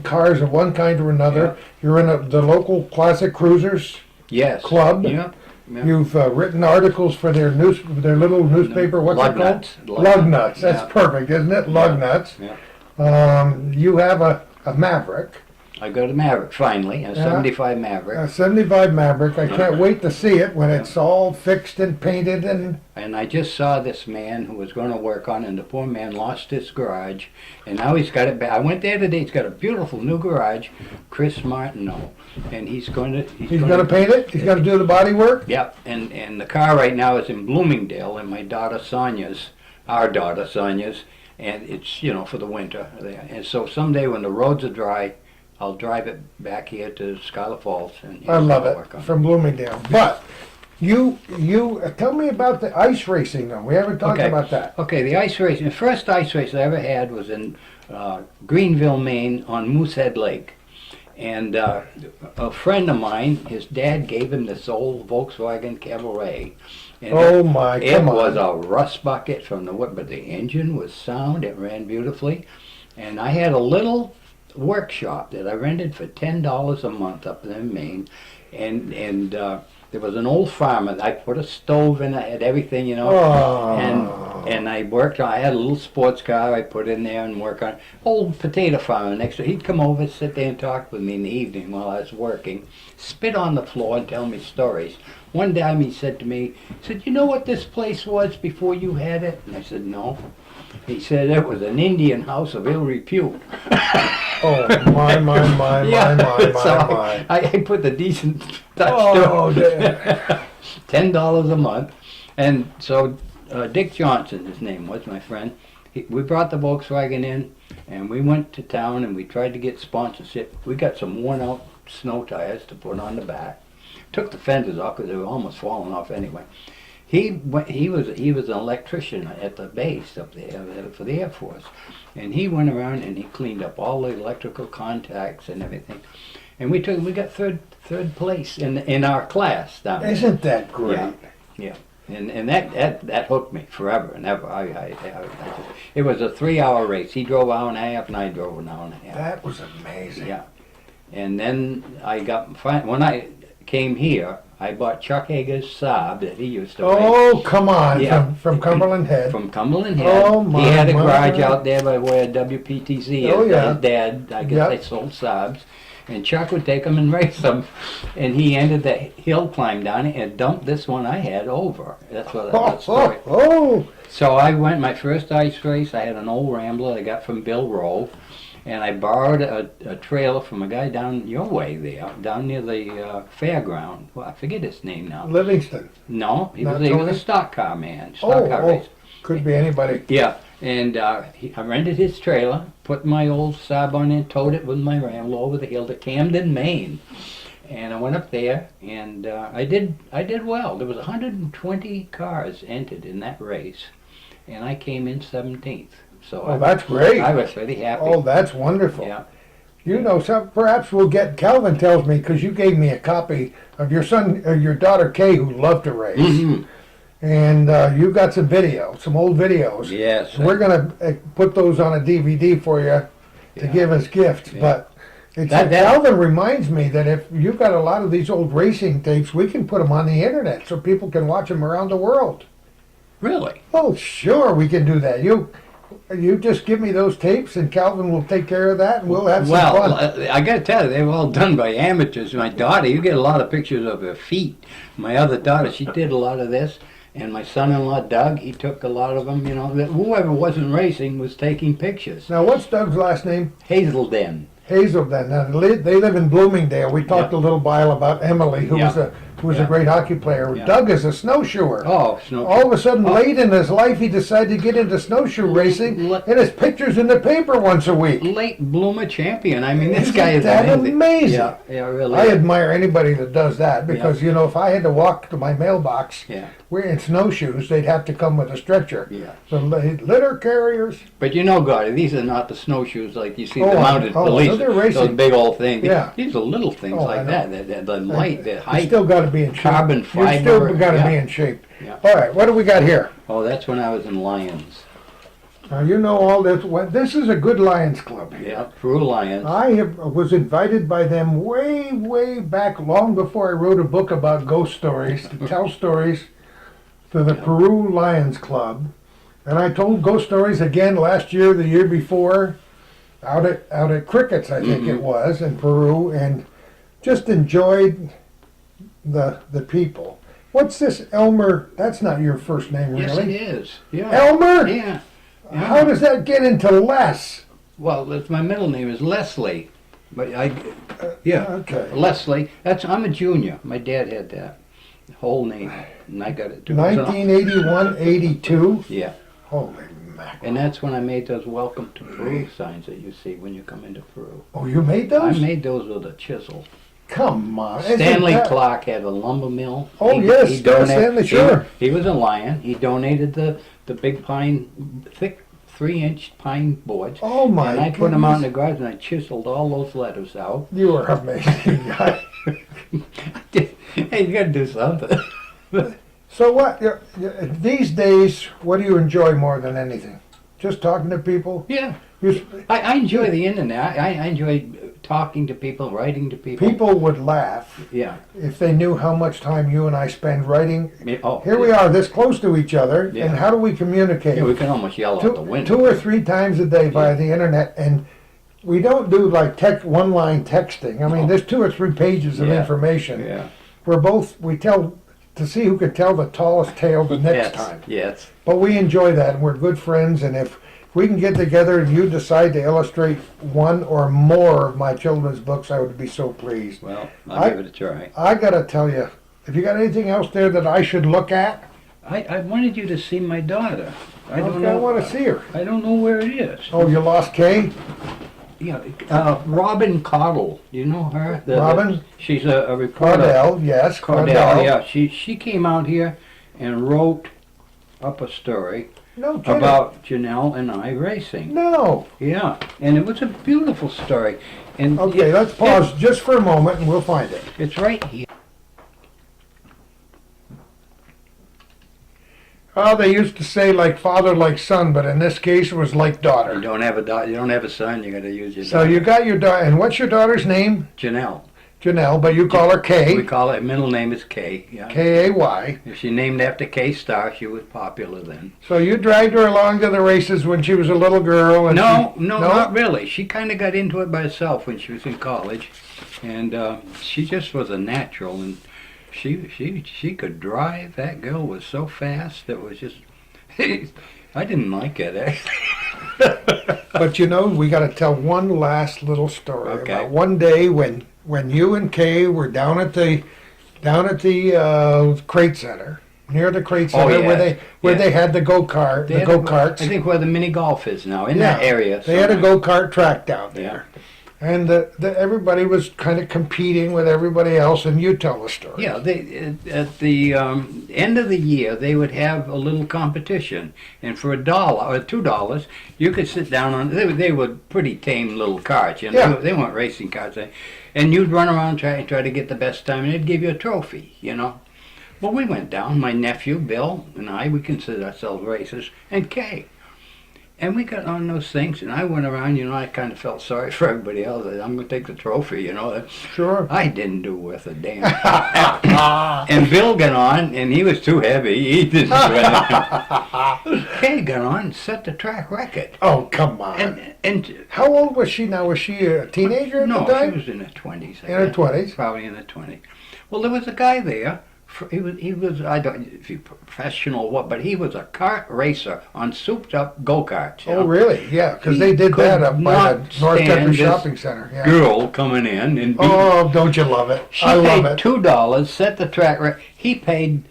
[SPEAKER 1] cars of one kind or another.
[SPEAKER 2] Yeah.
[SPEAKER 1] You're in the local classic cruisers
[SPEAKER 2] Yes.
[SPEAKER 1] club.
[SPEAKER 2] Yeah. Yeah.
[SPEAKER 1] You've written articles for their little newspaper. What's it called?
[SPEAKER 2] Lug-nuts.
[SPEAKER 1] Lug nuts. That's
[SPEAKER 2] Yeah.
[SPEAKER 1] perfect, isn't it? Lug nuts.
[SPEAKER 2] Yeah.
[SPEAKER 1] You have a Maverick.
[SPEAKER 2] I got a Maverick finally, a 75 Maverick.
[SPEAKER 1] A 75 Maverick. I can't wait to see it when it's all fixed and painted and.
[SPEAKER 2] And I just saw this man who was going to work on it, and the poor man lost his garage, and now he's got it back. I went there today. He's got a beautiful new garage, Chris Martineau, and he's going to
[SPEAKER 1] paint it. He's going to do the body work.
[SPEAKER 2] Yep. And the car right now is in Bloomingdale, and my daughter Sonia's, our daughter Sonia's, and it's for the winter there. And so someday when the roads are dry, I'll drive it back here to Scholar Falls and
[SPEAKER 1] I love
[SPEAKER 2] work on
[SPEAKER 1] it from Bloomingdale. But you tell me about the ice racing though. We haven't talked about that.
[SPEAKER 2] Okay, the ice racing. The first ice race I ever had was in Greenville, Maine, on Moosehead Lake. And a friend of mine, his dad gave him this old Volkswagen Cabaret. And
[SPEAKER 1] Oh my,
[SPEAKER 2] it
[SPEAKER 1] come
[SPEAKER 2] was
[SPEAKER 1] on.
[SPEAKER 2] a rust bucket from the wood, but the engine was sound. It ran beautifully. And I had a little workshop that I rented for $10 a month up there in Maine. And there was an old farmer. I put a stove in. I had everything, you know.
[SPEAKER 1] Oh.
[SPEAKER 2] And I worked on. I had a little sports car. I put in there and work on. Old potato farmer next to. He'd come over, sit there and talk with me in the evening while I was working. Spit on the floor and tell me stories. One time he said to me, he said, "You know what this place was before you had it?" And I said, "No." He said, "It was an Indian house of ill repute."
[SPEAKER 1] Oh, my,
[SPEAKER 2] So I put the decent touch
[SPEAKER 1] Oh,
[SPEAKER 2] to it. $10 a month. And so Dick Johnson, his name was, my friend, we brought the Volkswagen in, and we went to town, and we tried to get sponsorship. We got some worn out snow tires to put on the back. Took the fenders off because they were almost falling off anyway. He was an electrician at the base up there for the Air Force, and he went around and he cleaned up all the electrical contacts and everything, and we got third place in our class down there.
[SPEAKER 1] Isn't that great?
[SPEAKER 2] Yeah. And that hooked me forever and ever. It was a 3-hour race. He drove an hour and a half, and I drove an hour and a half.
[SPEAKER 1] That was amazing.
[SPEAKER 2] Yeah. And then when I came here, I bought Chuck Hager's Saab that he used to race.
[SPEAKER 1] Oh, come on,
[SPEAKER 2] Yeah.
[SPEAKER 1] from Cumberland Head.
[SPEAKER 2] From Cumberland Head.
[SPEAKER 1] Oh, my,
[SPEAKER 2] he had a
[SPEAKER 1] my,
[SPEAKER 2] garage
[SPEAKER 1] my.
[SPEAKER 2] out there by where WPTC is.
[SPEAKER 1] Oh, yeah.
[SPEAKER 2] His dad, I guess
[SPEAKER 1] Yep.
[SPEAKER 2] they sold Saabs. And Chuck would take them and race them. And he ended the hill climb down it and dumped this one I had over. That's what that story.
[SPEAKER 1] Oh,
[SPEAKER 2] So I went my first ice race. I had an old Rambler I got from Bill Rowe. And I borrowed a trailer from a guy down your way there, down near the fairground. Well, I forget his name now.
[SPEAKER 1] Livingston.
[SPEAKER 2] No, he
[SPEAKER 1] Not
[SPEAKER 2] was
[SPEAKER 1] Tony?
[SPEAKER 2] a stock car man. Stock car race.
[SPEAKER 1] Could be anybody.
[SPEAKER 2] Yeah, and I rented his trailer, put my old Saab on it, towed it with my Rambler over the hill to Camden, Maine. And I went up there, and I did well. There was 120 cars entered in that race, and I came in 17th. So
[SPEAKER 1] Oh, that's great.
[SPEAKER 2] I was really happy.
[SPEAKER 1] Oh, that's wonderful.
[SPEAKER 2] Yeah.
[SPEAKER 1] You know, perhaps we'll get, Calvin tells me, because you gave me a copy of your your daughter Kay, who loved to race.
[SPEAKER 2] Mhm.
[SPEAKER 1] And you got some old videos.
[SPEAKER 2] Yes.
[SPEAKER 1] We're going to put those on a DVD for you to give as gifts.
[SPEAKER 2] Yeah.
[SPEAKER 1] But
[SPEAKER 2] That-
[SPEAKER 1] Calvin reminds me that if you've got a lot of these old racing tapes, we can put them on the internet so people can watch them around the world.
[SPEAKER 2] Really?
[SPEAKER 1] Oh, sure, we can do that. You just give me those tapes, and Calvin will take care of that, and we'll have some
[SPEAKER 2] Well,
[SPEAKER 1] fun.
[SPEAKER 2] I got to tell you, they were all done by amateurs. My daughter, you get a lot of pictures of her feet. My other daughter, she did a lot of this. And my son-in-law, Doug, he took a lot of them. You know, whoever wasn't racing was taking pictures.
[SPEAKER 1] Now, what's Doug's last name?
[SPEAKER 2] Hazelden.
[SPEAKER 1] Hazelden. Now, they live in Bloomingdale. We talked
[SPEAKER 2] Yeah.
[SPEAKER 1] a little while about Emily, who was
[SPEAKER 2] Yeah.
[SPEAKER 1] a great hockey player.
[SPEAKER 2] Yeah.
[SPEAKER 1] Doug is a snowshoer.
[SPEAKER 2] Oh, snow.
[SPEAKER 1] All of a sudden, late in his life, he decided to get into snowshoe racing,
[SPEAKER 2] Let-
[SPEAKER 1] and his pictures in the paper once a week.
[SPEAKER 2] Late bloomer champion. I mean, this
[SPEAKER 1] Isn't
[SPEAKER 2] guy is
[SPEAKER 1] that
[SPEAKER 2] amazing.
[SPEAKER 1] amazing?
[SPEAKER 2] Yeah, really.
[SPEAKER 1] I admire anybody that does that because, you know, if I had to walk to my mailbox,
[SPEAKER 2] Yeah,
[SPEAKER 1] we're in snowshoes, they'd have to come with a stretcher.
[SPEAKER 2] yeah.
[SPEAKER 1] So litter carriers.
[SPEAKER 2] But you know, Gordie, these are not the snowshoes like you see
[SPEAKER 1] Oh,
[SPEAKER 2] the mounted
[SPEAKER 1] oh,
[SPEAKER 2] police.
[SPEAKER 1] they're racing.
[SPEAKER 2] Those big old things.
[SPEAKER 1] Yeah.
[SPEAKER 2] These are little things
[SPEAKER 1] Oh, I
[SPEAKER 2] like
[SPEAKER 1] know.
[SPEAKER 2] that. The light, the
[SPEAKER 1] You
[SPEAKER 2] height.
[SPEAKER 1] still got to be in shape.
[SPEAKER 2] Carbon
[SPEAKER 1] You
[SPEAKER 2] fiber,
[SPEAKER 1] still got to
[SPEAKER 2] yeah.
[SPEAKER 1] be in shape.
[SPEAKER 2] Yeah.
[SPEAKER 1] All right, what do we got here?
[SPEAKER 2] Oh, that's when I was in Lions.
[SPEAKER 1] Now you know all this. This is a good Lions Club.
[SPEAKER 2] Yeah, Peru Lions.
[SPEAKER 1] Was invited by them way back, long before I wrote a book about ghost stories, to tell stories to the Peru Lions Club. And I told ghost stories again last year, the year before, out at Crickets, I think it was, in Peru, and just enjoyed the people. What's this, Elmer? That's not your first name,
[SPEAKER 2] Yes, it
[SPEAKER 1] really.
[SPEAKER 2] is. Yeah.
[SPEAKER 1] Elmer?
[SPEAKER 2] Yeah.
[SPEAKER 1] How does that get into Les?
[SPEAKER 2] Well, that's my middle name is Leslie, but yeah,
[SPEAKER 1] Okay.
[SPEAKER 2] Leslie. I'm a junior. My dad had that whole name, and I got it too.
[SPEAKER 1] 1981, 82.
[SPEAKER 2] Yeah,
[SPEAKER 1] Holy mackerel.
[SPEAKER 2] and that's when I made those "Welcome to Peru" signs that you see when you come into Peru.
[SPEAKER 1] Oh, you made
[SPEAKER 2] I
[SPEAKER 1] those?
[SPEAKER 2] made those with a chisel.
[SPEAKER 1] Come on. Isn't
[SPEAKER 2] Stanley
[SPEAKER 1] that-
[SPEAKER 2] Clark had a lumber mill.
[SPEAKER 1] Oh, yes, Stanley, sure.
[SPEAKER 2] He was a Lion. He donated the big pine, 3-inch pine boards.
[SPEAKER 1] Oh my
[SPEAKER 2] And I put them out in the
[SPEAKER 1] goodness.
[SPEAKER 2] garage and I chiseled all those letters out.
[SPEAKER 1] You are amazing guy.
[SPEAKER 2] Hey, you gotta do something.
[SPEAKER 1] So what, these days, what do you enjoy more than anything? Just talking to people?
[SPEAKER 2] Yeah.
[SPEAKER 1] You-
[SPEAKER 2] I enjoy the internet. I enjoy talking to people, writing to people.
[SPEAKER 1] People would laugh
[SPEAKER 2] Yeah.
[SPEAKER 1] if they knew how much time you and I spend writing.
[SPEAKER 2] Oh,
[SPEAKER 1] Here we are, this close to each other,
[SPEAKER 2] Yeah.
[SPEAKER 1] and how do we communicate?
[SPEAKER 2] Yeah, we can almost yell out the
[SPEAKER 1] two,
[SPEAKER 2] window.
[SPEAKER 1] 2 or 3 times a day via the internet, and we don't do like one-line texting. I mean,
[SPEAKER 2] No.
[SPEAKER 1] there's 2 or 3 pages of
[SPEAKER 2] Yeah.
[SPEAKER 1] information.
[SPEAKER 2] Yeah.
[SPEAKER 1] We tell to see who could tell the tallest tale the next
[SPEAKER 2] Yes.
[SPEAKER 1] time.
[SPEAKER 2] Yes.
[SPEAKER 1] But we enjoy that, and we're good friends, and if we can get together and you decide to illustrate one or more of my children's books, I would be so pleased.
[SPEAKER 2] Well, I'll
[SPEAKER 1] I-
[SPEAKER 2] give it a try.
[SPEAKER 1] I gotta tell you, have you got anything else there that I should look at?
[SPEAKER 2] I wanted you to see my daughter. I don't
[SPEAKER 1] Okay,
[SPEAKER 2] know.
[SPEAKER 1] I want to see her.
[SPEAKER 2] I don't know where it is.
[SPEAKER 1] Oh, you lost Kay?
[SPEAKER 2] Yeah, Robin Caudle. You know her?
[SPEAKER 1] Robin?
[SPEAKER 2] She's a reporter.
[SPEAKER 1] Cardell, yes,
[SPEAKER 2] Cardell, yeah. She came out here and wrote up a story
[SPEAKER 1] No kidding.
[SPEAKER 2] about Janelle and I racing.
[SPEAKER 1] No.
[SPEAKER 2] Yeah, and it was a beautiful story. And
[SPEAKER 1] Okay, let's pause just for a moment and we'll find it.
[SPEAKER 2] It's right here.
[SPEAKER 1] Oh, they used to say like father, like son, but in this case it was like
[SPEAKER 2] You
[SPEAKER 1] daughter.
[SPEAKER 2] don't have a you don't have a son. You got to use your.
[SPEAKER 1] So
[SPEAKER 2] daughter.
[SPEAKER 1] you got your daughter, and what's your daughter's name?
[SPEAKER 2] Janelle.
[SPEAKER 1] Janelle, but you call her
[SPEAKER 2] We
[SPEAKER 1] Kay.
[SPEAKER 2] call it. Middle name is Kay. Yeah.
[SPEAKER 1] K-A-Y.
[SPEAKER 2] If she named after Kay Star, she was popular then.
[SPEAKER 1] So you dragged her along to the races when she was a little girl, and
[SPEAKER 2] No,
[SPEAKER 1] she,
[SPEAKER 2] no, not really. She kind of got into it by herself when she was in college, and she just was a natural. And she could drive. That girl was so fast. It was just. I didn't like it.
[SPEAKER 1] But you know, we got to tell one last little story
[SPEAKER 2] Okay.
[SPEAKER 1] about one day when you and Kay were down at the crate center, near the crate
[SPEAKER 2] Oh,
[SPEAKER 1] center
[SPEAKER 2] yeah.
[SPEAKER 1] where
[SPEAKER 2] Yeah.
[SPEAKER 1] they had the go-kart,
[SPEAKER 2] They
[SPEAKER 1] the
[SPEAKER 2] had
[SPEAKER 1] go-karts.
[SPEAKER 2] I think where the mini golf is now, in
[SPEAKER 1] Yeah,
[SPEAKER 2] that area.
[SPEAKER 1] They had a
[SPEAKER 2] somewhere.
[SPEAKER 1] go-kart track down there. And everybody was kind of competing with everybody else, and you tell the story.
[SPEAKER 2] Yeah, at the end of the year, they would have a little competition, and for $1 or $2, you could sit down on. They were pretty tame little carts, you know.
[SPEAKER 1] Yeah.
[SPEAKER 2] They weren't racing cars, and you'd run around try to get the best time, and they'd give you a trophy, you know. Well, we went down. My nephew Bill and I, we considered ourselves racers, and Kay. And we got on those things, and I went around, you know, I kind of felt sorry for everybody else. I'm going to take the trophy, you know.
[SPEAKER 1] Sure.
[SPEAKER 2] I didn't do worth a damn. And Bill got on, and he was too heavy. He didn't do anything. Kay got on and set the track record.
[SPEAKER 1] Oh, come on.
[SPEAKER 2] And
[SPEAKER 1] How old was she now? Was she a teenager at
[SPEAKER 2] no,
[SPEAKER 1] the time?
[SPEAKER 2] she was in her 20s.
[SPEAKER 1] In her 20s?
[SPEAKER 2] Probably in her 20s. Well, there was a guy there. He was I don't know if he professional or what, but he was a kart racer on souped up go-karts. you
[SPEAKER 1] Oh,
[SPEAKER 2] know.
[SPEAKER 1] really? Yeah, because
[SPEAKER 2] He
[SPEAKER 1] they did
[SPEAKER 2] could
[SPEAKER 1] that up by
[SPEAKER 2] not
[SPEAKER 1] the North
[SPEAKER 2] stand
[SPEAKER 1] Country
[SPEAKER 2] this
[SPEAKER 1] Shopping Center. Yeah.
[SPEAKER 2] Girl coming in and beating.
[SPEAKER 1] Oh, don't you love it?
[SPEAKER 2] She
[SPEAKER 1] I love
[SPEAKER 2] paid
[SPEAKER 1] it.
[SPEAKER 2] $2, set the track record. He paid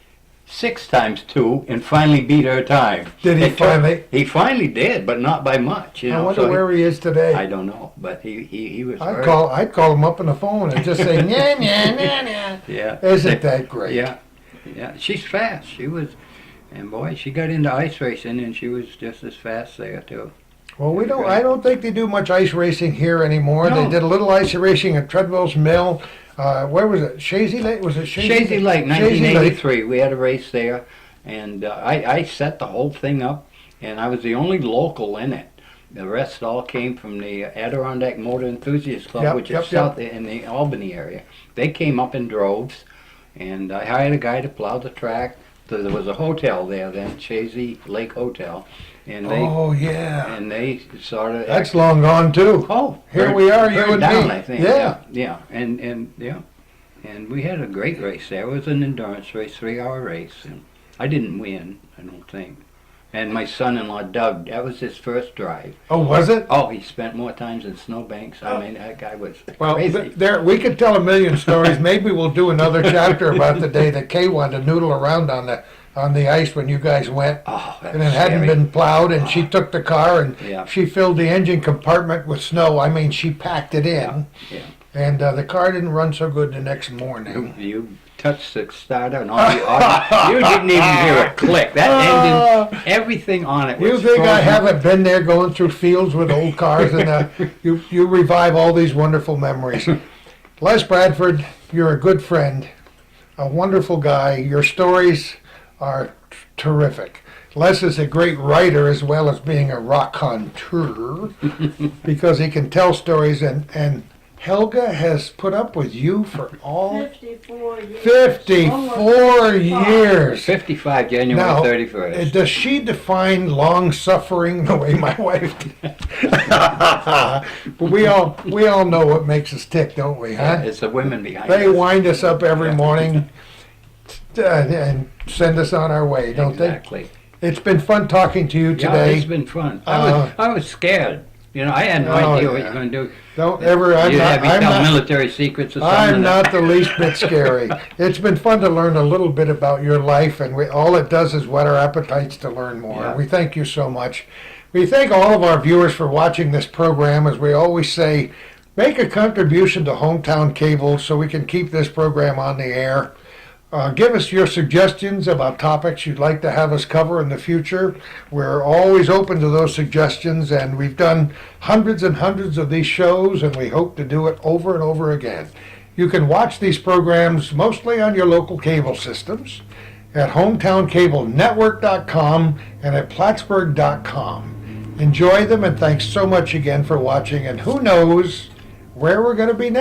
[SPEAKER 2] 6 times 2 and finally beat her time.
[SPEAKER 1] Did he
[SPEAKER 2] It took-
[SPEAKER 1] finally?
[SPEAKER 2] He finally did, but not by much. You
[SPEAKER 1] I
[SPEAKER 2] know.
[SPEAKER 1] wonder
[SPEAKER 2] so
[SPEAKER 1] where he is today.
[SPEAKER 2] I don't know, but he was.
[SPEAKER 1] I'd
[SPEAKER 2] very-
[SPEAKER 1] call him up on the phone and just say, "Nya, nya, nya, nya."
[SPEAKER 2] Yeah.
[SPEAKER 1] Isn't that great?
[SPEAKER 2] Yeah, yeah. She's fast. She was, and boy, she got into ice racing, and she was just as fast there too.
[SPEAKER 1] Well, I don't think they do much ice racing here anymore.
[SPEAKER 2] No.
[SPEAKER 1] They did a little ice racing at Treadwell's Mill. Where was it? Shazy Lake? Was it Shazy
[SPEAKER 2] Shazy Lake,
[SPEAKER 1] Shazy Lake.
[SPEAKER 2] 1983. We had a race there, and I set the whole thing up, and I was the only local in it. The rest all came from the Adirondack Motor Enthusiast Club,
[SPEAKER 1] Yep,
[SPEAKER 2] which
[SPEAKER 1] yep,
[SPEAKER 2] is south in the Albany area. They came up in droves, and I hired a guy to plow the track. So there was a hotel there then, Shazy Lake Hotel, and they
[SPEAKER 1] Oh yeah,
[SPEAKER 2] sort of
[SPEAKER 1] that's long gone too.
[SPEAKER 2] Oh,
[SPEAKER 1] Here we are, you
[SPEAKER 2] burned
[SPEAKER 1] and
[SPEAKER 2] down,
[SPEAKER 1] me.
[SPEAKER 2] I think.
[SPEAKER 1] Yeah.
[SPEAKER 2] Yeah, and we had a great race there. It was an endurance race, 3-hour race, and I didn't win, I don't think. And my son-in-law Doug, that was his first drive.
[SPEAKER 1] Oh, was it?
[SPEAKER 2] Oh, he spent more times in snowbanks. I mean, that guy was
[SPEAKER 1] Well,
[SPEAKER 2] crazy.
[SPEAKER 1] there we could tell a million stories. Maybe we'll do another chapter about the day that Kay wanted to noodle around on the ice when you guys went.
[SPEAKER 2] Oh, that's
[SPEAKER 1] And it hadn't
[SPEAKER 2] scary.
[SPEAKER 1] been plowed, and she took the car and
[SPEAKER 2] Yeah.
[SPEAKER 1] she filled the engine compartment with snow. I mean, she packed it in,
[SPEAKER 2] Yeah.
[SPEAKER 1] and the car didn't run so good the next morning.
[SPEAKER 2] You touched the starter and all the audio. You didn't even hear a click. That ended everything on it.
[SPEAKER 1] You
[SPEAKER 2] was
[SPEAKER 1] think I
[SPEAKER 2] frozen.
[SPEAKER 1] haven't been there going through fields with old cars and you revive all these wonderful memories. Les Bradford, you're a good friend, a wonderful guy. Your stories are terrific. Les is a great writer as well as being a raconteur because he can tell stories and Helga has put up with you for all
[SPEAKER 4] 54 years.
[SPEAKER 1] 54 years.
[SPEAKER 2] 55 January
[SPEAKER 1] Now,
[SPEAKER 2] 31st.
[SPEAKER 1] does she define long suffering the way my wife did? But we all know what makes us tick, don't we, huh?
[SPEAKER 2] It's the women behind
[SPEAKER 1] They
[SPEAKER 2] us.
[SPEAKER 1] wind us up every morning and send us on our way, don't
[SPEAKER 2] Exactly.
[SPEAKER 1] they? It's been fun talking to you
[SPEAKER 2] Yeah,
[SPEAKER 1] today.
[SPEAKER 2] it's been fun. I was scared. You know, I had no
[SPEAKER 1] Oh,
[SPEAKER 2] idea what
[SPEAKER 1] yeah.
[SPEAKER 2] you're going to do.
[SPEAKER 1] Don't ever. I'm
[SPEAKER 2] You
[SPEAKER 1] not.
[SPEAKER 2] have me
[SPEAKER 1] I'm
[SPEAKER 2] tell
[SPEAKER 1] not.
[SPEAKER 2] military secrets or something.
[SPEAKER 1] I'm not the least bit scary. It's been fun to learn a little bit about your life, and all it does is whet our appetites to learn more.
[SPEAKER 2] Yeah.
[SPEAKER 1] We thank you so much. We thank all of our viewers for watching this program. As we always say, make a contribution to Hometown Cable so we can keep this program on the air. Give us your suggestions about topics you'd like to have us cover in the future. We're always open to those suggestions, and we've done hundreds and hundreds of these shows, and we hope to do it over and over again. You can watch these programs mostly on your local cable systems at hometowncablenetwork.com and at plattsburgh.com. Enjoy them, and thanks so much again for watching, and who knows where we're going to be next.